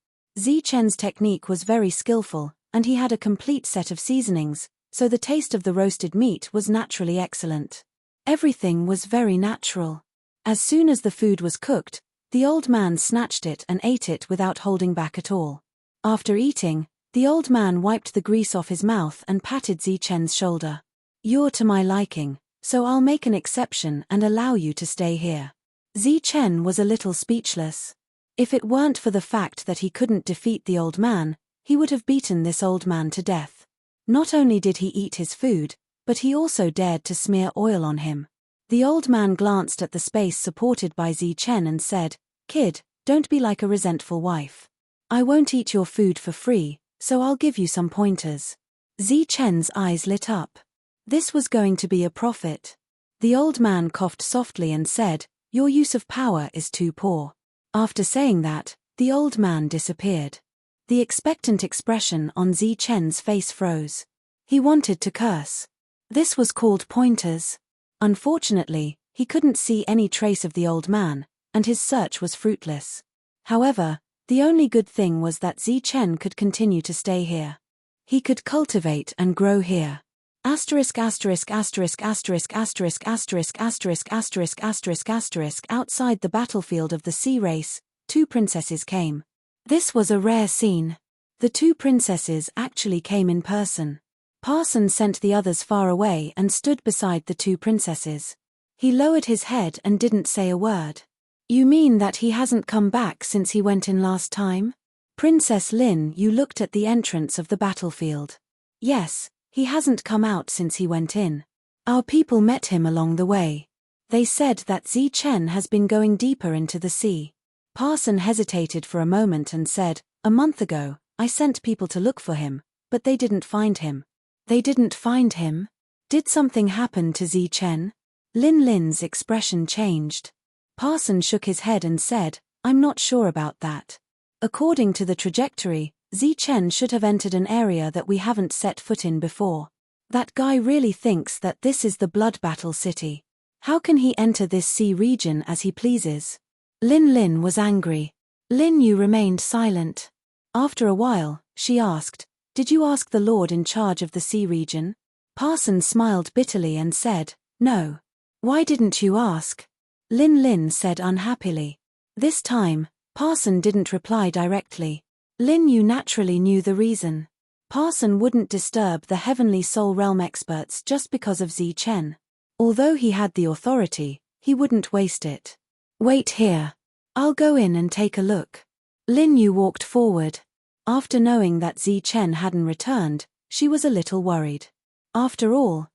Chen's technique was very skillful, and he had a complete set of seasonings, so the taste of the roasted meat was naturally excellent. Everything was very natural. As soon as the food was cooked, the old man snatched it and ate it without holding back at all. After eating, the old man wiped the grease off his mouth and patted Chen's shoulder. "You're to my liking, so I'll make an exception and allow you to stay here." Chen was a little speechless. If it weren't for the fact that he couldn't defeat the old man, he would have beaten this old man to death. Not only did he eat his food, but he also dared to smear oil on him. The old man glanced at the space supported by Chen and said, "Kid, don't be like a resentful wife. I won't eat your food for free, so I'll give you some pointers." Chen's eyes lit up. This was going to be a profit. The old man coughed softly and said, "Your use of power is too poor." After saying that, the old man disappeared. The expectant expression on Chen's face froze. He wanted to curse. This was called pointers. Unfortunately, he couldn't see any trace of the old man, and his search was fruitless. However, the only good thing was that Chen could continue to stay here. He could cultivate and grow here. Outside the battlefield of the sea race, two princesses came. This was a rare scene. The two princesses actually came in person. Parson sent the others far away and stood beside the two princesses. He lowered his head and didn't say a word. "You mean that he hasn't come back since he went in last time?" "Princess Lin, you looked at the entrance of the battlefield." "Yes. He hasn't come out since he went in. Our people met him along the way. They said that Chen has been going deeper into the sea." Parson hesitated for a moment and said, "A month ago, I sent people to look for him, but they didn't find him." "They didn't find him? Did something happen to Chen?" Lin's expression changed. Parson shook his head and said, "I'm not sure about that. According to the trajectory, Chen should have entered an area that we haven't set foot in before. That guy really thinks that this is the Blood Battle City. How can he enter this sea region as he pleases?" Lin was angry. Lin Yu remained silent. After a while, she asked, "Did you ask the Lord in charge of the sea region?" Parson smiled bitterly and said, "No." "Why didn't you ask?" Lin said unhappily. This time, Parson didn't reply directly. Lin Yu naturally knew the reason. Parson wouldn't disturb the Heavenly Soul Realm experts just because of Chen. Although he had the authority, he wouldn't waste it. "Wait here. I'll go in and take a look." Lin Yu walked forward. After knowing that Chen hadn't returned, she was a little worried. After all,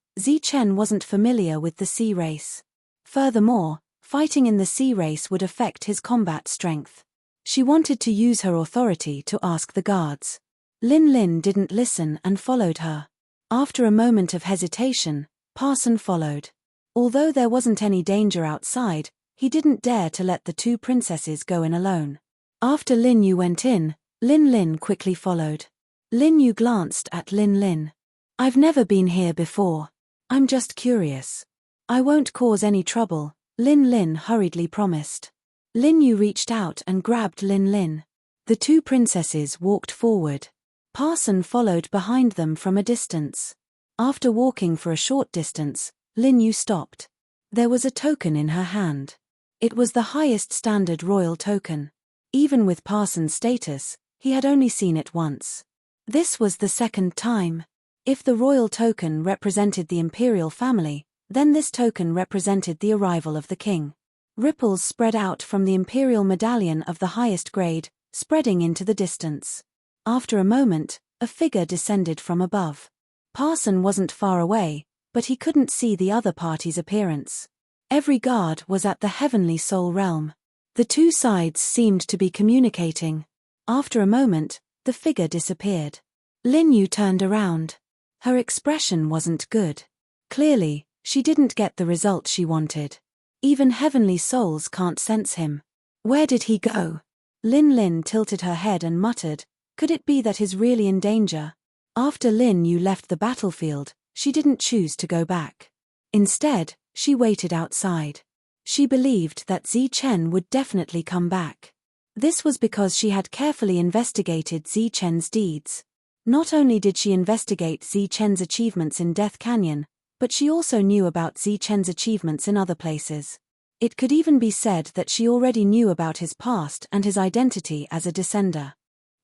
Chen wasn't familiar with the sea race. Furthermore, fighting in the sea race would affect his combat strength. She wanted to use her authority to ask the guards. Lin didn't listen and followed her. After a moment of hesitation, Parson followed. Although there wasn't any danger outside, he didn't dare to let the two princesses go in alone. After Lin Yu went in, Lin quickly followed. Lin Yu glanced at Lin. "I've never been here before. I'm just curious. I won't cause any trouble," Lin hurriedly promised. Lin Yu reached out and grabbed Lin. The two princesses walked forward. Parson followed behind them from a distance. After walking for a short distance, Lin Yu stopped. There was a token in her hand. It was the highest standard royal token. Even with Parson's status, he had only seen it once. This was the second time. If the royal token represented the imperial family, then this token represented the arrival of the king. Ripples spread out from the imperial medallion of the highest grade, spreading into the distance. After a moment, a figure descended from above. Parson wasn't far away, but he couldn't see the other party's appearance. Every guard was at the heavenly soul realm. The two sides seemed to be communicating. After a moment, the figure disappeared. Lin Yu turned around. Her expression wasn't good. Clearly, she didn't get the result she wanted. Even heavenly souls can't sense him. Where did he go? Lin tilted her head and muttered, could it be that he's really in danger? After Lin Yu left the battlefield, she didn't choose to go back. Instead, she waited outside. She believed that Zi Chen would definitely come back. This was because she had carefully investigated Zi Chen's deeds. Not only did she investigate Zi Chen's achievements in Death Canyon, but she also knew about Zi Chen's achievements in other places. It could even be said that she already knew about his past and his identity as a descender.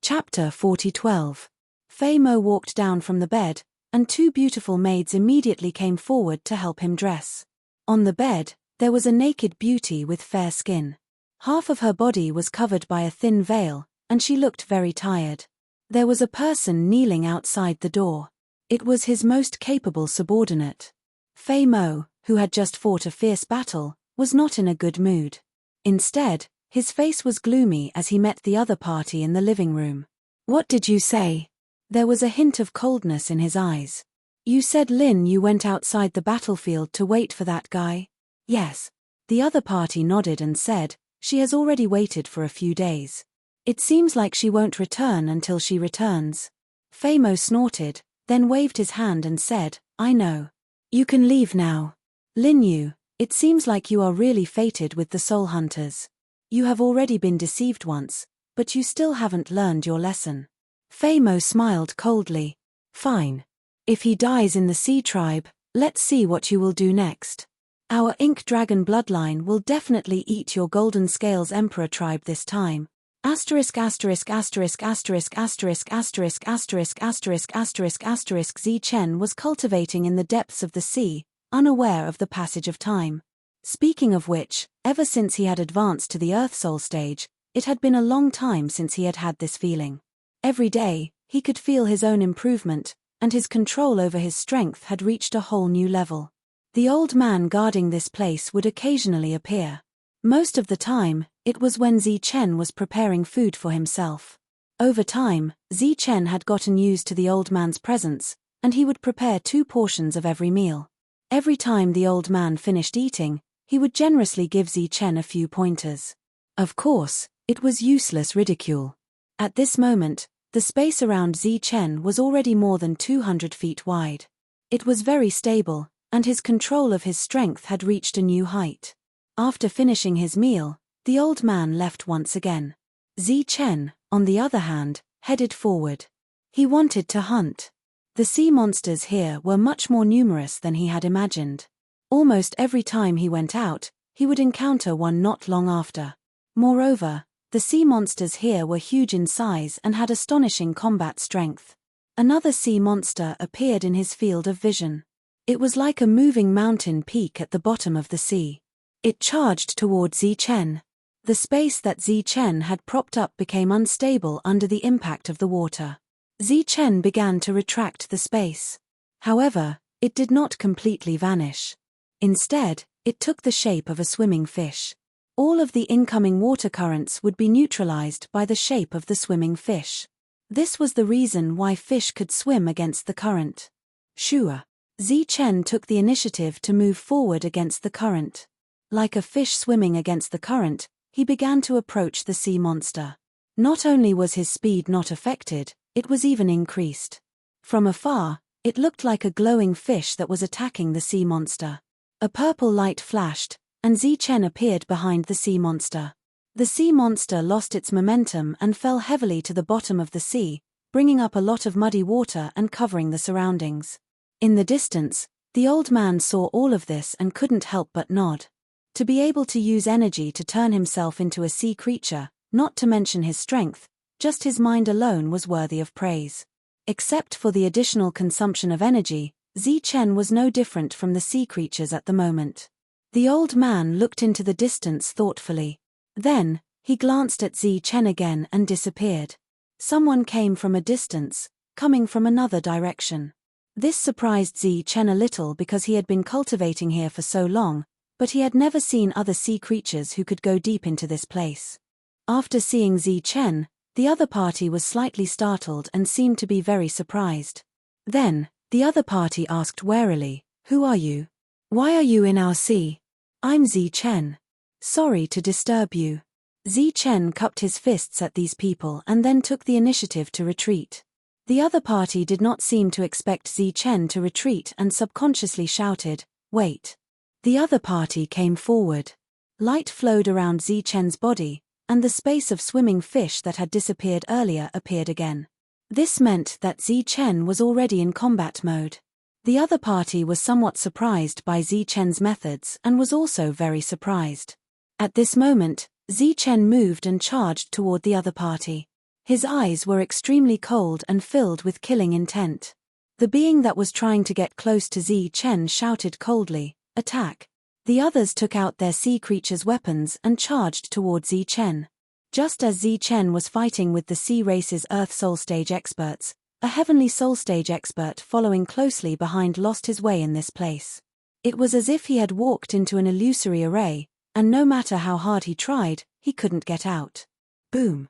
Chapter 40:12. Fei Mo walked down from the bed, and two beautiful maids immediately came forward to help him dress. On the bed, there was a naked beauty with fair skin. Half of her body was covered by a thin veil, and she looked very tired. There was a person kneeling outside the door. It was his most capable subordinate. Fei Mo, who had just fought a fierce battle, was not in a good mood. Instead, his face was gloomy as he met the other party in the living room. What did you say? There was a hint of coldness in his eyes. You said Lin Yu went outside the battlefield to wait for that guy? Yes. The other party nodded and said, she has already waited for a few days. It seems like she won't return until she returns. Fei Mo snorted, then waved his hand and said, I know. You can leave now. Lin Yu, it seems like you are really fated with the soul hunters. You have already been deceived once, but you still haven't learned your lesson. Fei Mo smiled coldly. Fine. If he dies in the Sea Tribe, let's see what you will do next. Our Ink Dragon bloodline will definitely eat your Golden Scales Emperor tribe this time. Asterisk asterisk asterisk asterisk asterisk asterisk asterisk asterisk asterisk asterisk Zi Chen was cultivating in the depths of the sea, unaware of the passage of time. Speaking of which, ever since he had advanced to the Earth Soul stage, it had been a long time since he had had this feeling. Every day, he could feel his own improvement, and his control over his strength had reached a whole new level. The old man guarding this place would occasionally appear. Most of the time, it was when Zi Chen was preparing food for himself. Over time, Zi Chen had gotten used to the old man's presence, and he would prepare 2 portions of every meal. Every time the old man finished eating, he would generously give Zi Chen a few pointers. Of course, it was useless ridicule. At this moment, the space around Zi Chen was already more than 200 feet wide. It was very stable, and his control of his strength had reached a new height. After finishing his meal, the old man left once again. Zi Chen, on the other hand, headed forward. He wanted to hunt. The sea monsters here were much more numerous than he had imagined. Almost every time he went out, he would encounter one not long after. Moreover, the sea monsters here were huge in size and had astonishing combat strength. Another sea monster appeared in his field of vision. It was like a moving mountain peak at the bottom of the sea. It charged toward Zi Chen. The space that Zi Chen had propped up became unstable under the impact of the water. Zi Chen began to retract the space. However, it did not completely vanish. Instead, it took the shape of a swimming fish. All of the incoming water currents would be neutralized by the shape of the swimming fish. This was the reason why fish could swim against the current. Sure. Zi Chen took the initiative to move forward against the current. Like a fish swimming against the current, he began to approach the sea monster. Not only was his speed not affected, it was even increased. From afar, it looked like a glowing fish that was attacking the sea monster. A purple light flashed, and Zi Chen appeared behind the sea monster. The sea monster lost its momentum and fell heavily to the bottom of the sea, bringing up a lot of muddy water and covering the surroundings. In the distance, the old man saw all of this and couldn't help but nod. To be able to use energy to turn himself into a sea creature, not to mention his strength, just his mind alone was worthy of praise. Except for the additional consumption of energy, Chen was no different from the sea creatures at the moment. The old man looked into the distance thoughtfully. Then, he glanced at Chen again and disappeared. Someone came from a distance, coming from another direction. This surprised Chen a little because he had been cultivating here for so long, but he had never seen other sea creatures who could go deep into this place. After seeing Chen, the other party was slightly startled and seemed to be very surprised. Then, the other party asked warily, "Who are you? Why are you in our sea?" "I'm Chen. Sorry to disturb you." Chen cupped his fists at these people and then took the initiative to retreat. The other party did not seem to expect Chen to retreat and subconsciously shouted, "Wait." The other party came forward. Light flowed around Chen's body, and the space of swimming fish that had disappeared earlier appeared again. This meant that Chen was already in combat mode. The other party was somewhat surprised by Chen's methods and was also very surprised. At this moment, Chen moved and charged toward the other party. His eyes were extremely cold and filled with killing intent. The being that was trying to get close to Chen shouted coldly, "Attack." The others took out their sea creatures' weapons and charged toward Chen. Just as Chen was fighting with the sea race's Earth Soul Stage experts, a Heavenly Soul Stage expert following closely behind lost his way in this place. It was as if he had walked into an illusory array, and no matter how hard he tried, he couldn't get out. Boom!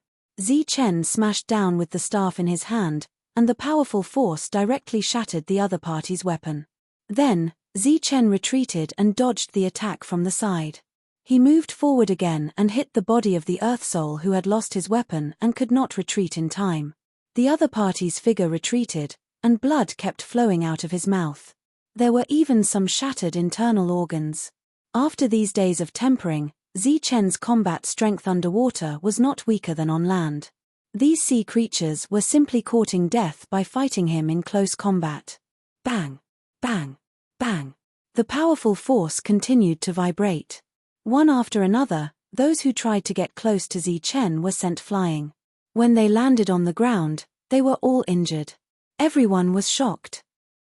Chen smashed down with the staff in his hand, and the powerful force directly shattered the other party's weapon. Then, Chen retreated and dodged the attack from the side. He moved forward again and hit the body of the Earth Soul who had lost his weapon and could not retreat in time. The other party's figure retreated, and blood kept flowing out of his mouth. There were even some shattered internal organs. After these days of tempering, Chen's combat strength underwater was not weaker than on land. These sea creatures were simply courting death by fighting him in close combat. Bang! Bang! Bang! The powerful force continued to vibrate. One after another, those who tried to get close to Chen were sent flying. When they landed on the ground, they were all injured. Everyone was shocked.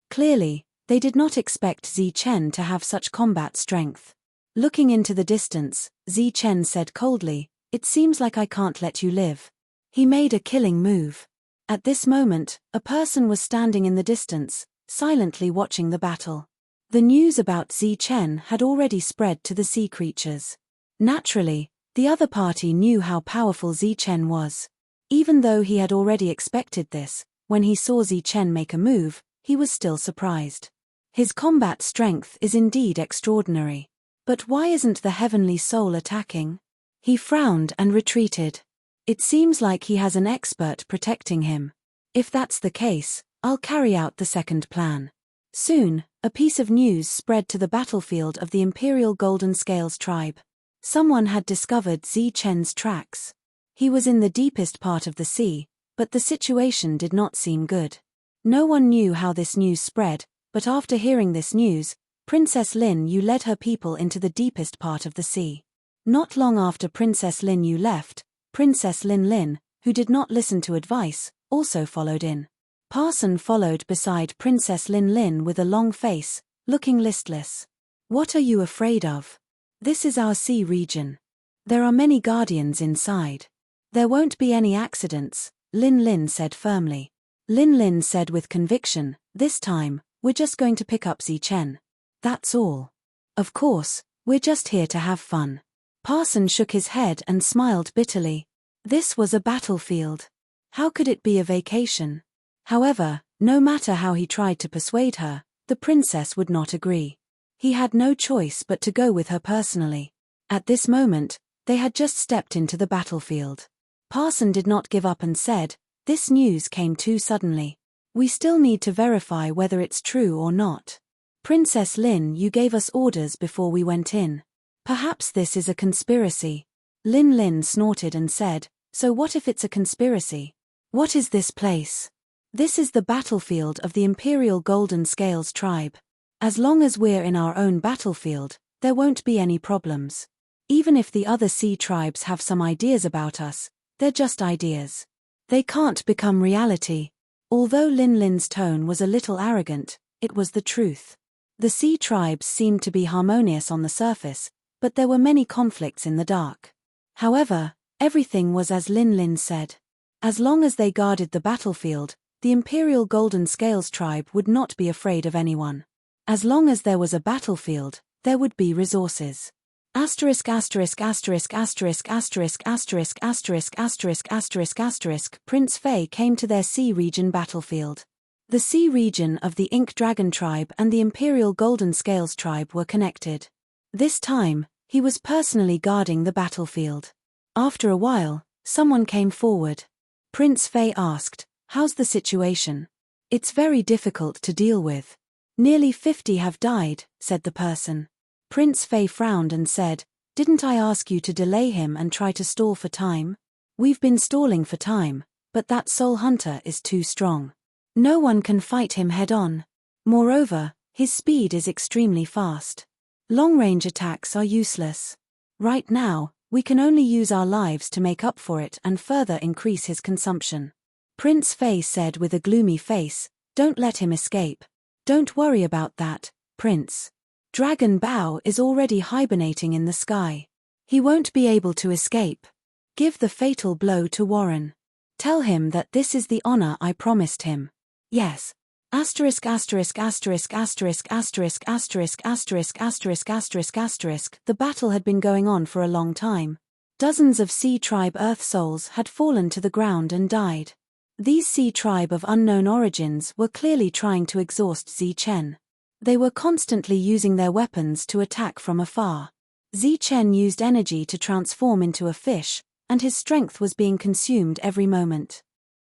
Clearly, they did not expect Chen to have such combat strength. Looking into the distance, Chen said coldly, "It seems like I can't let you live." He made a killing move. At this moment, a person was standing in the distance, silently watching the battle. The news about Chen had already spread to the sea creatures. Naturally, the other party knew how powerful Chen was. Even though he had already expected this, when he saw Chen make a move, he was still surprised. His combat strength is indeed extraordinary. But why isn't the Heavenly Soul attacking? He frowned and retreated. It seems like he has an expert protecting him. If that's the case, I'll carry out the second plan. Soon, a piece of news spread to the battlefield of the Imperial Golden Scales tribe. Someone had discovered Chen's tracks. He was in the deepest part of the sea, but the situation did not seem good. No one knew how this news spread, but after hearing this news, Princess Lin Yu led her people into the deepest part of the sea. Not long after Princess Lin Yu left, Princess Lin, who did not listen to advice, also followed in. Parson followed beside Princess Lin with a long face, looking listless. "What are you afraid of? This is our sea region. There are many guardians inside. There won't be any accidents," Lin said firmly. Lin said with conviction, "This time, we're just going to pick up Chen. That's all. Of course, we're just here to have fun." Parson shook his head and smiled bitterly. This was a battlefield. How could it be a vacation? However, no matter how he tried to persuade her, the princess would not agree. He had no choice but to go with her personally. At this moment, they had just stepped into the battlefield. Parson did not give up and said, "This news came too suddenly. We still need to verify whether it's true or not. Princess Lin, you gave us orders before we went in. Perhaps this is a conspiracy." Lin snorted and said, "So what if it's a conspiracy? What is this place?" This is the battlefield of the Imperial Golden Scales tribe. As long as we're in our own battlefield, there won't be any problems. Even if the other sea tribes have some ideas about us, they're just ideas. They can't become reality. Although Lin Lin's tone was a little arrogant, it was the truth. The sea tribes seemed to be harmonious on the surface, but there were many conflicts in the dark. However, everything was as Lin Lin said. As long as they guarded the battlefield, the Imperial Golden Scales tribe would not be afraid of anyone. As long as there was a battlefield, there would be resources. Asterisk asterisk asterisk asterisk asterisk asterisk asterisk asterisk asterisk asterisk Prince Fei came to their sea region battlefield. The sea region of the Ink Dragon tribe and the Imperial Golden Scales tribe were connected. This time, he was personally guarding the battlefield. After a while, someone came forward. Prince Fei asked, "How's the situation?" "It's very difficult to deal with. Nearly 50 have died," said the person. Prince Fei frowned and said, "Didn't I ask you to delay him and try to stall for time? We've been stalling for time, but that soul hunter is too strong. No one can fight him head-on. Moreover, his speed is extremely fast. Long-range attacks are useless. Right now, we can only use our lives to make up for it and further increase his consumption." Prince Fei said with a gloomy face, "Don't let him escape. Don't worry about that, Prince. Dragon Bao is already hibernating in the sky. He won't be able to escape. Give the fatal blow to Warren. Tell him that this is the honor I promised him. Yes. Asterisk asterisk asterisk asterisk asterisk asterisk asterisk asterisk asterisk asterisk. The battle had been going on for a long time. Dozens of Sea Tribe Earth souls had fallen to the ground and died. These Sea Tribe of unknown origins were clearly trying to exhaust Zichen. They were constantly using their weapons to attack from afar. Zichen used energy to transform into a fish, and his strength was being consumed every moment.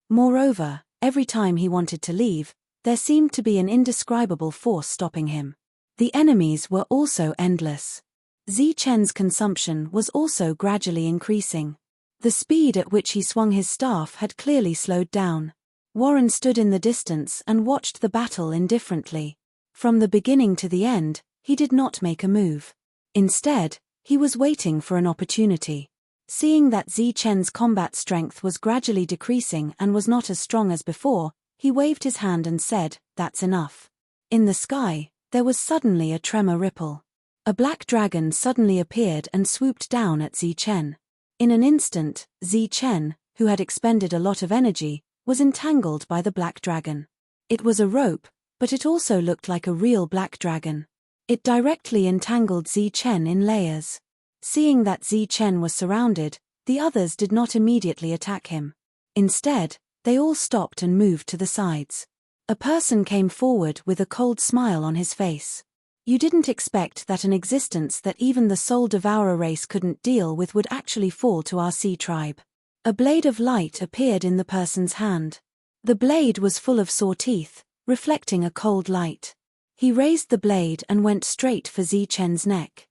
Moreover, every time he wanted to leave, there seemed to be an indescribable force stopping him. The enemies were also endless. Zichen's consumption was also gradually increasing. The speed at which he swung his staff had clearly slowed down. Warren stood in the distance and watched the battle indifferently. From the beginning to the end, he did not make a move. Instead, he was waiting for an opportunity. Seeing that Zichen's combat strength was gradually decreasing and was not as strong as before, he waved his hand and said, "That's enough." In the sky, there was suddenly a tremor ripple. A black dragon suddenly appeared and swooped down at Zichen. In an instant, Zichen, who had expended a lot of energy, was entangled by the black dragon. It was a rope, but it also looked like a real black dragon. It directly entangled Zichen in layers. Seeing that Zichen was surrounded, the others did not immediately attack him. Instead, they all stopped and moved to the sides. A person came forward with a cold smile on his face. "You didn't expect that an existence that even the Soul Devourer race couldn't deal with would actually fall to our sea tribe." A blade of light appeared in the person's hand. The blade was full of saw teeth, reflecting a cold light. He raised the blade and went straight for Zichen's neck.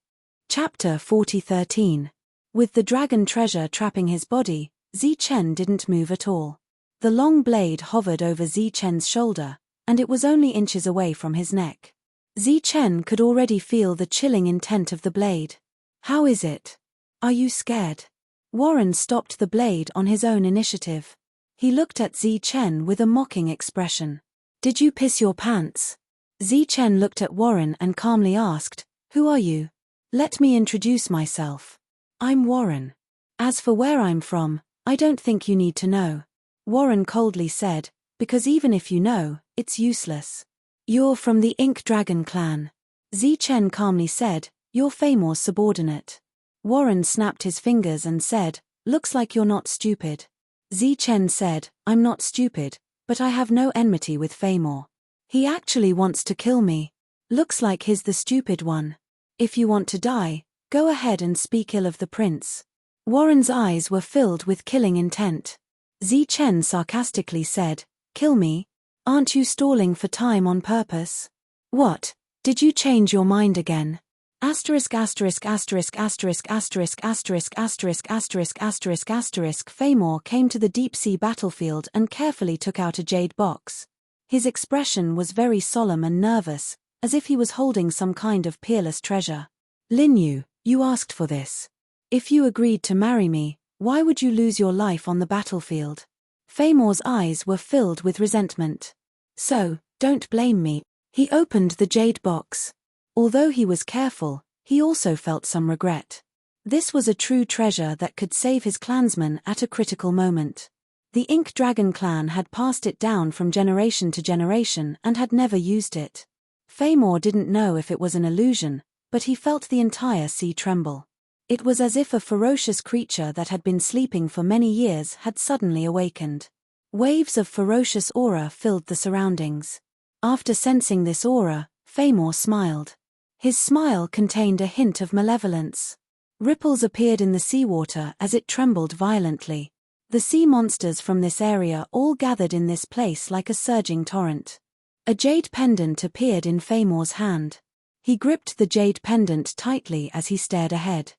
Chapter 40:13. With the dragon treasure trapping his body, Zichen didn't move at all. The long blade hovered over Zichen's shoulder, and it was only inches away from his neck. Zichen could already feel the chilling intent of the blade. "How is it? Are you scared?" Warren stopped the blade on his own initiative. He looked at Zichen with a mocking expression. "Did you piss your pants?" Zichen looked at Warren and calmly asked, "Who are you?" "Let me introduce myself. I'm Warren. As for where I'm from, I don't think you need to know." Warren coldly said, "Because even if you know, it's useless. You're from the Ink Dragon clan." Zichen calmly said, "You're Feymor's subordinate." Warren snapped his fingers and said, "Looks like you're not stupid." Zichen said, "I'm not stupid, but I have no enmity with Feymor. He actually wants to kill me. Looks like he's the stupid one. If you want to die, go ahead and speak ill of the prince." Warren's eyes were filled with killing intent. Zichen sarcastically said, "Kill me? Aren't you stalling for time on purpose? What, did you change your mind again?" Asterisk asterisk asterisk asterisk asterisk asterisk asterisk asterisk asterisk asterisk Famor came to the deep-sea battlefield and carefully took out a jade box. His expression was very solemn and nervous, as if he was holding some kind of peerless treasure. Lin Yu, you asked for this. If you agreed to marry me, why would you lose your life on the battlefield? Famor's eyes were filled with resentment. So, don't blame me. He opened the jade box. Although he was careful, he also felt some regret. This was a true treasure that could save his clansmen at a critical moment. The Ink Dragon clan had passed it down from generation to generation and had never used it. Famor didn't know if it was an illusion, but he felt the entire sea tremble. It was as if a ferocious creature that had been sleeping for many years had suddenly awakened. Waves of ferocious aura filled the surroundings. After sensing this aura, Famor smiled. His smile contained a hint of malevolence. Ripples appeared in the seawater as it trembled violently. The sea monsters from this area all gathered in this place like a surging torrent. A jade pendant appeared in Famor's hand. He gripped the jade pendant tightly as he stared ahead.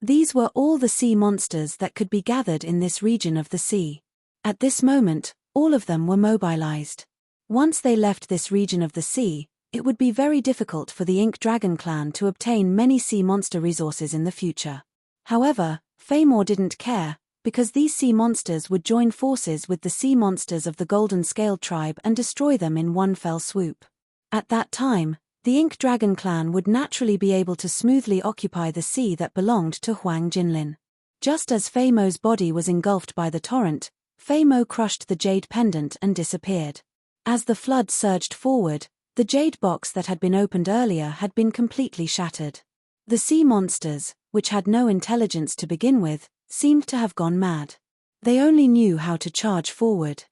These were all the sea monsters that could be gathered in this region of the sea. At this moment, all of them were mobilized. Once they left this region of the sea, it would be very difficult for the Ink Dragon clan to obtain many sea monster resources in the future. However, Famor didn't care, because these sea monsters would join forces with the sea monsters of the Golden Scale tribe and destroy them in one fell swoop. At that time, the Ink Dragon clan would naturally be able to smoothly occupy the sea that belonged to Huang Jinlin. Just as Famor's body was engulfed by the torrent, Famor crushed the jade pendant and disappeared. As the flood surged forward, the jade box that had been opened earlier had been completely shattered. The sea monsters, which had no intelligence to begin with, seemed to have gone mad. They only knew how to charge forward.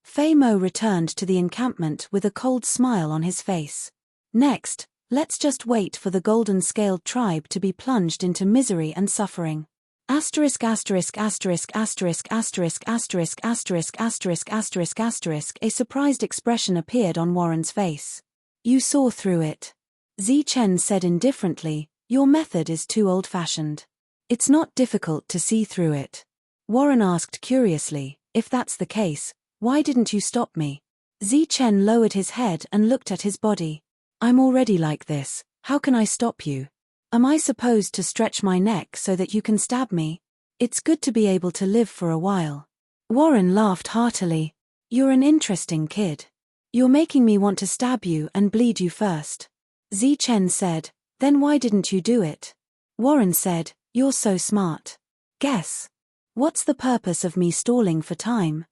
Famor returned to the encampment with a cold smile on his face. Next, let's just wait for the golden-scaled tribe to be plunged into misery and suffering. Asterisk asterisk asterisk asterisk asterisk asterisk asterisk asterisk asterisk asterisk A surprised expression appeared on Warren's face. You saw through it. Chen said indifferently, your method is too old-fashioned. It's not difficult to see through it. Warren asked curiously, if that's the case, why didn't you stop me? Chen lowered his head and looked at his body. I'm already like this, how can I stop you? Am I supposed to stretch my neck so that you can stab me? It's good to be able to live for a while. Warren laughed heartily. You're an interesting kid. You're making me want to stab you and bleed you first. Chen said, then why didn't you do it? Warren said, you're so smart. Guess. What's the purpose of me stalling for time?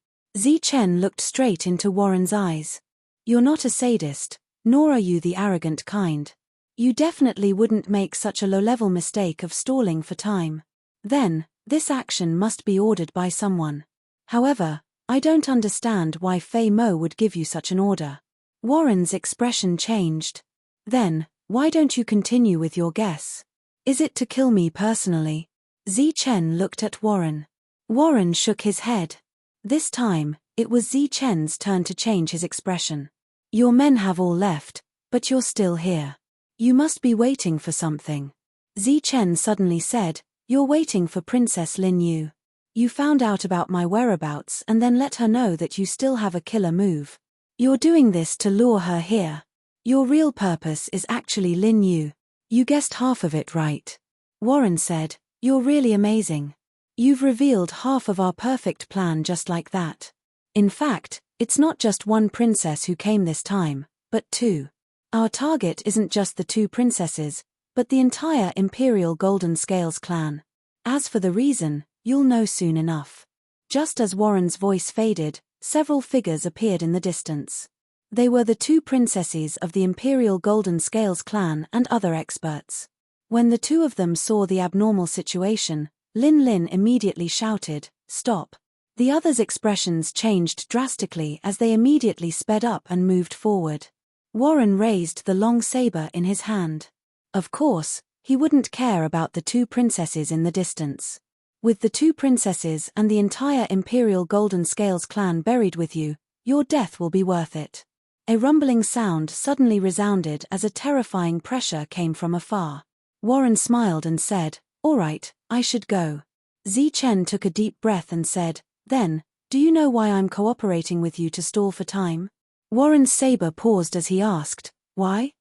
Chen looked straight into Warren's eyes. You're not a sadist, nor are you the arrogant kind. You definitely wouldn't make such a low-level mistake of stalling for time. Then, this action must be ordered by someone. However, I don't understand why Fei Mo would give you such an order. Warren's expression changed. Then, why don't you continue with your guess? Is it to kill me personally? Chen looked at Warren. Warren shook his head. This time, it was Chen's turn to change his expression. Your men have all left, but you're still here. You must be waiting for something. Chen suddenly said, you're waiting for Princess Lin Yu. You found out about my whereabouts and then let her know that you still have a killer move. You're doing this to lure her here. Your real purpose is actually Lin Yu. You guessed half of it right. Warren said, you're really amazing. You've revealed half of our perfect plan just like that. In fact, it's not just one princess who came this time, but two. Our target isn't just the two princesses, but the entire Imperial Golden Scales clan. As for the reason, you'll know soon enough. Just as Warren's voice faded, several figures appeared in the distance. They were the two princesses of the Imperial Golden Scales clan and other experts. When the two of them saw the abnormal situation, Lin immediately shouted, "Stop!" The others' expressions changed drastically as they immediately sped up and moved forward. Warren raised the long saber in his hand. Of course, he wouldn't care about the two princesses in the distance. With the two princesses and the entire Imperial Golden Scales clan buried with you, your death will be worth it. A rumbling sound suddenly resounded as a terrifying pressure came from afar. Warren smiled and said, "All right, I should go." Chen took a deep breath and said, "Then, do you know why I'm cooperating with you to stall for time?" Warren's saber paused as he asked, "Why?"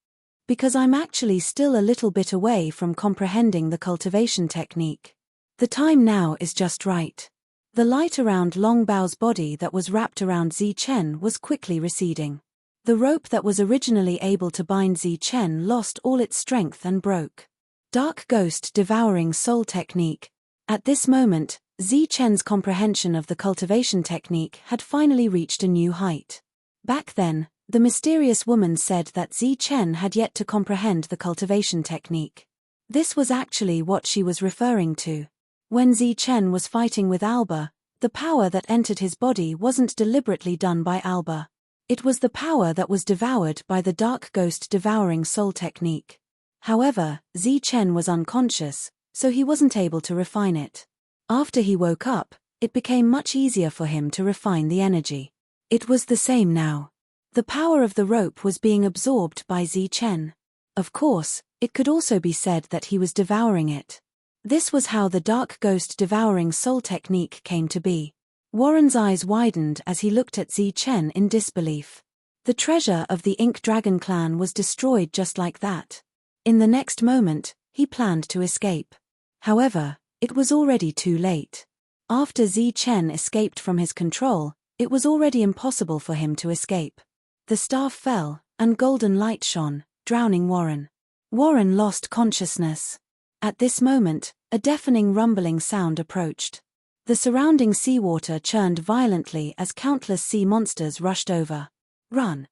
"Because I'm actually still a little bit away from comprehending the cultivation technique. The time now is just right." The light around Long Bao's body that was wrapped around Chen was quickly receding. The rope that was originally able to bind Chen lost all its strength and broke. Dark Ghost Devouring Soul Technique. At this moment, Chen's comprehension of the cultivation technique had finally reached a new height. Back then, the mysterious woman said that Chen had yet to comprehend the cultivation technique. This was actually what she was referring to. When Chen was fighting with Alba, the power that entered his body wasn't deliberately done by Alba. It was the power that was devoured by the Dark Ghost Devouring Soul technique. However, Chen was unconscious, so he wasn't able to refine it. After he woke up, it became much easier for him to refine the energy. It was the same now. The power of the rope was being absorbed by Chen. Of course, it could also be said that he was devouring it. This was how the Dark Ghost Devouring Soul technique came to be. Warren's eyes widened as he looked at Chen in disbelief. The treasure of the Ink Dragon clan was destroyed just like that. In the next moment, he planned to escape. However, it was already too late. After Chen escaped from his control, it was already impossible for him to escape. The staff fell, and golden light shone, drowning Warren. Warren lost consciousness. At this moment, a deafening rumbling sound approached. The surrounding seawater churned violently as countless sea monsters rushed over. "Run!"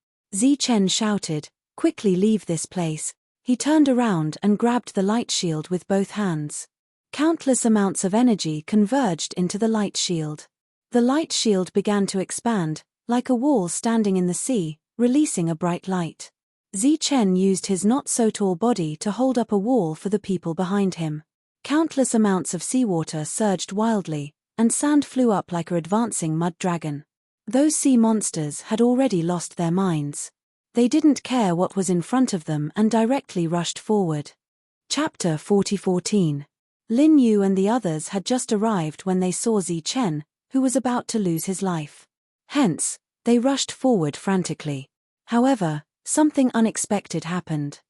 Chen shouted, "Quickly leave this place." He turned around and grabbed the light shield with both hands. Countless amounts of energy converged into the light shield. The light shield began to expand, like a wall standing in the sea, releasing a bright light. Chen used his not-so-tall body to hold up a wall for the people behind him. Countless amounts of seawater surged wildly, and sand flew up like an advancing mud dragon. Those sea monsters had already lost their minds. They didn't care what was in front of them and directly rushed forward. Chapter 4014. Lin Yu and the others had just arrived when they saw Chen, who was about to lose his life. Hence, they rushed forward frantically. However, something unexpected happened.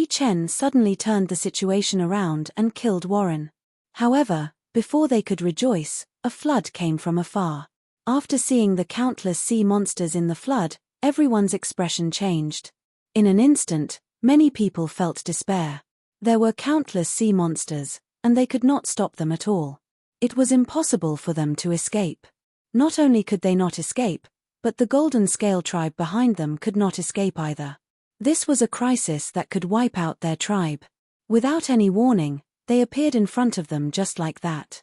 Chen suddenly turned the situation around and killed Warren. However, before they could rejoice, a flood came from afar. After seeing the countless sea monsters in the flood, everyone's expression changed. In an instant, many people felt despair. There were countless sea monsters, and they could not stop them at all. It was impossible for them to escape. Not only could they not escape, but the Golden Scale tribe behind them could not escape either. This was a crisis that could wipe out their tribe. Without any warning, they appeared in front of them just like that.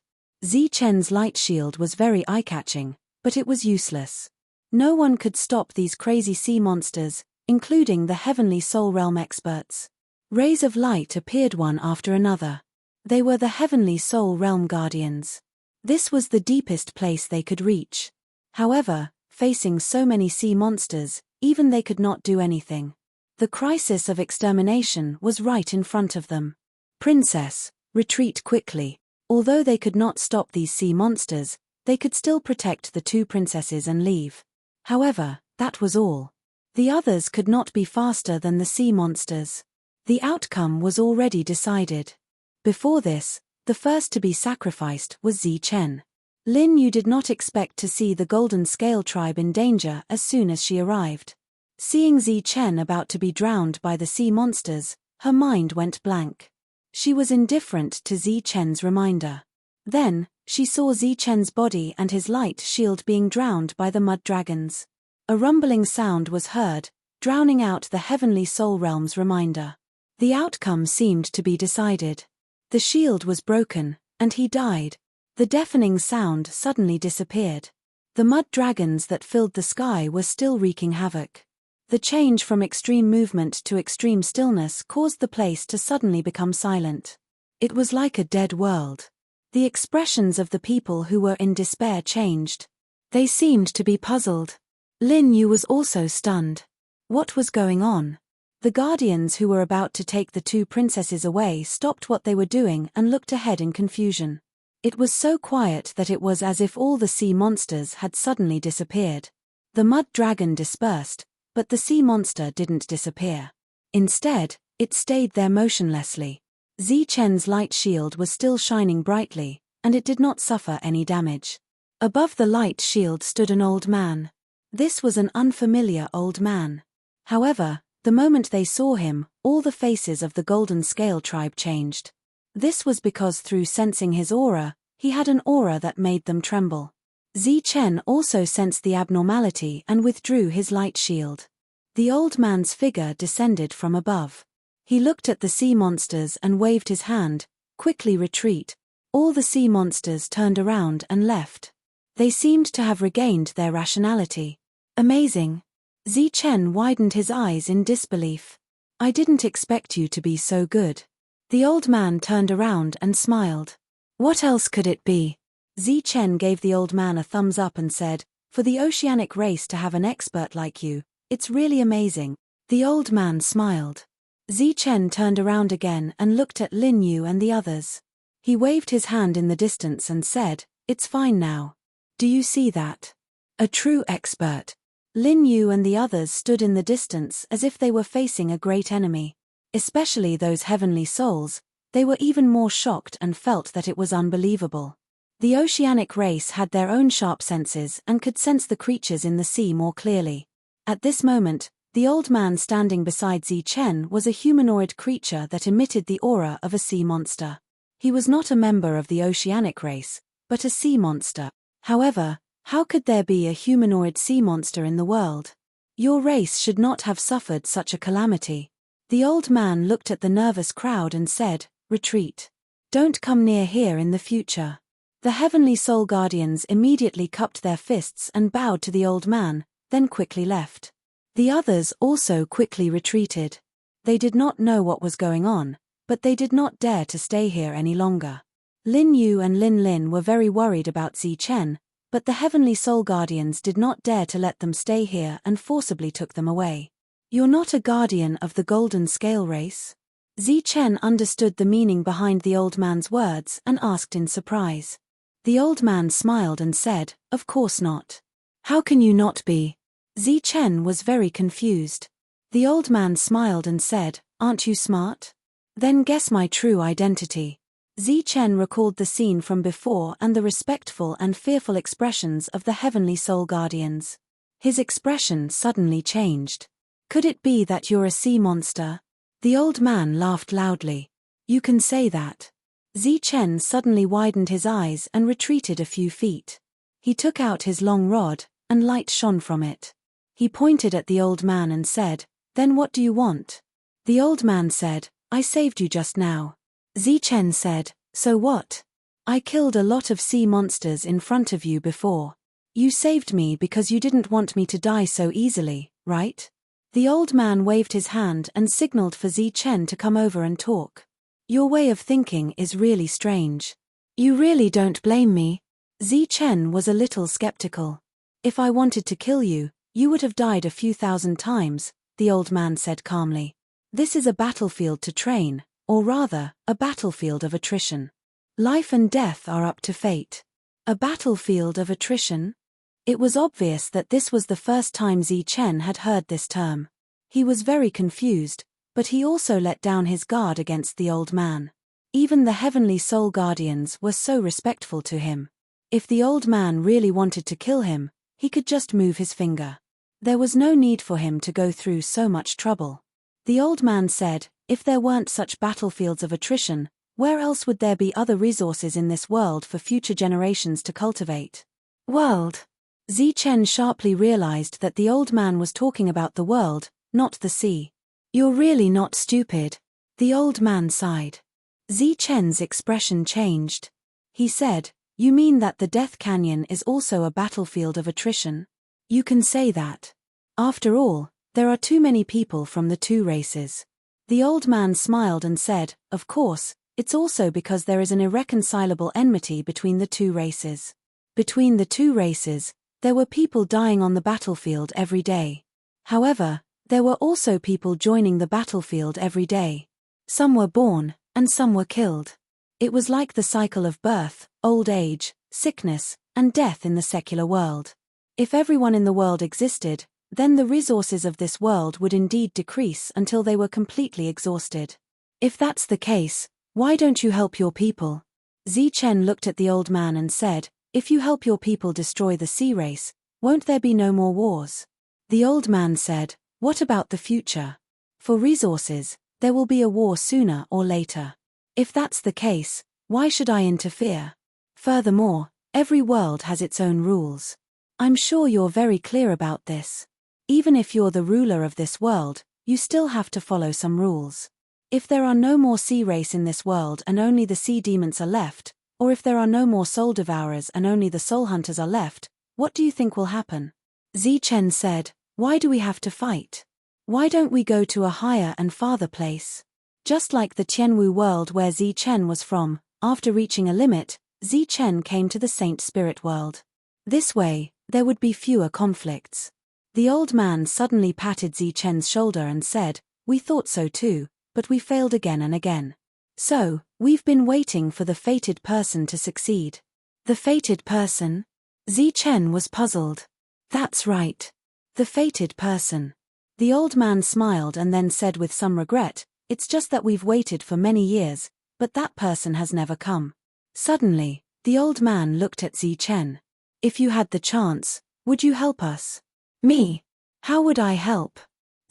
Chen's light shield was very eye-catching, but it was useless. No one could stop these crazy sea monsters, including the Heavenly Soul Realm experts. Rays of light appeared one after another. They were the Heavenly Soul Realm Guardians. This was the deepest place they could reach. However, facing so many sea monsters, even they could not do anything. The crisis of extermination was right in front of them. "Princess, retreat quickly." Although they could not stop these sea monsters, they could still protect the two princesses and leave. However, that was all. The others could not be faster than the sea monsters. The outcome was already decided. Before this, the first to be sacrificed was Chen. Lin Yu did not expect to see the Golden Scale tribe in danger as soon as she arrived. Seeing Chen about to be drowned by the sea monsters, her mind went blank. She was indifferent to Chen's reminder. Then, she saw Chen's body and his light shield being drowned by the mud dragons. A rumbling sound was heard, drowning out the Heavenly Soul Realm's reminder. The outcome seemed to be decided. The shield was broken, and he died. The deafening sound suddenly disappeared. The mud dragons that filled the sky were still wreaking havoc. The change from extreme movement to extreme stillness caused the place to suddenly become silent. It was like a dead world. The expressions of the people who were in despair changed. They seemed to be puzzled. Lin Yu was also stunned. What was going on? The guardians who were about to take the two princesses away stopped what they were doing and looked ahead in confusion. It was so quiet that it was as if all the sea monsters had suddenly disappeared. The mud dragon dispersed, but the sea monster didn't disappear. Instead, it stayed there motionlessly. Zichen's light shield was still shining brightly, and it did not suffer any damage. Above the light shield stood an old man. This was an unfamiliar old man. However, the moment they saw him, all the faces of the Golden Scale tribe changed. This was because through sensing his aura, he had an aura that made them tremble. Zichen also sensed the abnormality and withdrew his light shield. The old man's figure descended from above. He looked at the sea monsters and waved his hand, "Quickly retreat." All the sea monsters turned around and left. They seemed to have regained their rationality. Amazing. Zichen widened his eyes in disbelief. "I didn't expect you to be so good." The old man turned around and smiled. "What else could it be?" Zichen gave the old man a thumbs up and said, "For the oceanic race to have an expert like you, it's really amazing." The old man smiled. Zichen turned around again and looked at Lin Yu and the others. He waved his hand in the distance and said, "It's fine now. Do you see that? A true expert." Lin Yu and the others stood in the distance as if they were facing a great enemy. Especially those heavenly souls, they were even more shocked and felt that it was unbelievable. The oceanic race had their own sharp senses and could sense the creatures in the sea more clearly. At this moment, the old man standing beside Zichen was a humanoid creature that emitted the aura of a sea monster. He was not a member of the oceanic race, but a sea monster. However, how could there be a humanoid sea monster in the world? Your race should not have suffered such a calamity. The old man looked at the nervous crowd and said, "Retreat. Don't come near here in the future." The heavenly soul guardians immediately cupped their fists and bowed to the old man, then quickly left. The others also quickly retreated. They did not know what was going on, but they did not dare to stay here any longer. Lin Yu and Lin Lin were very worried about Zichen, but the heavenly soul guardians did not dare to let them stay here and forcibly took them away. "You're not a guardian of the Golden Scale race?" Zichen understood the meaning behind the old man's words and asked in surprise. The old man smiled and said, "Of course not. How can you not be?" Zichen was very confused. The old man smiled and said, "Aren't you smart? Then guess my true identity." Zichen recalled the scene from before and the respectful and fearful expressions of the heavenly soul guardians. His expression suddenly changed. "Could it be that you're a sea monster?" The old man laughed loudly. "You can say that." Zichen suddenly widened his eyes and retreated a few feet. He took out his long rod, and light shone from it. He pointed at the old man and said, "Then what do you want?" The old man said, "I saved you just now." Zichen said, "So what? I killed a lot of sea monsters in front of you before. You saved me because you didn't want me to die so easily, right?" The old man waved his hand and signaled for Zichen to come over and talk. "Your way of thinking is really strange. You really don't blame me?" Zichen was a little skeptical. "If I wanted to kill you, you would have died a few thousand times," the old man said calmly. "This is a battlefield to train, or rather, a battlefield of attrition. Life and death are up to fate." A battlefield of attrition? It was obvious that this was the first time Zichen had heard this term. He was very confused, but he also let down his guard against the old man. Even the heavenly soul guardians were so respectful to him. If the old man really wanted to kill him, he could just move his finger. There was no need for him to go through so much trouble. The old man said, "If there weren't such battlefields of attrition, where else would there be other resources in this world for future generations to cultivate?" World. Zichen sharply realized that the old man was talking about the world, not the sea. "You're really not stupid." The old man sighed. Zichen's expression changed. He said, "You mean that the Death Canyon is also a battlefield of attrition?" "You can say that. After all, there are too many people from the two races." The old man smiled and said, "Of course, it's also because there is an irreconcilable enmity between the two races. Between the two races, there were people dying on the battlefield every day. However, There were also people joining the battlefield every day. Some were born, and some were killed. It was like the cycle of birth, old age, sickness, and death in the secular world. If everyone in the world existed, then the resources of this world would indeed decrease until they were completely exhausted. If that's the case, why don't you help your people? Zichen looked at the old man and said, if you help your people destroy the sea race, won't there be no more wars? The old man said, what about the future? For resources, there will be a war sooner or later. If that's the case, why should I interfere? Furthermore, every world has its own rules. I'm sure you're very clear about this. Even if you're the ruler of this world, you still have to follow some rules. If there are no more sea race in this world and only the sea demons are left, or if there are no more soul devourers and only the soul hunters are left, what do you think will happen? Zichen said, why do we have to fight? Why don't we go to a higher and farther place? Just like the Tianwu world where Zichen was from, after reaching a limit, Zichen came to the Saint Spirit world. This way, there would be fewer conflicts. The old man suddenly patted Zichen's shoulder and said, we thought so too, but we failed again and again. So, we've been waiting for the fated person to succeed. The fated person? Zichen was puzzled. That's right. The fated person. The old man smiled and then said with some regret, it's just that we've waited for many years, but that person has never come. Suddenly, the old man looked at Zichen. If you had the chance, would you help us? Me? How would I help?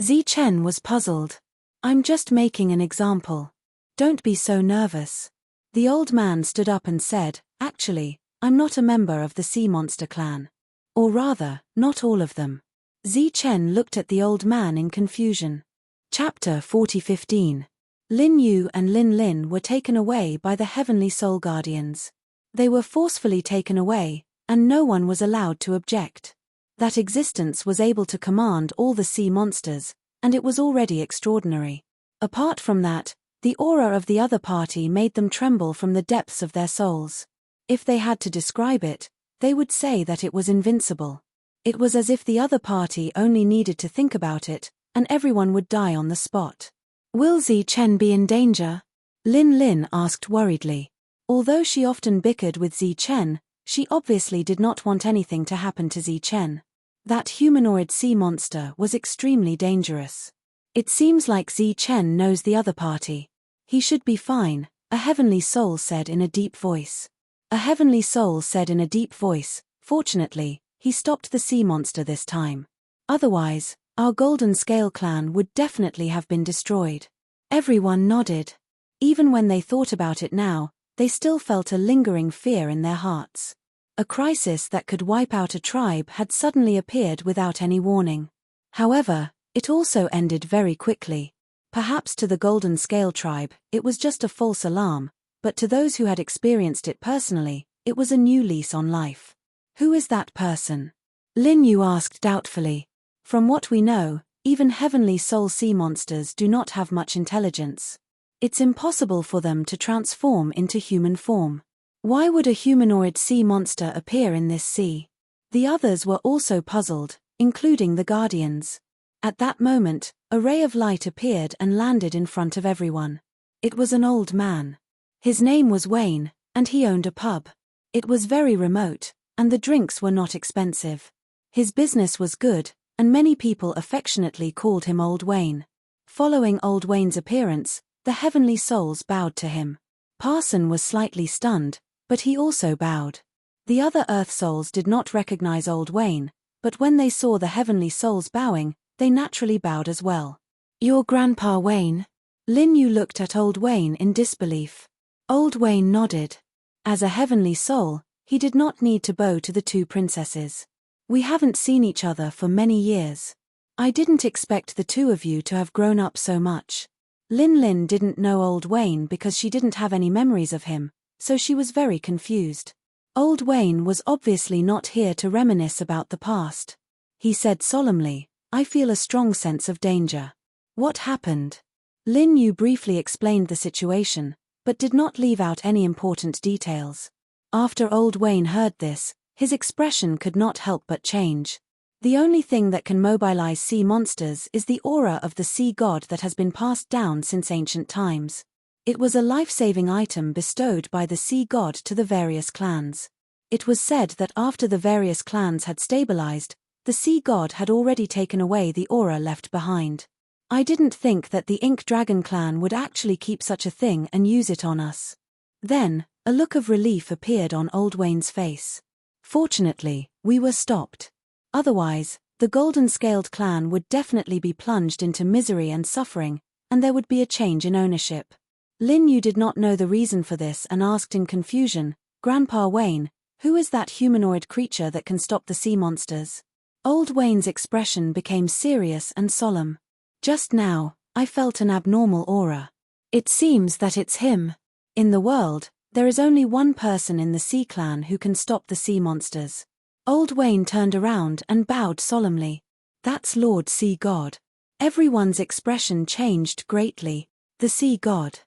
Zichen was puzzled. I'm just making an example. Don't be so nervous. The old man stood up and said, actually, I'm not a member of the sea monster clan. Or rather, not all of them. Zichen looked at the old man in confusion. Chapter 40:15. Lin Yu and Lin Lin were taken away by the heavenly soul guardians. They were forcefully taken away, and no one was allowed to object. That existence was able to command all the sea monsters, and it was already extraordinary. Apart from that, the aura of the other party made them tremble from the depths of their souls. If they had to describe it, they would say that it was invincible. It was as if the other party only needed to think about it, and everyone would die on the spot. Will Zichen be in danger? Lin Lin asked worriedly. Although she often bickered with Zichen, she obviously did not want anything to happen to Zichen. That humanoid sea monster was extremely dangerous. It seems like Zichen knows the other party. He should be fine, a heavenly soul said in a deep voice. A heavenly soul said in a deep voice, fortunately, he stopped the sea monster this time. Otherwise, our Golden Scale clan would definitely have been destroyed. Everyone nodded. Even when they thought about it now, they still felt a lingering fear in their hearts. A crisis that could wipe out a tribe had suddenly appeared without any warning. However, it also ended very quickly. Perhaps to the Golden Scale tribe, it was just a false alarm, but to those who had experienced it personally, it was a new lease on life. Who is that person? Lin Yu asked doubtfully. From what we know, even heavenly soul sea monsters do not have much intelligence. It's impossible for them to transform into human form. Why would a humanoid sea monster appear in this sea? The others were also puzzled, including the guardians. At that moment, a ray of light appeared and landed in front of everyone. It was an old man. His name was Wayne, and he owned a pub. It was very remote, and the drinks were not expensive. His business was good, and many people affectionately called him Old Wayne. Following Old Wayne's appearance, the heavenly souls bowed to him. Parson was slightly stunned, but he also bowed. The other earth souls did not recognize Old Wayne, but when they saw the heavenly souls bowing, they naturally bowed as well. Your grandpa Wayne? Lin Yu looked at Old Wayne in disbelief. Old Wayne nodded. As a heavenly soul, he did not need to bow to the two princesses. We haven't seen each other for many years. I didn't expect the two of you to have grown up so much. Lin Lin didn't know Old Wayne because she didn't have any memories of him, so she was very confused. Old Wayne was obviously not here to reminisce about the past. He said solemnly, I feel a strong sense of danger. What happened? Lin Yu briefly explained the situation, but did not leave out any important details. After Old Wayne heard this, his expression could not help but change. The only thing that can mobilize sea monsters is the aura of the sea god that has been passed down since ancient times. It was a life-saving item bestowed by the sea god to the various clans. It was said that after the various clans had stabilized, the sea god had already taken away the aura left behind. I didn't think that the Ink Dragon clan would actually keep such a thing and use it on us. Then, a look of relief appeared on Old Wayne's face. Fortunately, we were stopped. Otherwise, the Golden-Scaled clan would definitely be plunged into misery and suffering, and there would be a change in ownership. Lin Yu did not know the reason for this and asked in confusion, "Grandpa Wayne, who is that humanoid creature that can stop the sea monsters?" Old Wayne's expression became serious and solemn. "Just now, I felt an abnormal aura. It seems that it's him. In the world, there is only one person in the Sea Clan who can stop the sea monsters." Old Wayne turned around and bowed solemnly. "That's Lord Sea God." Everyone's expression changed greatly. The Sea God.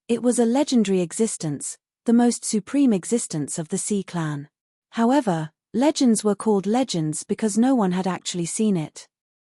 It was a legendary existence, the most supreme existence of the Sea Clan. However, legends were called legends because no one had actually seen it.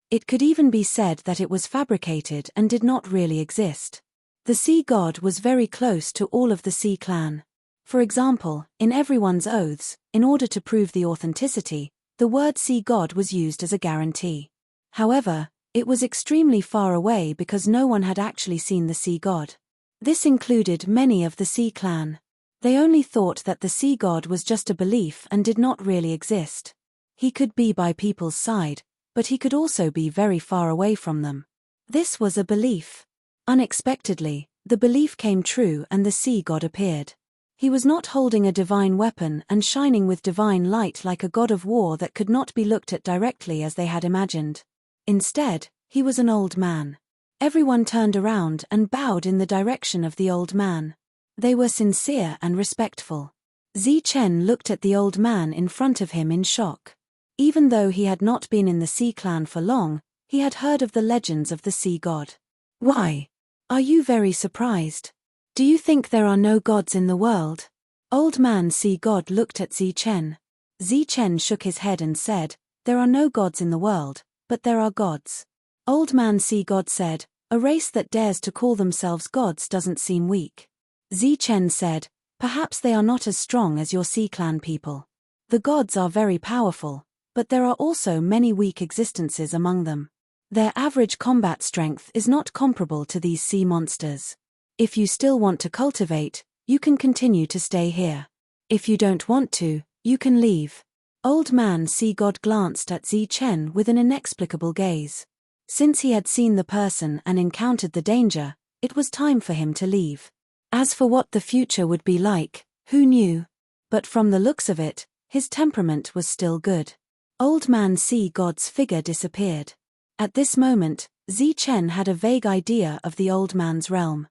It could even be said that it was fabricated and did not really exist. The Sea God was very close to all of the Sea Clan. For example, in everyone's oaths, in order to prove the authenticity, the word Sea God was used as a guarantee. However, it was extremely far away because no one had actually seen the Sea God. This included many of the Sea Clan. They only thought that the Sea God was just a belief and did not really exist. He could be by people's side, but he could also be very far away from them. This was a belief. Unexpectedly, the belief came true and the Sea God appeared. He was not holding a divine weapon and shining with divine light like a god of war that could not be looked at directly as they had imagined. Instead, he was an old man. Everyone turned around and bowed in the direction of the old man. They were sincere and respectful. Zichen looked at the old man in front of him in shock. Even though he had not been in the Sea Clan for long, he had heard of the legends of the Sea God. "Why? Are you very surprised? Do you think there are no gods in the world?" Old Man Sea God looked at Zichen. Zichen shook his head and said, "There are no gods in the world, but there are gods." Old Man Sea God said, "A race that dares to call themselves gods doesn't seem weak." Zichen said, "Perhaps they are not as strong as your Sea Clan people. The gods are very powerful, but there are also many weak existences among them. Their average combat strength is not comparable to these sea monsters. If you still want to cultivate, you can continue to stay here. If you don't want to, you can leave." Old Man Sea God glanced at Zichen with an inexplicable gaze. Since he had seen the person and encountered the danger, it was time for him to leave. As for what the future would be like, who knew? But from the looks of it, his temperament was still good. Old Man Sea God's figure disappeared. At this moment, Zichen had a vague idea of the old man's realm.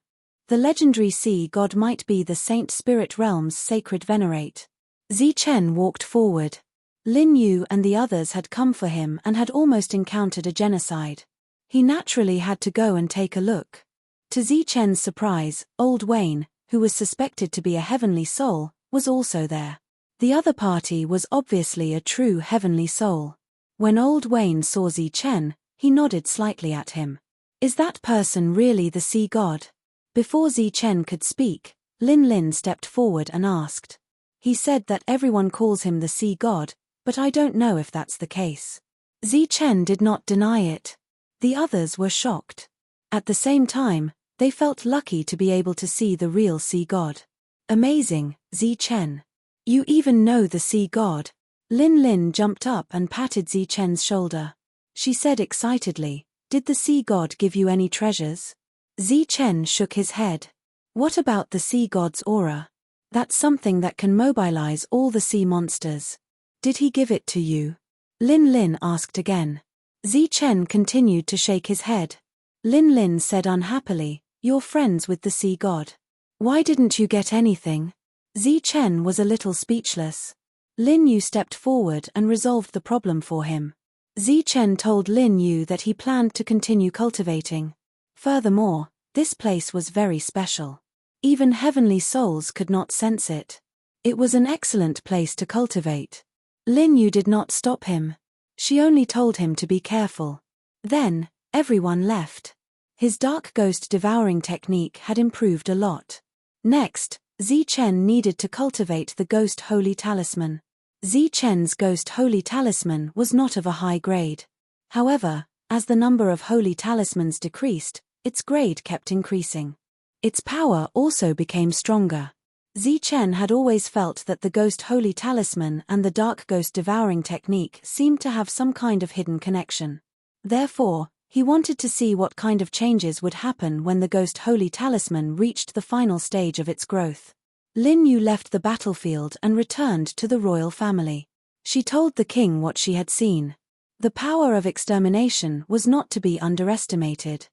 The legendary sea god might be the Saint Spirit Realm's sacred venerate. Zichen walked forward. Lin Yu and the others had come for him and had almost encountered a genocide. He naturally had to go and take a look. To Zichen's surprise, Old Wayne, who was suspected to be a heavenly soul, was also there. The other party was obviously a true heavenly soul. When Old Wayne saw Zichen, he nodded slightly at him. "Is that person really the sea god?" Before Zichen could speak, Lin Lin stepped forward and asked. "He said that everyone calls him the sea god, but I don't know if that's the case." Zichen did not deny it. The others were shocked. At the same time, they felt lucky to be able to see the real sea god. "Amazing, Zichen. You even know the sea god." Lin Lin jumped up and patted Zichen's shoulder. She said excitedly, "Did the sea god give you any treasures?" Zichen shook his head. "What about the sea god's aura? That's something that can mobilize all the sea monsters. Did he give it to you?" Lin Lin asked again. Zichen continued to shake his head. Lin Lin said unhappily, "You're friends with the sea god. Why didn't you get anything?" Zichen was a little speechless. Lin Yu stepped forward and resolved the problem for him. Zichen told Lin Yu that he planned to continue cultivating. Furthermore, this place was very special. Even heavenly souls could not sense it. It was an excellent place to cultivate. Lin Yu did not stop him. She only told him to be careful. Then, everyone left. His dark ghost devouring technique had improved a lot. Next, Zichen needed to cultivate the ghost holy talisman. Zichen's ghost holy talisman was not of a high grade. However, as the number of holy talismans decreased, its grade kept increasing. Its power also became stronger. Zichen had always felt that the ghost holy talisman and the dark ghost devouring technique seemed to have some kind of hidden connection. Therefore, he wanted to see what kind of changes would happen when the ghost holy talisman reached the final stage of its growth. Lin Yu left the battlefield and returned to the royal family. She told the king what she had seen. The power of extermination was not to be underestimated.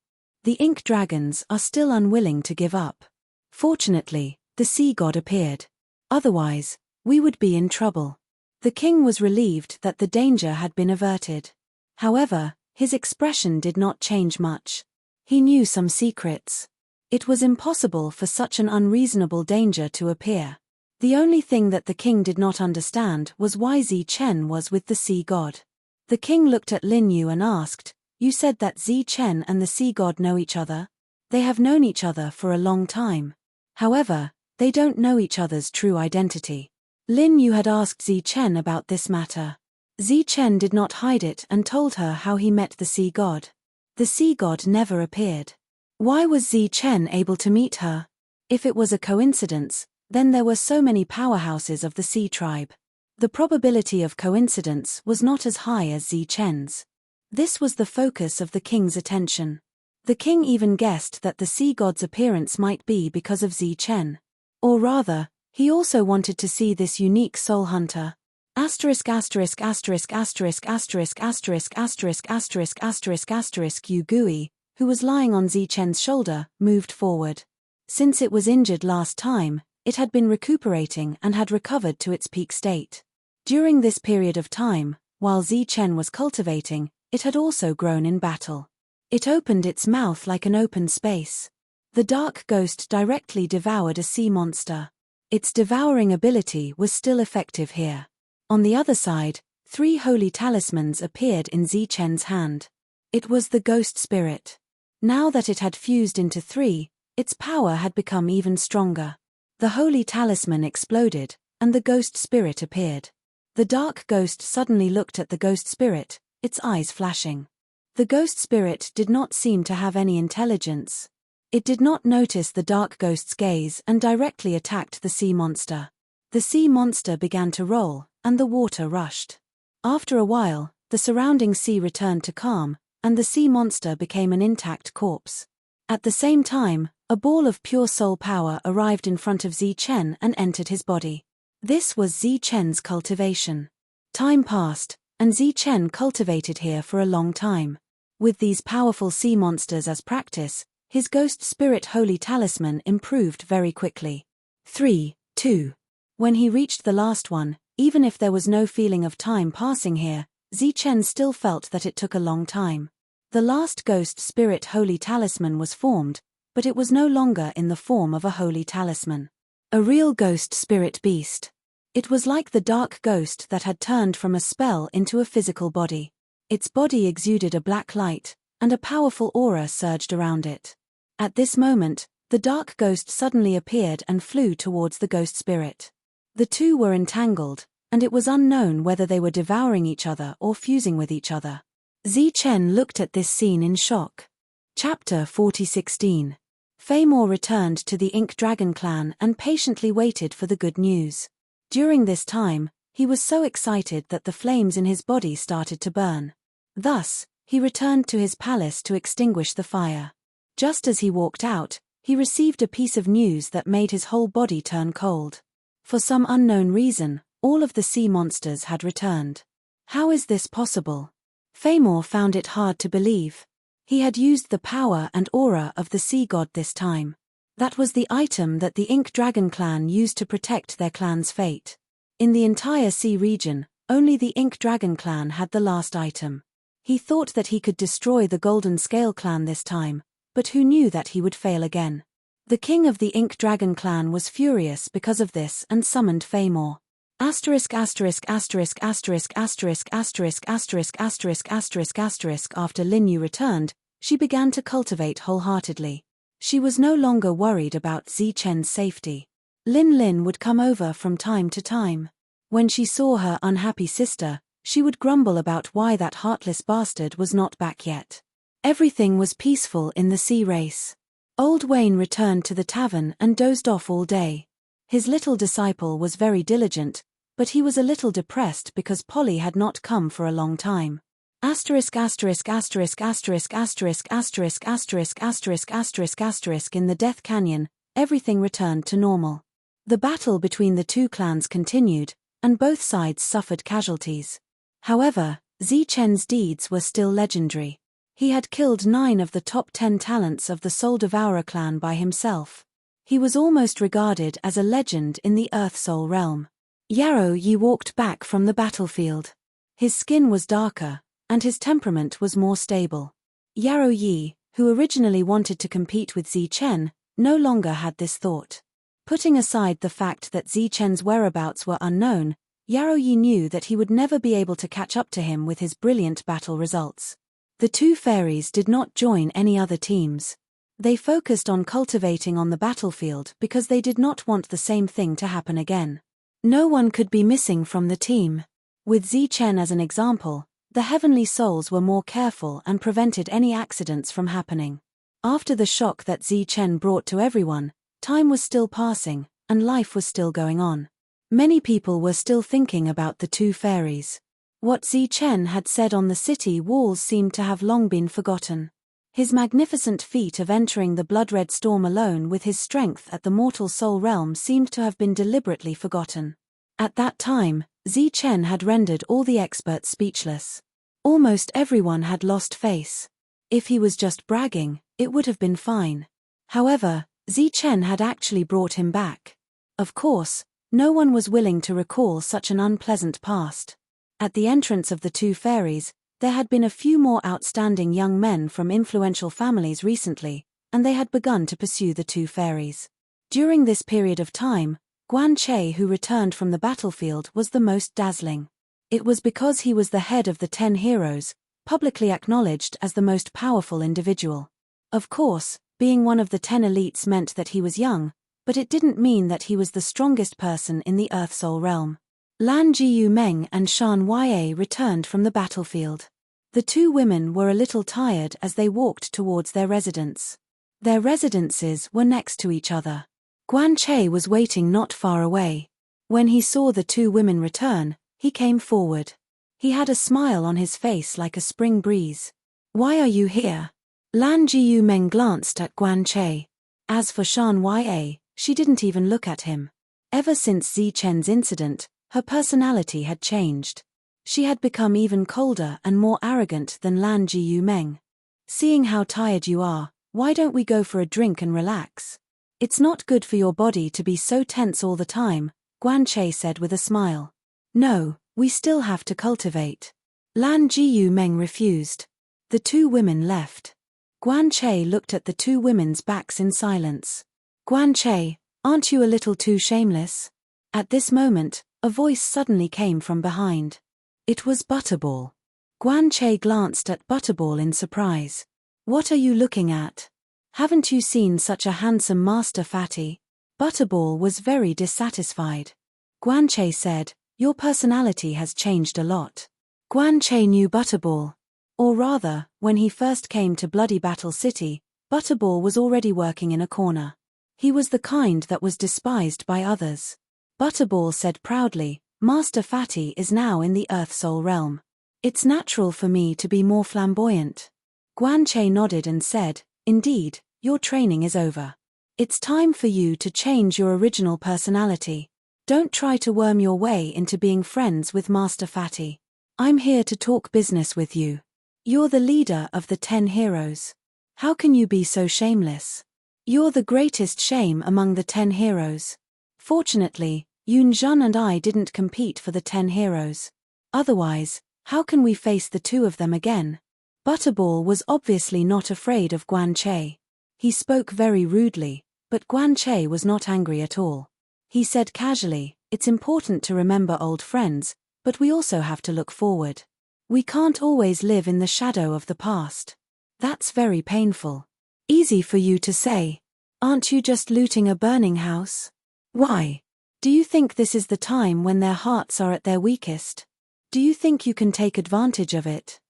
The ink dragons are still unwilling to give up. Fortunately, the sea god appeared. Otherwise, we would be in trouble. The king was relieved that the danger had been averted. However, his expression did not change much. He knew some secrets. It was impossible for such an unreasonable danger to appear. The only thing that the king did not understand was why Zichen was with the sea god. The king looked at Lin Yu and asked, "You said that Zichen and the sea god know each other? They have known each other for a long time. However, they don't know each other's true identity." Lin Yu had asked Zichen about this matter. Zichen did not hide it and told her how he met the sea god. The sea god never appeared. Why was Zichen able to meet her? If it was a coincidence, then there were so many powerhouses of the sea tribe. The probability of coincidence was not as high as Zichen's. This was the focus of the king's attention. The king even guessed that the sea god's appearance might be because of Zichen. Or rather, he also wanted to see this unique soul hunter. Yu Gui, who was lying on Zichen's shoulder, moved forward. Since it was injured last time, it had been recuperating and had recovered to its peak state. During this period of time, while Zichen was cultivating, it had also grown in battle. It opened its mouth like an open space. The dark ghost directly devoured a sea monster. Its devouring ability was still effective here. On the other side, 3 holy talismans appeared in Zichen's hand. It was the ghost spirit. Now that it had fused into 3, its power had become even stronger. The holy talisman exploded, and the ghost spirit appeared. The dark ghost suddenly looked at the ghost spirit, its eyes flashing. The ghost spirit did not seem to have any intelligence. It did not notice the dark ghost's gaze and directly attacked the sea monster. The sea monster began to roll, and the water rushed. After a while, the surrounding sea returned to calm, and the sea monster became an intact corpse. At the same time, a ball of pure soul power arrived in front of Zichen and entered his body. This was Zichen's cultivation. Time passed, and Zichen cultivated here for a long time. With these powerful sea monsters as practice, his ghost spirit holy talisman improved very quickly. 3, 2. When he reached the last one, even if there was no feeling of time passing here, Zichen still felt that it took a long time. The last ghost spirit holy talisman was formed, but it was no longer in the form of a holy talisman. A real ghost spirit beast. It was like the dark ghost that had turned from a spell into a physical body. Its body exuded a black light, and a powerful aura surged around it. At this moment, the dark ghost suddenly appeared and flew towards the ghost spirit. The two were entangled, and it was unknown whether they were devouring each other or fusing with each other. Zichen looked at this scene in shock. Chapter 40:16. Famor returned to the Ink Dragon clan and patiently waited for the good news. During this time, he was so excited that the flames in his body started to burn. Thus, he returned to his palace to extinguish the fire. Just as he walked out, he received a piece of news that made his whole body turn cold. For some unknown reason, all of the sea monsters had returned. How is this possible? Famor found it hard to believe. He had used the power and aura of the sea god this time. That was the item that the Ink Dragon clan used to protect their clan's fate. In the entire sea region, only the Ink Dragon clan had the last item. He thought that he could destroy the Golden Scale clan this time, but who knew that he would fail again? The king of the Ink Dragon clan was furious because of this and summoned Famor. Asterisk asterisk asterisk asterisk asterisk asterisk asterisk asterisk asterisk asterisk. After Lin Yu returned, she began to cultivate wholeheartedly. She was no longer worried about Zichen's safety. Lin would come over from time to time. When she saw her unhappy sister, she would grumble about why that heartless bastard was not back yet. Everything was peaceful in the sea race. Old Wayne returned to the tavern and dozed off all day. His little disciple was very diligent, but he was a little depressed because Polly had not come for a long time. Asterisk asterisk asterisk asterisk asterisk asterisk asterisk asterisk asterisk asterisk. In the Death Canyon, everything returned to normal. The battle between the two clans continued, and both sides suffered casualties. However, Zichen's deeds were still legendary. He had killed 9 of the top 10 talents of the Soul Devourer clan by himself. He was almost regarded as a legend in the Earth Soul realm. Yarrow Yi walked back from the battlefield. His skin was darker, and his temperament was more stable. Yarrow Yi, who originally wanted to compete with Zichen, no longer had this thought. Putting aside the fact that Zichen's whereabouts were unknown, Yarrow Yi knew that he would never be able to catch up to him with his brilliant battle results. The two fairies did not join any other teams. They focused on cultivating on the battlefield because they did not want the same thing to happen again. No one could be missing from the team. With Zichen as an example, the heavenly souls were more careful and prevented any accidents from happening. After the shock that Zichen brought to everyone, time was still passing, and life was still going on. Many people were still thinking about the two fairies. What Zichen had said on the city walls seemed to have long been forgotten. His magnificent feat of entering the blood-red storm alone with his strength at the mortal soul realm seemed to have been deliberately forgotten. At that time, Zichen had rendered all the experts speechless. Almost everyone had lost face. If he was just bragging, it would have been fine. However, Zichen had actually brought him back. Of course, no one was willing to recall such an unpleasant past. At the entrance of the two fairies, there had been a few more outstanding young men from influential families recently, and they had begun to pursue the two fairies. During this period of time, Guan Che, who returned from the battlefield, was the most dazzling. It was because he was the head of the 10 heroes, publicly acknowledged as the most powerful individual. Of course, being one of the 10 elites meant that he was young, but it didn't mean that he was the strongest person in the Earth Soul realm. Lan Jiyu Meng and Shan Ya returned from the battlefield. The two women were a little tired as they walked towards their residence. Their residences were next to each other. Guan Che was waiting not far away. When he saw the two women return, he came forward. He had a smile on his face like a spring breeze. "Why are you here?" Lan Jiyu Meng glanced at Guan Che. As for Shan Ya, she didn't even look at him. Ever since Zichen's incident, her personality had changed. She had become even colder and more arrogant than Lan Jiyu Meng. "Seeing how tired you are, why don't we go for a drink and relax? It's not good for your body to be so tense all the time," Guan Che said with a smile. "No, we still have to cultivate." Lan Jiyu Meng refused. The two women left. Guan Che looked at the two women's backs in silence. "Guan Che, aren't you a little too shameless?" At this moment, a voice suddenly came from behind. It was Butterball. Guan Che glanced at Butterball in surprise. "What are you looking at? Haven't you seen such a handsome master, Fatty?" Butterball was very dissatisfied. Guan Che said, "Your personality has changed a lot." Guan Che knew Butterball. Or rather, when he first came to Bloody Battle City, Butterball was already working in a corner. He was the kind that was despised by others. Butterball said proudly, "Master Fatty is now in the Earth Soul realm. It's natural for me to be more flamboyant." Guan Che nodded and said, "Indeed, your training is over. It's time for you to change your original personality. Don't try to worm your way into being friends with Master Fatty. I'm here to talk business with you. You're the leader of the 10 heroes. How can you be so shameless? You're the greatest shame among the 10 heroes. Fortunately, Yun Zhen and I didn't compete for the 10 heroes. Otherwise, how can we face the two of them again?" Butterball was obviously not afraid of Guan Che. He spoke very rudely, but Guan Che was not angry at all. He said casually, it's important to remember old friends, but we also have to look forward. We can't always live in the shadow of the past. That's very painful. Easy for you to say. Aren't you just looting a burning house? Why? Do you think this is the time when their hearts are at their weakest? Do you think you can take advantage of it?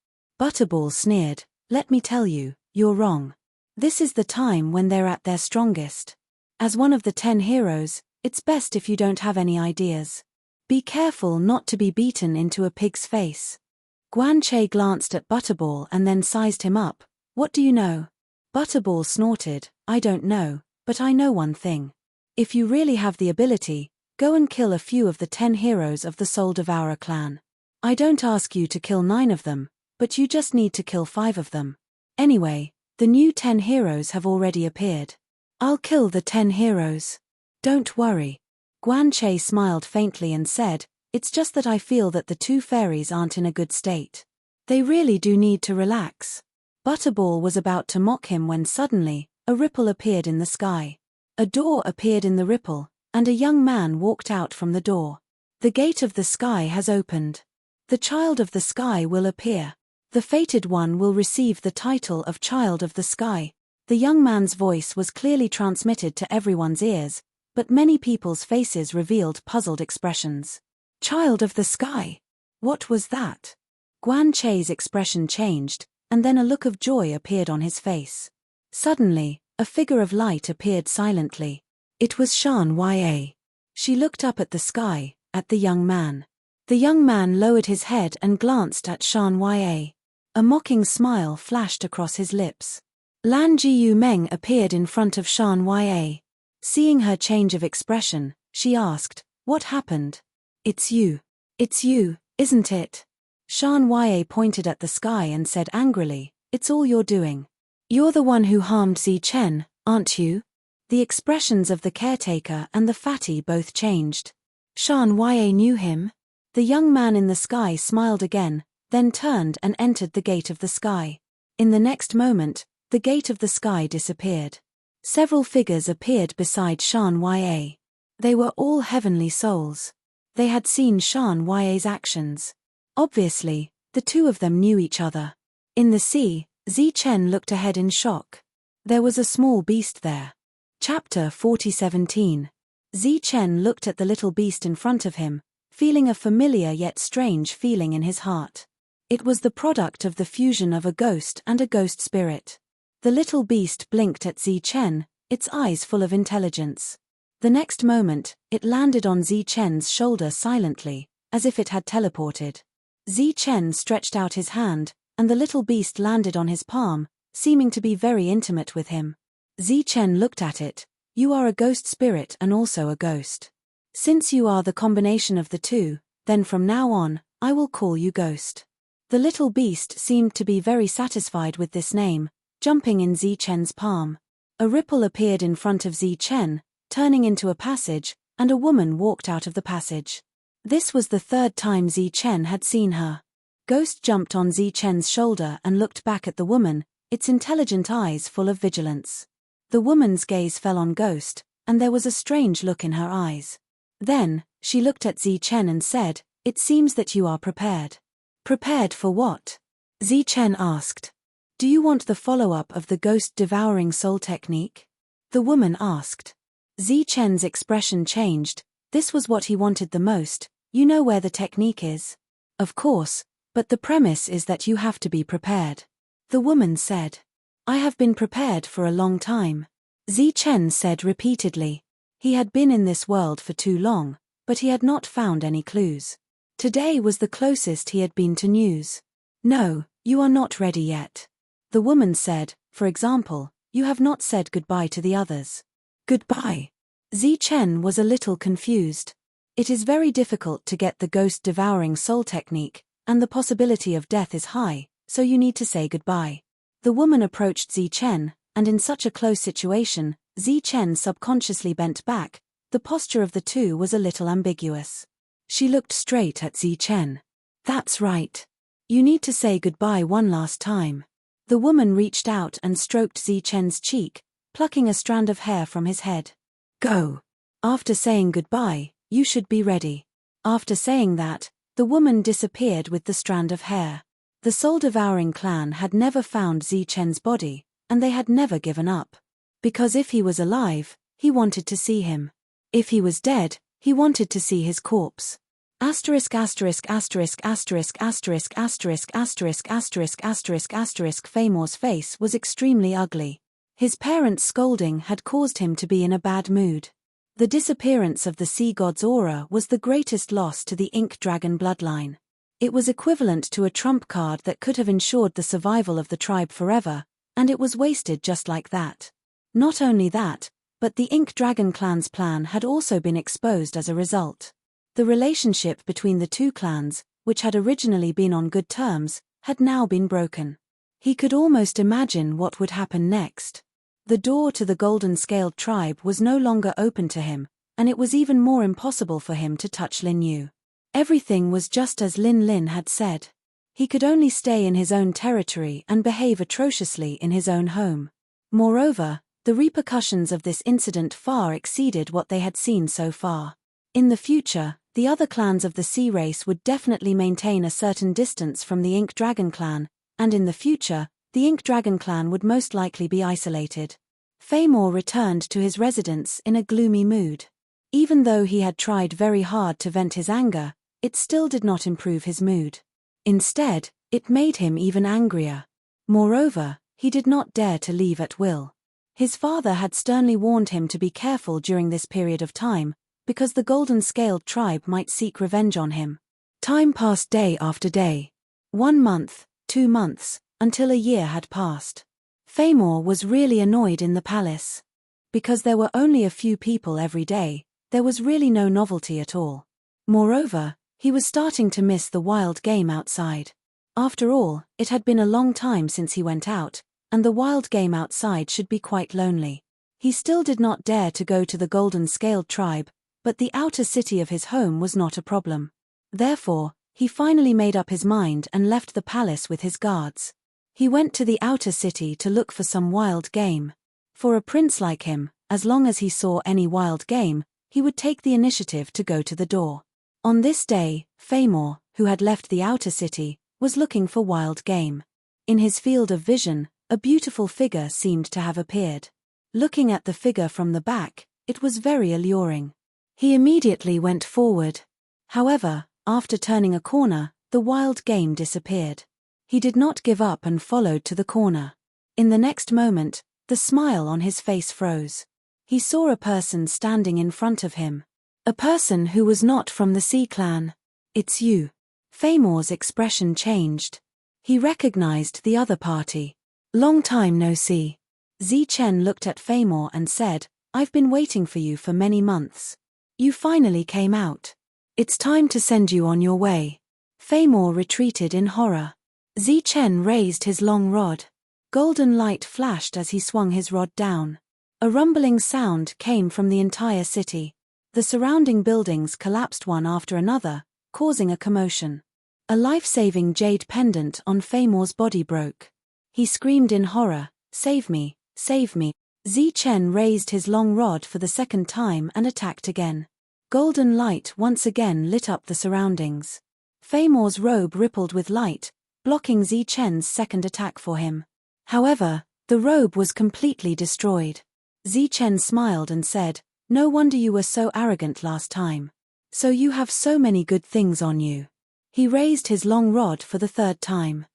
Butterball sneered. Let me tell you, you're wrong. This is the time when they're at their strongest. As one of the 10 heroes, it's best if you don't have any ideas. Be careful not to be beaten into a pig's face. Guanche glanced at Butterball and then sized him up. What do you know? Butterball snorted. I don't know, but I know one thing. If you really have the ability, go and kill a few of the 10 heroes of the Soul Devourer clan. I don't ask you to kill 9 of them, but you just need to kill 5 of them. Anyway, the new 10 heroes have already appeared. I'll kill the 10 heroes. Don't worry. Guanche smiled faintly and said, it's just that I feel that the 2 fairies aren't in a good state. They really do need to relax. Butterball was about to mock him when suddenly, a ripple appeared in the sky. A door appeared in the ripple, and a young man walked out from the door. The gate of the sky has opened. The child of the sky will appear. The fated one will receive the title of Child of the Sky. The young man's voice was clearly transmitted to everyone's ears, but many people's faces revealed puzzled expressions. Child of the Sky? What was that? Guanche's expression changed, and then a look of joy appeared on his face. Suddenly, a figure of light appeared silently. It was Shan Ya. She looked up at the sky, at the young man. The young man lowered his head and glanced at Shan Ya. A mocking smile flashed across his lips. Lan Jiu Meng appeared in front of Shan Ya. Seeing her change of expression, she asked, "What happened?" It's you, isn't it?" Shan Ya pointed at the sky and said angrily, "It's all you're doing. You're the one who harmed Zichen, aren't you?" The expressions of the caretaker and the fatty both changed. Shan Ya knew him. The young man in the sky smiled again, then turned and entered the gate of the sky. In the next moment, the gate of the sky disappeared. Several figures appeared beside Shan Ya. They were all heavenly souls. They had seen Shan Ya's actions. Obviously, the 2 of them knew each other. In the sea, Zichen looked ahead in shock. There was a small beast there. Chapter 40:17. Zichen looked at the little beast in front of him, feeling a familiar yet strange feeling in his heart. It was the product of the fusion of a ghost and a ghost spirit. The little beast blinked at Zichen, its eyes full of intelligence. The next moment, it landed on Zichen's shoulder silently, as if it had teleported. Zichen stretched out his hand, and the little beast landed on his palm, seeming to be very intimate with him. Zichen looked at it. "You are a ghost spirit and also a ghost. Since you are the combination of the 2, then from now on, I will call you Ghost." The little beast seemed to be very satisfied with this name, jumping in Zichen's palm. A ripple appeared in front of Zichen, turning into a passage, and a woman walked out of the passage. This was the 3rd time Zichen had seen her. Ghost jumped on Zichen's shoulder and looked back at the woman, its intelligent eyes full of vigilance. The woman's gaze fell on Ghost, and there was a strange look in her eyes. Then, she looked at Zichen and said, "It seems that you are prepared." "Prepared for what?" Zichen asked. "Do you want the follow-up of the ghost-devouring soul technique?" the woman asked. Zichen's expression changed. This was what he wanted the most. "You know where the technique is?" "Of course, but the premise is that you have to be prepared," the woman said. "I have been prepared for a long time," Zichen said repeatedly. He had been in this world for too long, but he had not found any clues. Today was the closest he had been to news. "No, you are not ready yet," the woman said. "For example, you have not said goodbye to the others." "Goodbye?" Zichen was a little confused. It is very difficult to get the ghost-devouring soul technique, and the possibility of death is high, so you need to say goodbye. The woman approached Zichen, and in such a close situation, Zichen subconsciously bent back. The posture of the 2 was a little ambiguous. She looked straight at Zichen. "That's right. You need to say goodbye one last time." The woman reached out and stroked Zichen's cheek, plucking a strand of hair from his head. "Go." After saying goodbye, You should be ready. After saying that, the woman disappeared with the strand of hair. The soul-devouring clan had never found Zichen's body, and they had never given up. Because if he was alive, he wanted to see him. If he was dead, he wanted to see his corpse. Famor's face was extremely ugly. His parents' scolding had caused him to be in a bad mood. The disappearance of the sea god's aura was the greatest loss to the Ink Dragon bloodline. It was equivalent to a trump card that could have ensured the survival of the tribe forever, and it was wasted just like that. Not only that, but the Ink Dragon clan's plan had also been exposed as a result. The relationship between the two clans, which had originally been on good terms, had now been broken. He could almost imagine what would happen next. The door to the golden-scaled tribe was no longer open to him, and it was even more impossible for him to touch Lin Yu. Everything was just as Lin had said. He could only stay in his own territory and behave atrociously in his own home. Moreover, the repercussions of this incident far exceeded what they had seen so far. In the future, the other clans of the sea race would definitely maintain a certain distance from the Ink Dragon clan, and in the future, the Ink Dragon clan would most likely be isolated. Famor returned to his residence in a gloomy mood. Even though he had tried very hard to vent his anger, it still did not improve his mood. Instead, it made him even angrier. Moreover, he did not dare to leave at will. His father had sternly warned him to be careful during this period of time, because the golden-scaled tribe might seek revenge on him. Time passed day after day. 1 month, 2 months, until a year had passed. Famor was really annoyed in the palace. Because there were only a few people every day, there was really no novelty at all. Moreover, he was starting to miss the wild game outside. After all, it had been a long time since he went out, and the wild game outside should be quite lonely. He still did not dare to go to the golden-scaled tribe, but the outer city of his home was not a problem. Therefore, he finally made up his mind and left the palace with his guards. He went to the outer city to look for some wild game. For a prince like him, as long as he saw any wild game, he would take the initiative to go to the door. On this day, Famor, who had left the outer city, was looking for wild game. In his field of vision, a beautiful figure seemed to have appeared. Looking at the figure from the back, it was very alluring. He immediately went forward. However, after turning a corner, the wild game disappeared. He did not give up and followed to the corner. In the next moment, the smile on his face froze. He saw a person standing in front of him. A person who was not from the Sea Clan. "It's you." Famor's expression changed. He recognized the other party. "Long time no see." Zichen looked at Famor and said, "I've been waiting for you for many months. You finally came out. It's time to send you on your way." Famor retreated in horror. Zichen raised his long rod. Golden light flashed as he swung his rod down. A rumbling sound came from the entire city. The surrounding buildings collapsed one after another, causing a commotion. A life-saving jade pendant on Famor's body broke. He screamed in horror, "Save me, save me." Zichen raised his long rod for the second time and attacked again. Golden light once again lit up the surroundings. Famor's robe rippled with light, blocking Zichen's second attack for him. However, the robe was completely destroyed. Zichen smiled and said, "No wonder you were so arrogant last time. So you have so many good things on you." He raised his long rod for the third time.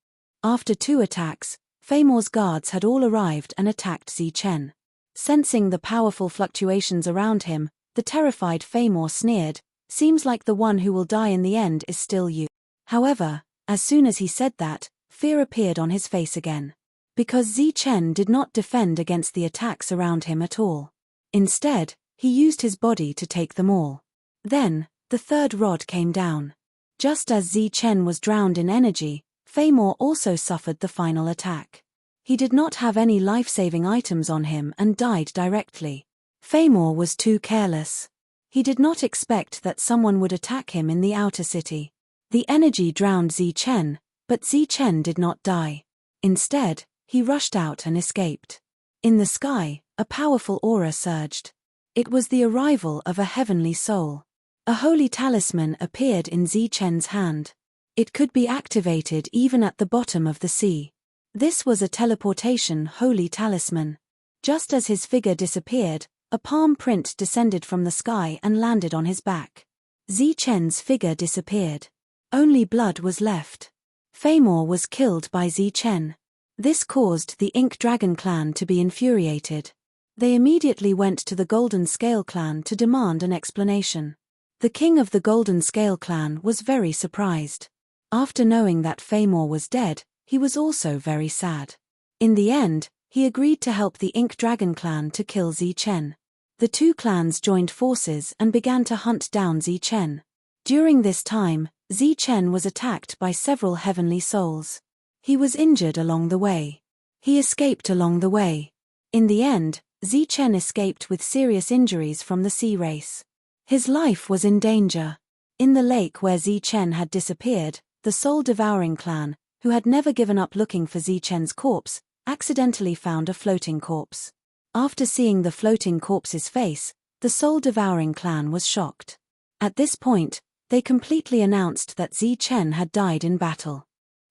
After 2 attacks, Famor's guards had all arrived and attacked Zichen. Sensing the powerful fluctuations around him, the terrified Famor sneered, "Seems like the one who will die in the end is still you." However, as soon as he said that, fear appeared on his face again. Because Zichen did not defend against the attacks around him at all. Instead, he used his body to take them all. Then, the third rod came down. Just as Zichen was drowned in energy, Famor also suffered the final attack. He did not have any life-saving items on him and died directly. Famor was too careless. He did not expect that someone would attack him in the outer city. The energy drowned Zichen, but Zichen did not die. Instead, he rushed out and escaped. In the sky, a powerful aura surged. It was the arrival of a heavenly soul. A holy talisman appeared in Zichen's hand. It could be activated even at the bottom of the sea. This was a teleportation holy talisman. Just as his figure disappeared, a palm print descended from the sky and landed on his back. Zichen's figure disappeared. Only blood was left. Famor was killed by Zichen. This caused the Ink Dragon clan to be infuriated. They immediately went to the Golden Scale clan to demand an explanation. The king of the Golden Scale clan was very surprised. After knowing that Famor was dead, he was also very sad. In the end, he agreed to help the Ink Dragon clan to kill Zichen. The two clans joined forces and began to hunt down Zichen. During this time, Zichen was attacked by several heavenly souls. He was injured along the way. He escaped along the way. In the end, Zichen escaped with serious injuries from the sea race. His life was in danger. In the lake where Zichen had disappeared, the soul-devouring clan, who had never given up looking for Zichen's corpse, accidentally found a floating corpse. After seeing the floating corpse's face, the soul-devouring clan was shocked. At this point, they completely announced that Zichen had died in battle.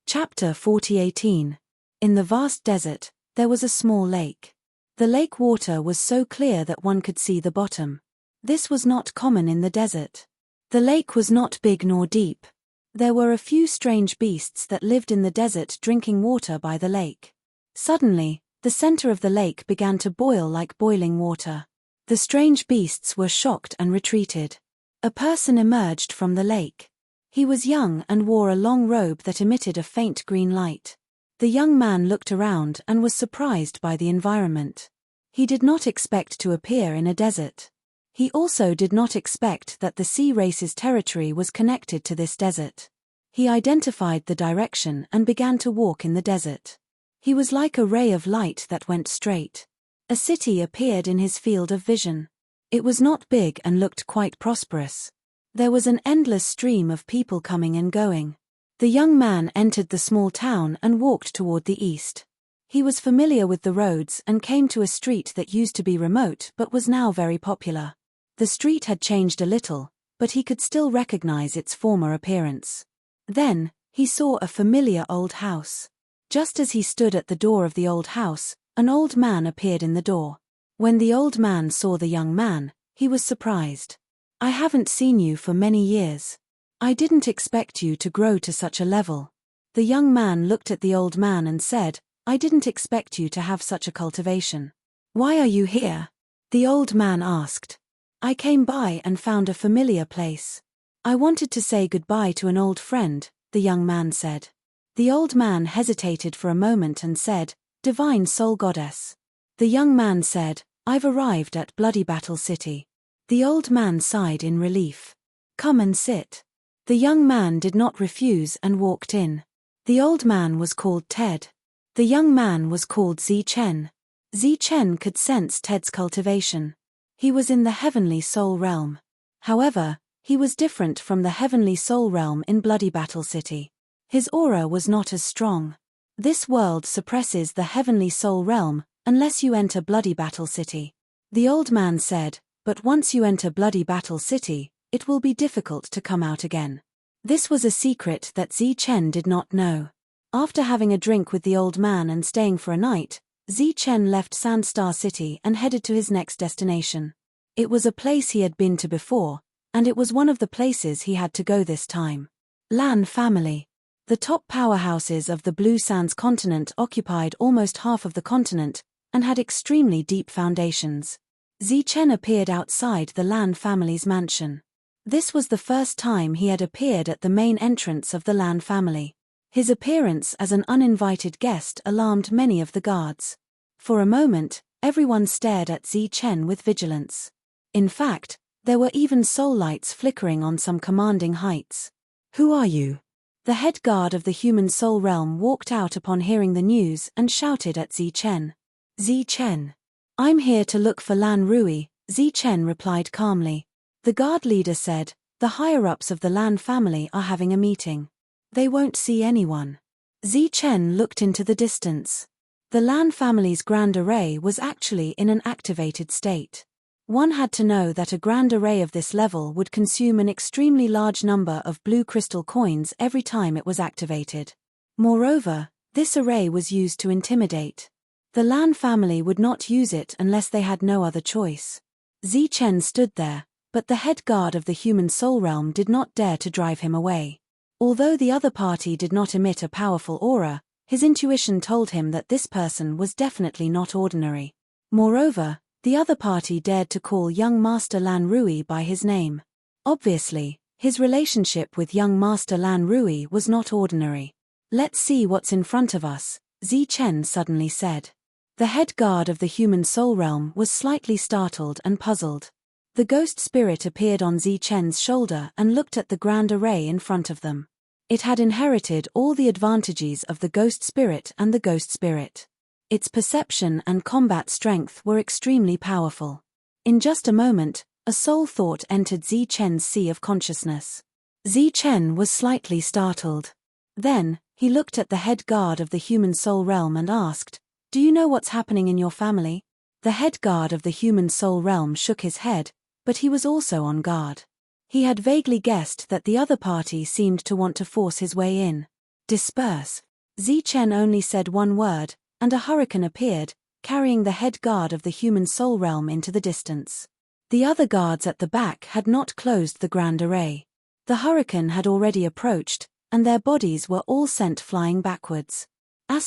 Chapter 40:18. In the vast desert, there was a small lake. The lake water was so clear that one could see the bottom. This was not common in the desert. The lake was not big nor deep. There were a few strange beasts that lived in the desert drinking water by the lake. Suddenly, the center of the lake began to boil like boiling water. The strange beasts were shocked and retreated. A person emerged from the lake. He was young and wore a long robe that emitted a faint green light. The young man looked around and was surprised by the environment. He did not expect to appear in a desert. He also did not expect that the sea race's territory was connected to this desert. He identified the direction and began to walk in the desert. He was like a ray of light that went straight. A city appeared in his field of vision. It was not big and looked quite prosperous. There was an endless stream of people coming and going. The young man entered the small town and walked toward the east. He was familiar with the roads and came to a street that used to be remote but was now very popular. The street had changed a little, but he could still recognize its former appearance. Then, he saw a familiar old house. Just as he stood at the door of the old house, an old man appeared in the door. When the old man saw the young man, he was surprised. "I haven't seen you for many years. I didn't expect you to grow to such a level." The young man looked at the old man and said, "I didn't expect you to have such a cultivation. Why are you here?" The old man asked. "I came by and found a familiar place. I wanted to say goodbye to an old friend," the young man said. The old man hesitated for a moment and said, "Divine Soul Goddess." The young man said, "I've arrived at Bloody Battle City." The old man sighed in relief. "Come and sit." The young man did not refuse and walked in. The old man was called Ted. The young man was called Zichen. Zichen could sense Ted's cultivation. He was in the heavenly soul realm. However, he was different from the heavenly soul realm in Bloody Battle City. His aura was not as strong. This world suppresses the heavenly soul realm, unless you enter Bloody Battle City. The old man said, "But once you enter Bloody Battle City, it will be difficult to come out again." This was a secret that Zichen did not know. After having a drink with the old man and staying for a night, Zichen left Sandstar City and headed to his next destination. It was a place he had been to before, and it was one of the places he had to go this time. Lan family. The top powerhouses of the Blue Sands continent occupied almost half of the continent, and had extremely deep foundations. Zichen appeared outside the Lan family's mansion. This was the first time he had appeared at the main entrance of the Lan family. His appearance as an uninvited guest alarmed many of the guards. For a moment, everyone stared at Zichen with vigilance. In fact, there were even soul lights flickering on some commanding heights. "Who are you?" The head guard of the human soul realm walked out upon hearing the news and shouted at Zichen. "Zichen. I'm here to look for Lan Rui," Zichen replied calmly. The guard leader said, "The higher-ups of the Lan family are having a meeting. They won't see anyone." Zichen looked into the distance. The Lan family's Grand Array was actually in an activated state. One had to know that a grand array of this level would consume an extremely large number of blue crystal coins every time it was activated. Moreover, this array was used to intimidate. The Lan family would not use it unless they had no other choice. Zichen stood there, but the head guard of the human soul realm did not dare to drive him away. Although the other party did not emit a powerful aura, his intuition told him that this person was definitely not ordinary. Moreover, the other party dared to call young Master Lan Rui by his name. Obviously, his relationship with young Master Lan Rui was not ordinary. "Let's see what's in front of us," Zichen suddenly said. The head guard of the human soul realm was slightly startled and puzzled. The ghost spirit appeared on Zichen's shoulder and looked at the grand array in front of them. It had inherited all the advantages of the ghost spirit and the ghost spirit. Its perception and combat strength were extremely powerful. In just a moment, a soul thought entered Zichen's sea of consciousness. Zichen was slightly startled. Then, he looked at the head guard of the human soul realm and asked, "Do you know what's happening in your family?" The head guard of the human soul realm shook his head, but he was also on guard. He had vaguely guessed that the other party seemed to want to force his way in. "Disperse." Zichen only said one word, and a hurricane appeared, carrying the head guard of the human soul realm into the distance. The other guards at the back had not closed the grand array. The hurricane had already approached, and their bodies were all sent flying backwards. In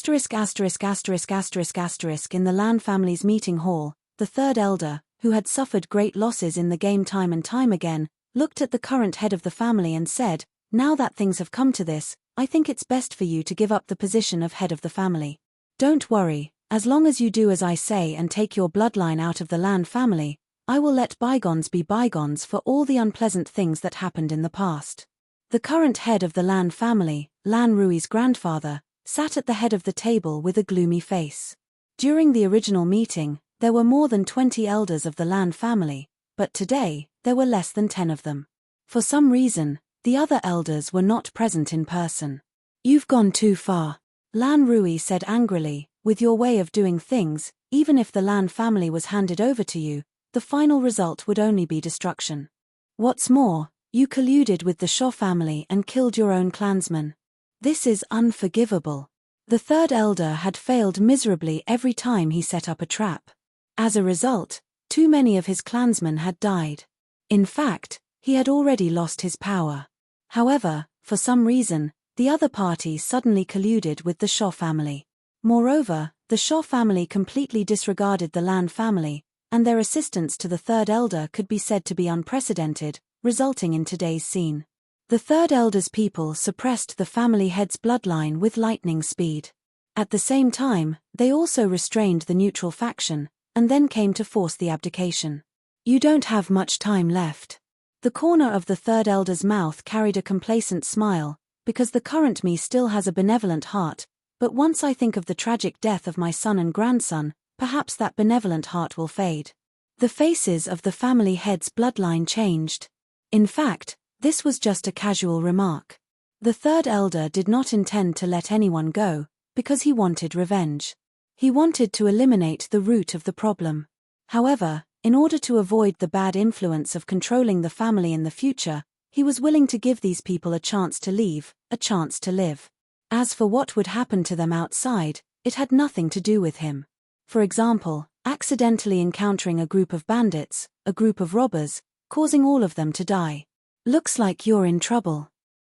the Lan family's meeting hall, the third elder, who had suffered great losses in the game time and time again, looked at the current head of the family and said, "Now that things have come to this, I think it's best for you to give up the position of head of the family. Don't worry, as long as you do as I say and take your bloodline out of the Lan family, I will let bygones be bygones for all the unpleasant things that happened in the past." The current head of the Lan family, Lan Rui's grandfather, sat at the head of the table with a gloomy face. During the original meeting, there were more than 20 elders of the Lan family, but today, there were less than 10 of them. For some reason, the other elders were not present in person. "You've gone too far," Lan Rui said angrily. "With your way of doing things, even if the Lan family was handed over to you, the final result would only be destruction. What's more, you colluded with the Shaw family and killed your own clansmen. This is unforgivable." The third elder had failed miserably every time he set up a trap. As a result, too many of his clansmen had died. In fact, he had already lost his power. However, for some reason, the other party suddenly colluded with the Shaw family. Moreover, the Shaw family completely disregarded the Lan family, and their assistance to the third elder could be said to be unprecedented, resulting in today's scene. The third elder's people suppressed the family head's bloodline with lightning speed. At the same time, they also restrained the neutral faction, and then came to force the abdication. "You don't have much time left." The corner of the third elder's mouth carried a complacent smile, "because the current me still has a benevolent heart, but once I think of the tragic death of my son and grandson, perhaps that benevolent heart will fade." The faces of the family head's bloodline changed. In fact, this was just a casual remark. The third elder did not intend to let anyone go, because he wanted revenge. He wanted to eliminate the root of the problem. However, in order to avoid the bad influence of controlling the family in the future, he was willing to give these people a chance to leave, a chance to live. As for what would happen to them outside, it had nothing to do with him. For example, accidentally encountering a group of bandits, a group of robbers, causing all of them to die. "Looks like you're in trouble."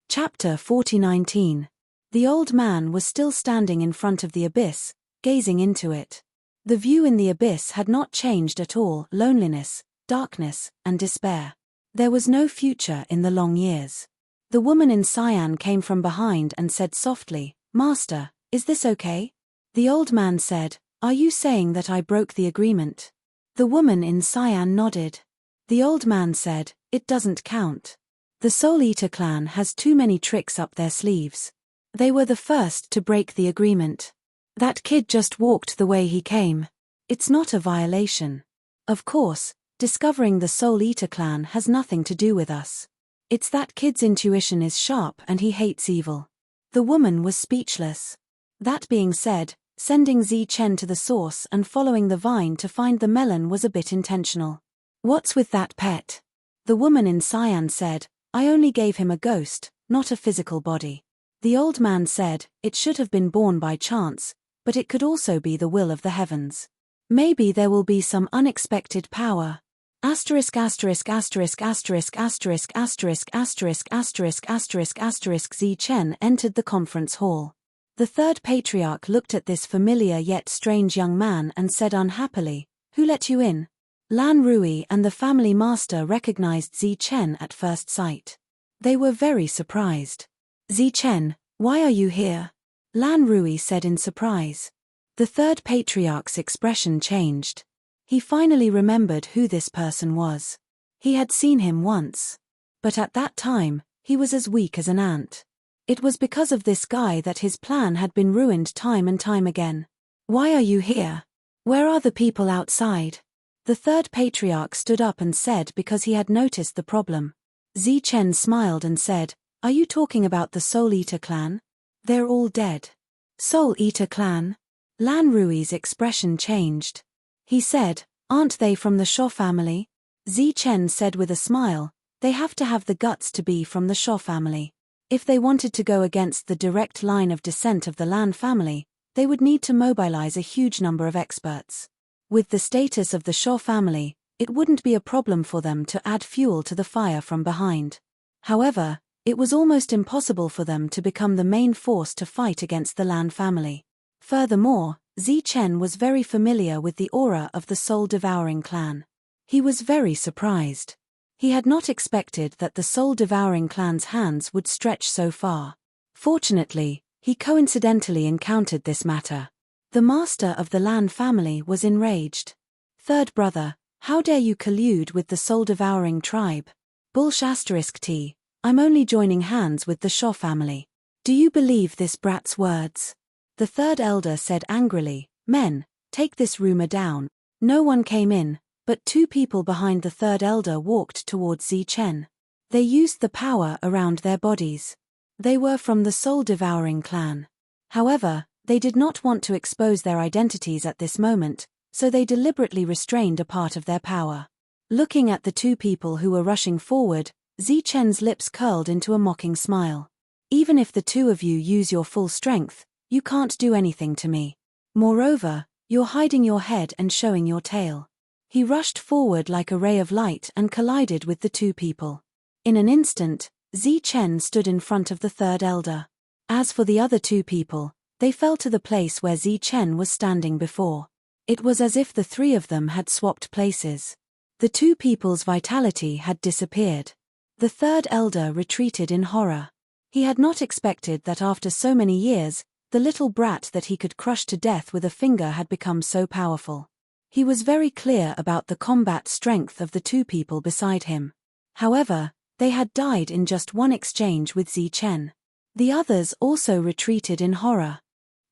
Chapter 4019. The old man was still standing in front of the abyss, gazing into it. The view in the abyss had not changed at all: loneliness, darkness, and despair. There was no future in the long years. The woman in cyan came from behind and said softly, "Master, is this okay?" The old man said, "Are you saying that I broke the agreement?" The woman in cyan nodded. The old man said, "It doesn't count. The Soul Eater clan has too many tricks up their sleeves. They were the first to break the agreement. That kid just walked the way he came. It's not a violation. Of course, discovering the Soul Eater clan has nothing to do with us. It's that kid's intuition is sharp and he hates evil." The woman was speechless. That being said, sending Zichen to the source and following the vine to find the melon was a bit intentional. What's with that pet? The woman in cyan said, I only gave him a ghost, not a physical body. The old man said, it should have been born by chance, but it could also be the will of the heavens. Maybe there will be some unexpected power. Asterisk asterisk asterisk asterisk asterisk asterisk asterisk asterisk asterisk asterisk. Zi Chen entered the conference hall. The third patriarch looked at this familiar yet strange young man and said unhappily, Who let you in? Lan Rui and the family master recognized Zi Chen at first sight. They were very surprised. Zi Chen, why are you here? Lan Rui said in surprise. The third patriarch's expression changed. He finally remembered who this person was. He had seen him once. But at that time, he was as weak as an ant. It was because of this guy that his plan had been ruined time and time again. Why are you here? Where are the people outside? The third patriarch stood up and said because he had noticed the problem. Zi Chen smiled and said, Are you talking about the Soul Eater clan? They're all dead. Soul Eater clan? Lan Rui's expression changed. He said, Aren't they from the Shaw family? Zi Chen said with a smile, They have to have the guts to be from the Shaw family. If they wanted to go against the direct line of descent of the Lan family, they would need to mobilize a huge number of experts. With the status of the Shaw family, it wouldn't be a problem for them to add fuel to the fire from behind. However, it was almost impossible for them to become the main force to fight against the Lan family. Furthermore, Zi Chen was very familiar with the aura of the soul-devouring clan. He was very surprised. He had not expected that the soul-devouring clan's hands would stretch so far. Fortunately, he coincidentally encountered this matter. The master of the Lan family was enraged. Third brother, how dare you collude with the soul-devouring tribe? Bullsh asterisk T, I'm only joining hands with the Shaw family. Do you believe this brat's words? The third elder said angrily, Men, take this rumor down. No one came in, but two people behind the third elder walked towards Zi Chen. They used the power around their bodies. They were from the soul-devouring clan. However, they did not want to expose their identities at this moment, so they deliberately restrained a part of their power. Looking at the two people who were rushing forward, Zi Chen's lips curled into a mocking smile. Even if the two of you use your full strength, you can't do anything to me. Moreover, you're hiding your head and showing your tail. He rushed forward like a ray of light and collided with the two people. In an instant, Zi Chen stood in front of the third elder. As for the other two people, they fell to the place where Zi Chen was standing before. It was as if the three of them had swapped places. The two people's vitality had disappeared. The third elder retreated in horror. He had not expected that after so many years, the little brat that he could crush to death with a finger had become so powerful. He was very clear about the combat strength of the two people beside him. However, they had died in just one exchange with Zi Chen. The others also retreated in horror.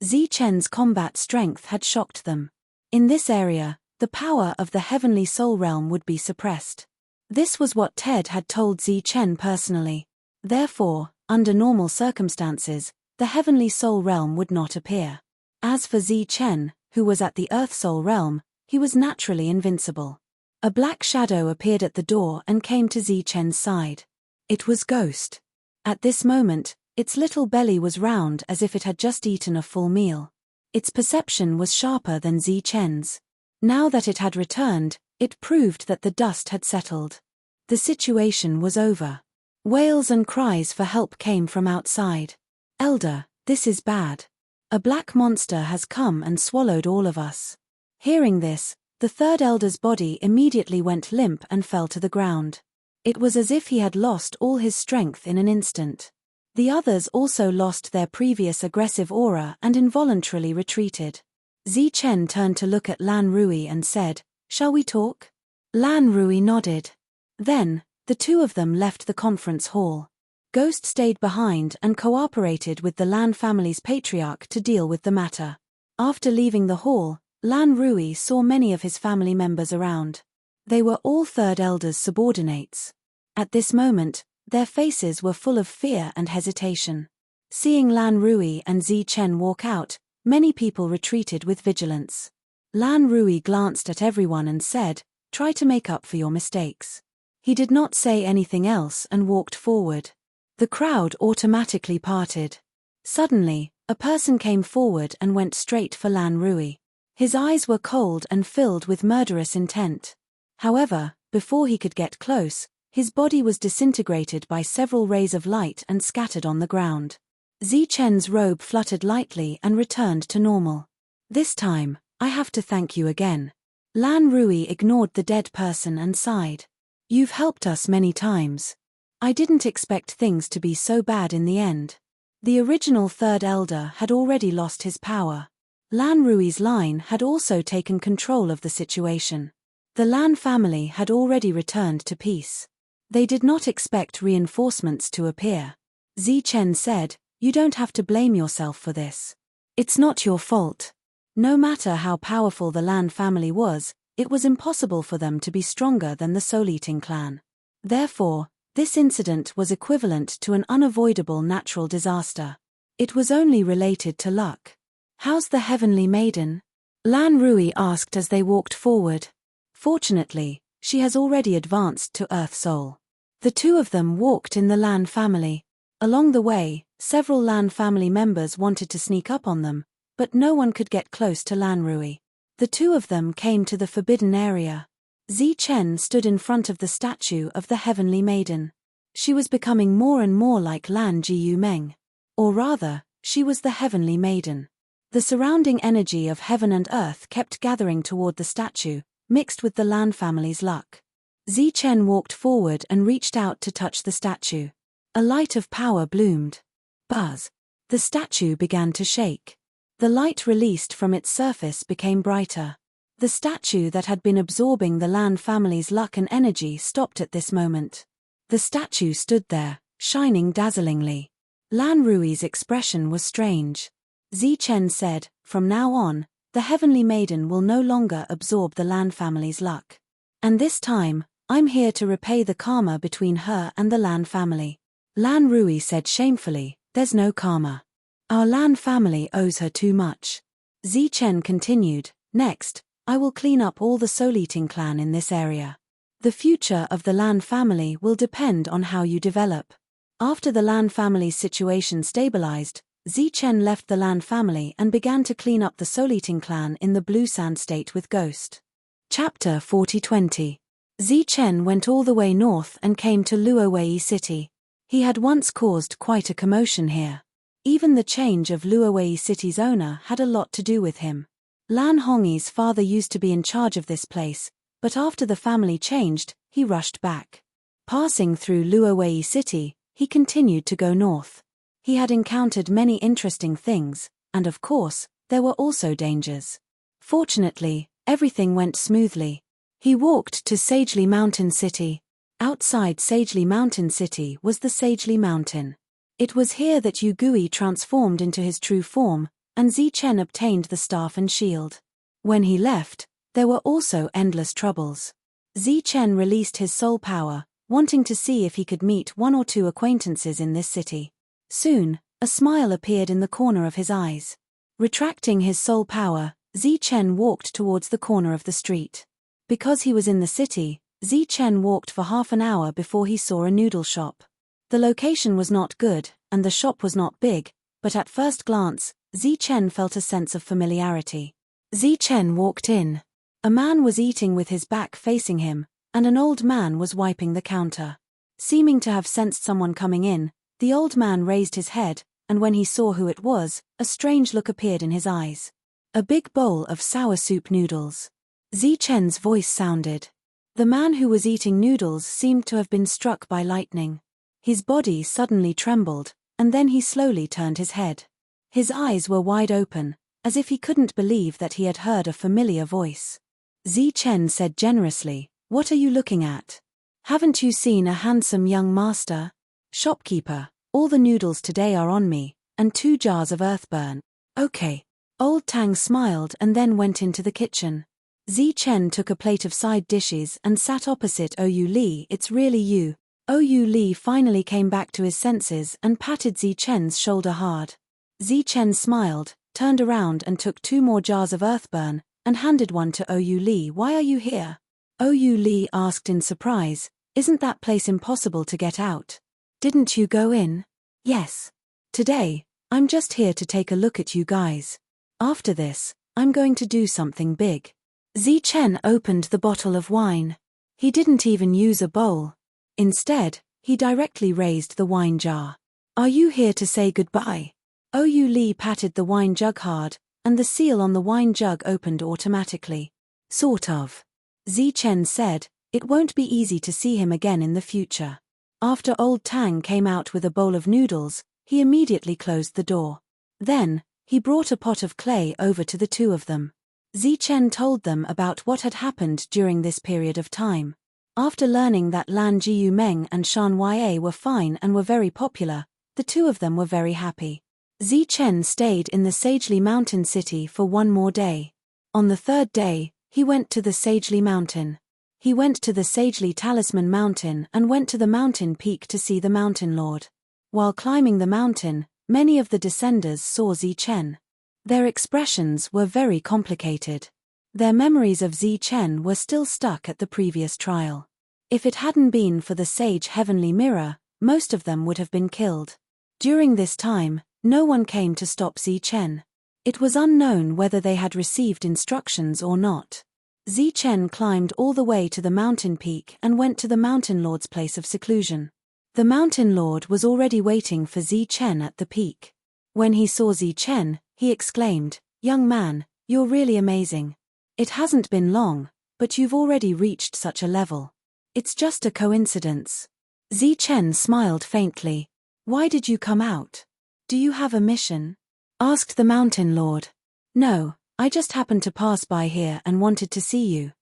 Zi Chen's combat strength had shocked them. In this area, the power of the heavenly soul realm would be suppressed. This was what Ted had told Zi Chen personally. Therefore, under normal circumstances, the heavenly soul realm would not appear. As for Zi Chen, who was at the earth soul realm, he was naturally invincible. A black shadow appeared at the door and came to Zi Chen's side. It was Ghost. At this moment, its little belly was round as if it had just eaten a full meal. Its perception was sharper than Zi Chen's. Now that it had returned, it proved that the dust had settled. The situation was over. Wails and cries for help came from outside. Elder, this is bad. A black monster has come and swallowed all of us. Hearing this, the third elder's body immediately went limp and fell to the ground. It was as if he had lost all his strength in an instant. The others also lost their previous aggressive aura and involuntarily retreated. Zi Chen turned to look at Lan Rui and said, Shall we talk? Lan Rui nodded. Then, the two of them left the conference hall. Ghost stayed behind and cooperated with the Lan family's patriarch to deal with the matter. After leaving the hall, Lan Rui saw many of his family members around. They were all third elders' subordinates. At this moment, their faces were full of fear and hesitation. Seeing Lan Rui and Zi Chen walk out, many people retreated with vigilance. Lan Rui glanced at everyone and said, Try to make up for your mistakes. He did not say anything else and walked forward. The crowd automatically parted. Suddenly, a person came forward and went straight for Lan Rui. His eyes were cold and filled with murderous intent. However, before he could get close, his body was disintegrated by several rays of light and scattered on the ground. Zichen's robe fluttered lightly and returned to normal. This time, I have to thank you again. Lan Rui ignored the dead person and sighed. You've helped us many times. I didn't expect things to be so bad in the end. The original third elder had already lost his power. Lan Rui's line had also taken control of the situation. The Lan family had already returned to peace. They did not expect reinforcements to appear. Zichen said, "You don't have to blame yourself for this. It's not your fault." No matter how powerful the Lan family was, it was impossible for them to be stronger than the Soul-Eating clan. Therefore, this incident was equivalent to an unavoidable natural disaster. It was only related to luck. "How's the Heavenly Maiden?" Lan Rui asked as they walked forward. "Fortunately, she has already advanced to Earth Soul." The two of them walked in the Lan family. Along the way, several Lan family members wanted to sneak up on them, but no one could get close to Lan Rui. The two of them came to the forbidden area. Zichen stood in front of the statue of the Heavenly Maiden. She was becoming more and more like Lan Jiu Meng. Or rather, she was the Heavenly Maiden. The surrounding energy of heaven and earth kept gathering toward the statue, mixed with the Lan family's luck. Zichen walked forward and reached out to touch the statue. A light of power bloomed. Buzz! The statue began to shake. The light released from its surface became brighter. The statue that had been absorbing the Lan family's luck and energy stopped at this moment. The statue stood there, shining dazzlingly. Lan Rui's expression was strange. Zichen said, "From now on, the Heavenly Maiden will no longer absorb the Lan family's luck. And this time, I'm here to repay the karma between her and the Lan family." Lan Rui said shamefully, "There's no karma. Our Lan family owes her too much." Zichen continued, "Next, I will clean up all the Soul-Eating clan in this area. The future of the Lan family will depend on how you develop." After the Lan family's situation stabilized, Zichen left the Lan family and began to clean up the Soul-Eating clan in the Blue Sand State with Ghost. Chapter 40-20. Zichen went all the way north and came to Luowei City. He had once caused quite a commotion here. Even the change of Luowei City's owner had a lot to do with him. Lan Hongyi's father used to be in charge of this place, but after the family changed, he rushed back. Passing through Luowei City, he continued to go north. He had encountered many interesting things, and of course, there were also dangers. Fortunately, everything went smoothly. He walked to Sagely Mountain City. Outside Sagely Mountain City was the Sagely Mountain. It was here that Yugui transformed into his true form, and Zichen obtained the staff and shield. When he left, there were also endless troubles. Zichen released his soul power, wanting to see if he could meet one or two acquaintances in this city. Soon, a smile appeared in the corner of his eyes. Retracting his soul power, Zichen walked towards the corner of the street. Because he was in the city, Zichen walked for half an hour before he saw a noodle shop. The location was not good, and the shop was not big, but at first glance, Zichen felt a sense of familiarity. Zichen walked in. A man was eating with his back facing him, and an old man was wiping the counter. Seeming to have sensed someone coming in, the old man raised his head, and when he saw who it was, a strange look appeared in his eyes. A big bowl of sour soup noodles. Zichen's voice sounded. The man who was eating noodles seemed to have been struck by lightning. His body suddenly trembled, and then he slowly turned his head. His eyes were wide open, as if he couldn't believe that he had heard a familiar voice. Zichen said generously, "What are you looking at? Haven't you seen a handsome young master?" "Shopkeeper, all the noodles today are on me, and 2 jars of earthburn." "Okay." Old Tang smiled and then went into the kitchen. Zichen took a plate of side dishes and sat opposite Ou Li. "It's really you." Ou Li finally came back to his senses and patted Zichen's shoulder hard. Zichen smiled, turned around and took 2 more jars of earthburn, and handed one to Ou Li. "Why are you here?" Ou Li asked in surprise, "Isn't that place impossible to get out? Didn't you go in?" "Yes. Today, I'm just here to take a look at you guys. After this, I'm going to do something big." Zichen opened the bottle of wine. He didn't even use a bowl. Instead, he directly raised the wine jar. "Are you here to say goodbye?" Ou Li patted the wine jug hard, and the seal on the wine jug opened automatically. "Sort of." Zichen said, "It won't be easy to see him again in the future." After Old Tang came out with a bowl of noodles, he immediately closed the door. Then, he brought a pot of clay over to the two of them. Zichen told them about what had happened during this period of time. After learning that Lan Jiumeng and Shan Ya were fine and were very popular, the two of them were very happy. Zichen stayed in the Sagely Mountain City for one more day. On the third day, he went to the Sagely Mountain. He went to the Sagely Talisman Mountain and went to the mountain peak to see the Mountain Lord. While climbing the mountain, many of the descenders saw Zichen. Their expressions were very complicated. Their memories of Zichen were still stuck at the previous trial. If it hadn't been for the Sage Heavenly Mirror, most of them would have been killed. During this time, no one came to stop Zichen. It was unknown whether they had received instructions or not. Zichen climbed all the way to the mountain peak and went to the Mountain Lord's place of seclusion. The Mountain Lord was already waiting for Zichen at the peak. When he saw Zichen, he exclaimed, "Young man, you're really amazing. It hasn't been long, but you've already reached such a level. It's just a coincidence." Zichen smiled faintly. "Why did you come out? Do you have a mission?" asked the Mountain Lord. "No, I just happened to pass by here and wanted to see you."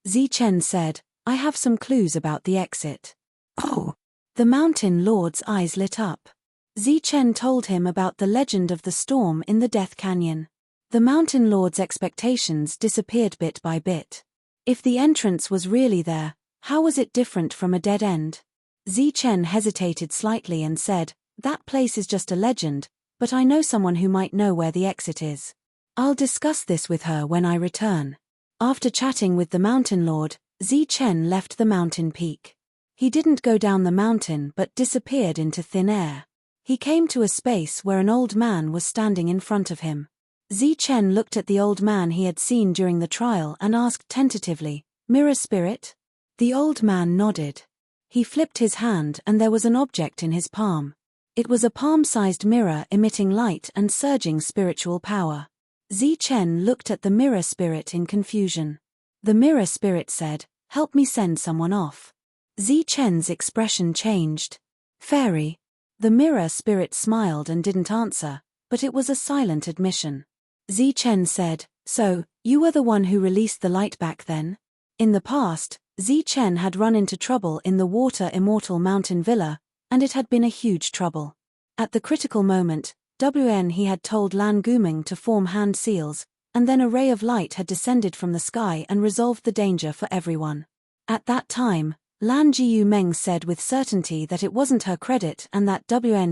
Zichen said, "I have some clues about the exit." "Oh." The Mountain Lord's eyes lit up. Zichen told him about the legend of the storm in the Death Canyon. The Mountain Lord's expectations disappeared bit by bit. If the entrance was really there, how was it different from a dead end? Zichen hesitated slightly and said, "That place is just a legend, but I know someone who might know where the exit is. I'll discuss this with her when I return." After chatting with the Mountain Lord, Zichen left the mountain peak. He didn't go down the mountain but disappeared into thin air. He came to a space where an old man was standing in front of him. Zichen looked at the old man he had seen during the trial and asked tentatively, "Mirror spirit?" The old man nodded. He flipped his hand and there was an object in his palm. It was a palm-sized mirror emitting light and surging spiritual power. Zichen looked at the mirror spirit in confusion. The mirror spirit said, "Help me send someone off." Zichen's expression changed. "Fairy." The mirror spirit smiled and didn't answer, but it was a silent admission. Zichen said, "So, you were the one who released the light back then?" In the past, Zichen had run into trouble in the Water Immortal Mountain Villa, and it had been a huge trouble. At the critical moment, he had told Lan Guming to form hand seals, and then a ray of light had descended from the sky and resolved the danger for everyone. At that time, Lan Jiumeng said with certainty that it wasn't her credit and that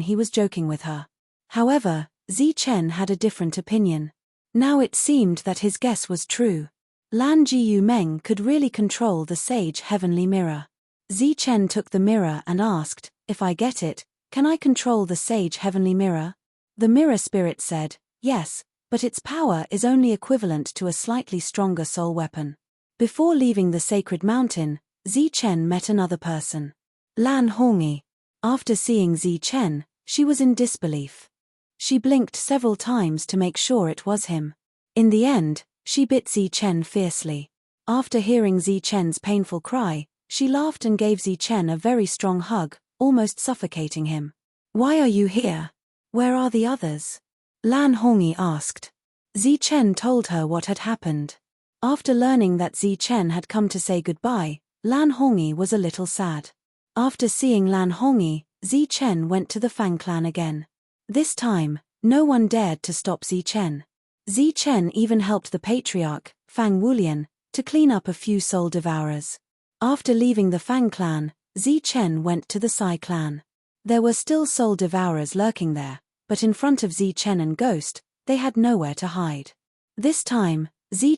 he was joking with her. However, Zichen had a different opinion. Now it seemed that his guess was true. Lan Jiumeng could really control the Sage Heavenly Mirror. Zichen took the mirror and asked, "If I get it, can I control the Sage Heavenly Mirror?" The mirror spirit said, "Yes, but its power is only equivalent to a slightly stronger soul weapon." Before leaving the sacred mountain, Zichen met another person. Lan Hongyi. After seeing Zichen, she was in disbelief. She blinked several times to make sure it was him. In the end, she bit Zichen fiercely. After hearing Zichen's painful cry, she laughed and gave Zichen a very strong hug, almost suffocating him. "Why are you here? Where are the others?" Lan Hongyi asked. Zichen told her what had happened. After learning that Zichen had come to say goodbye, Lan Hongyi was a little sad. After seeing Lan Hongyi, Zichen went to the Fang clan again. This time, no one dared to stop Zichen. Zichen even helped the patriarch, Fang Wulian, to clean up a few soul devourers. After leaving the Fang clan, Zichen went to the Sai clan. There were still soul devourers lurking there, but in front of Zichen and Ghost, they had nowhere to hide. This time,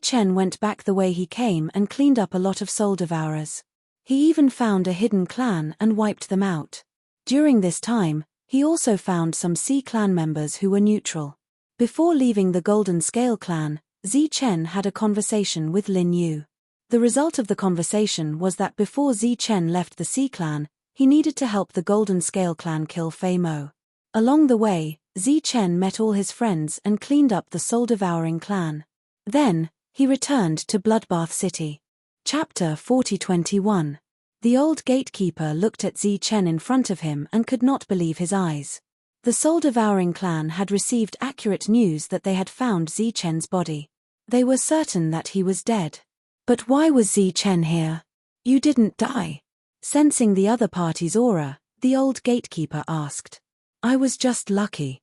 Chen went back the way he came and cleaned up a lot of soul devourers. He even found a hidden clan and wiped them out. During this time, he also found some Sea clan members who were neutral. Before leaving the Golden Scale clan, Chen had a conversation with Lin Yu. The result of the conversation was that before Chen left the Sea clan, he needed to help the Golden Scale clan kill Fei Mo. Along the way, Chen met all his friends and cleaned up the soul-devouring clan. Then, he returned to Bloodbath City. Chapter 40:21. The old gatekeeper looked at Chen in front of him and could not believe his eyes. The soul-devouring clan had received accurate news that they had found Chen's body. They were certain that he was dead. But why was Chen here? You didn't die. Sensing the other party's aura, the old gatekeeper asked. I was just lucky.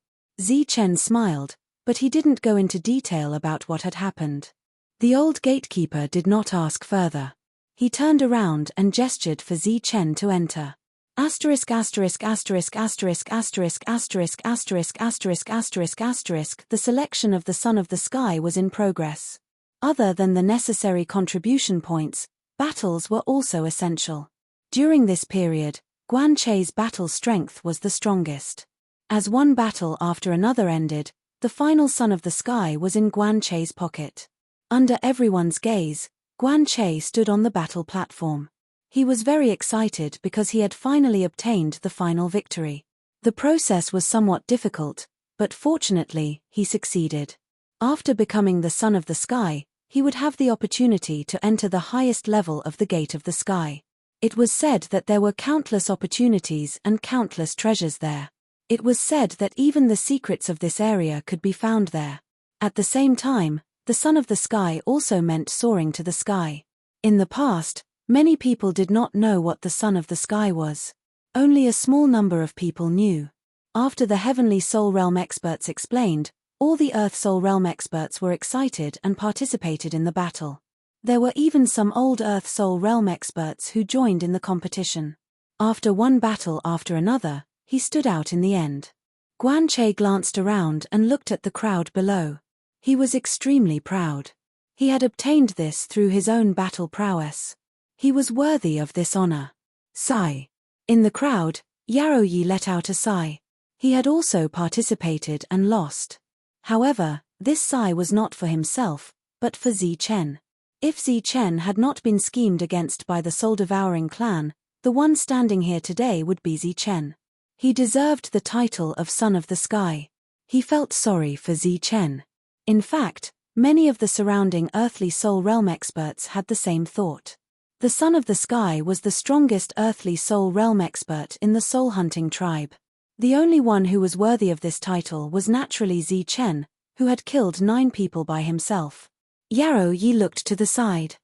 Chen smiled, but he didn't go into detail about what had happened. The old gatekeeper did not ask further. He turned around and gestured for Chen to enter. Asterisk asterisk asterisk asterisk asterisk asterisk asterisk asterisk asterisk asterisk. The selection of the Son of the Sky was in progress. Other than the necessary contribution points, battles were also essential. During this period, Guan Chei's battle strength was the strongest. As one battle after another ended, the final Son of the Sky was in Guan Chei's pocket. Under everyone's gaze, Guan Chei stood on the battle platform. He was very excited because he had finally obtained the final victory. The process was somewhat difficult, but fortunately, he succeeded. After becoming the Son of the Sky, he would have the opportunity to enter the highest level of the Gate of the Sky. It was said that there were countless opportunities and countless treasures there. It was said that even the secrets of this area could be found there. At the same time, the Son of the Sky also meant soaring to the sky. In the past, many people did not know what the Son of the Sky was. Only a small number of people knew. After the Heavenly Soul Realm experts explained, all the Earth Soul Realm experts were excited and participated in the battle. There were even some old Earth Soul Realm experts who joined in the competition. After one battle after another, he stood out in the end. Guan Chei glanced around and looked at the crowd below. He was extremely proud. He had obtained this through his own battle prowess. He was worthy of this honor. Sigh. In the crowd, Yarrow Yi let out a sigh. He had also participated and lost. However, this sigh was not for himself, but for Chen. If Chen had not been schemed against by the soul-devouring clan, the one standing here today would be Chen. He deserved the title of Son of the Sky. He felt sorry for Chen. In fact, many of the surrounding earthly soul realm experts had the same thought. The Son of the Sky was the strongest earthly soul realm expert in the soul-hunting tribe. The only one who was worthy of this title was naturally Chen, who had killed 9 people by himself. Yarrow Yi looked to the side.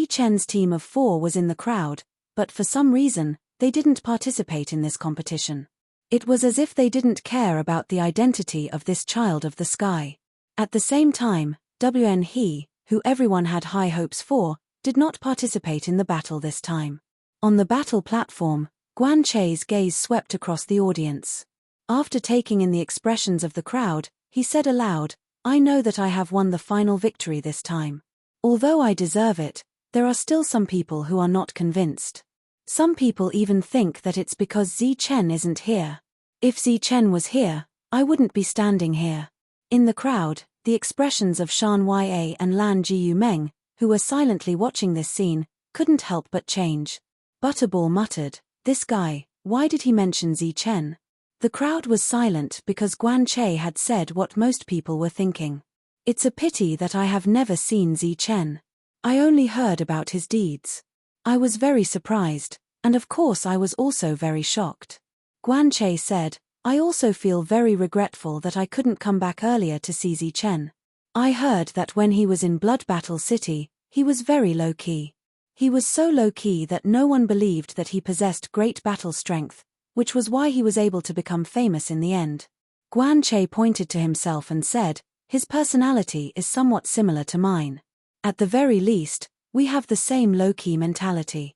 Chen's team of 4 was in the crowd, but for some reason, they didn't participate in this competition. It was as if they didn't care about the identity of this child of the sky. At the same time, Wen He, who everyone had high hopes for, did not participate in the battle this time. On the battle platform, Guan Chei's gaze swept across the audience. After taking in the expressions of the crowd, he said aloud, I know that I have won the final victory this time. Although I deserve it, there are still some people who are not convinced. Some people even think that it's because Chen isn't here. If Chen was here, I wouldn't be standing here. In the crowd, the expressions of Shan Ya and Lan Jiu Meng, who were silently watching this scene, couldn't help but change. Butterball muttered, this guy, why did he mention Chen? The crowd was silent because Guan Chei had said what most people were thinking. It's a pity that I have never seen Chen. I only heard about his deeds. I was very surprised, and of course I was also very shocked. Guan Chei said, I also feel very regretful that I couldn't come back earlier to see Chen. I heard that when he was in Blood Battle City, he was very low-key. He was so low-key that no one believed that he possessed great battle strength, which was why he was able to become famous in the end. Guan Chei pointed to himself and said, his personality is somewhat similar to mine. At the very least, we have the same low-key mentality.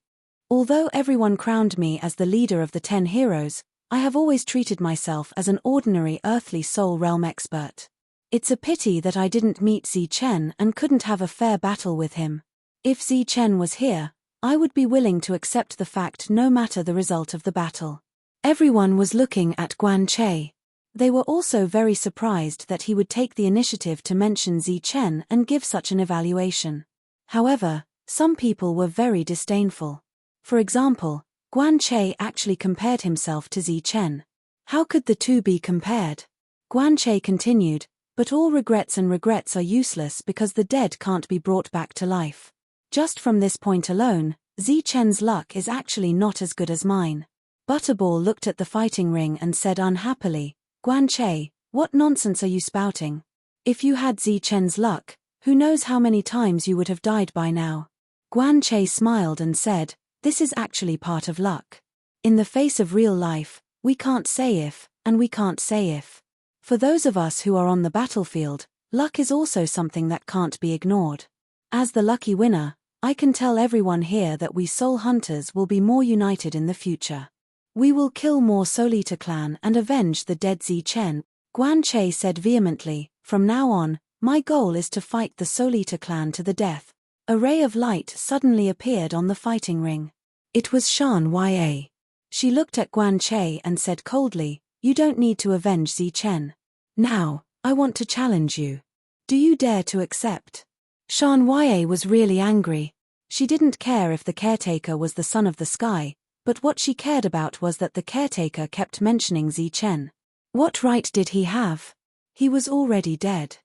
Although everyone crowned me as the leader of the 10 heroes, I have always treated myself as an ordinary earthly soul realm expert. It's a pity that I didn't meet Zi Chen and couldn't have a fair battle with him. If Zi Chen was here, I would be willing to accept the fact no matter the result of the battle. Everyone was looking at Guan Che. They were also very surprised that he would take the initiative to mention Zi Chen and give such an evaluation. However, some people were very disdainful. For example, Guan Che actually compared himself to Zi Chen. How could the two be compared? Guan Che continued, but all regrets are useless because the dead can't be brought back to life. Just from this point alone, Zi Chen's luck is actually not as good as mine. Butterball looked at the fighting ring and said unhappily, Guan Che, what nonsense are you spouting? If you had Zi Chen's luck, who knows how many times you would have died by now? Guan Che smiled and said, this is actually part of luck. In the face of real life, we can't say if, and we can't say if. For those of us who are on the battlefield, luck is also something that can't be ignored. As the lucky winner, I can tell everyone here that we soul hunters will be more united in the future. We will kill more Soul Eater clan and avenge the dead Zi Chen. Guan Che said vehemently, from now on, my goal is to fight the Soul Eater clan to the death. A ray of light suddenly appeared on the fighting ring. It was Shan Ya. She looked at Guan Che and said coldly, you don't need to avenge Zi Chen. Now, I want to challenge you. Do you dare to accept? Shan Ya was really angry. She didn't care if the caretaker was the son of the sky, but what she cared about was that the caretaker kept mentioning Zi Chen. What right did he have? He was already dead.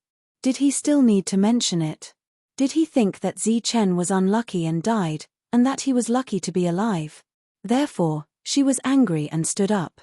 Did he still need to mention it? Did he think that Zi Chen was unlucky and died, and that he was lucky to be alive? Therefore, she was angry and stood up.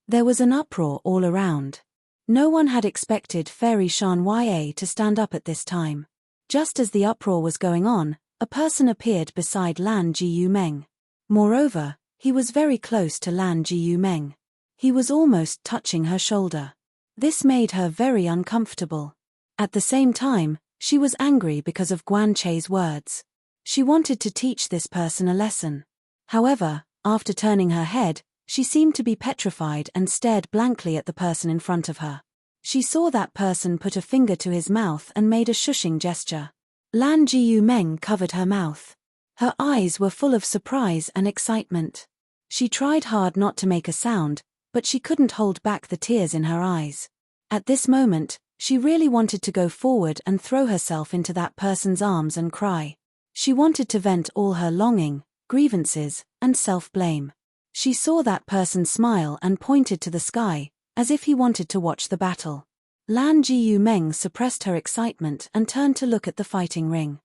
There was an uproar all around. No one had expected Fairy Shan Ya to stand up at this time. Just as the uproar was going on, a person appeared beside Lan Jiyumeng. Moreover, he was very close to Lan Jiyumeng. He was almost touching her shoulder. This made her very uncomfortable. At the same time, she was angry because of Guan Che's words. She wanted to teach this person a lesson. However, after turning her head, she seemed to be petrified and stared blankly at the person in front of her. She saw that person put a finger to his mouth and made a shushing gesture. Lan Jiyumeng covered her mouth. Her eyes were full of surprise and excitement. She tried hard not to make a sound, but she couldn't hold back the tears in her eyes. At this moment, she really wanted to go forward and throw herself into that person's arms and cry. She wanted to vent all her longing, grievances, and self-blame. She saw that person smile and pointed to the sky, as if he wanted to watch the battle. Lan Jiyumeng suppressed her excitement and turned to look at the fighting ring.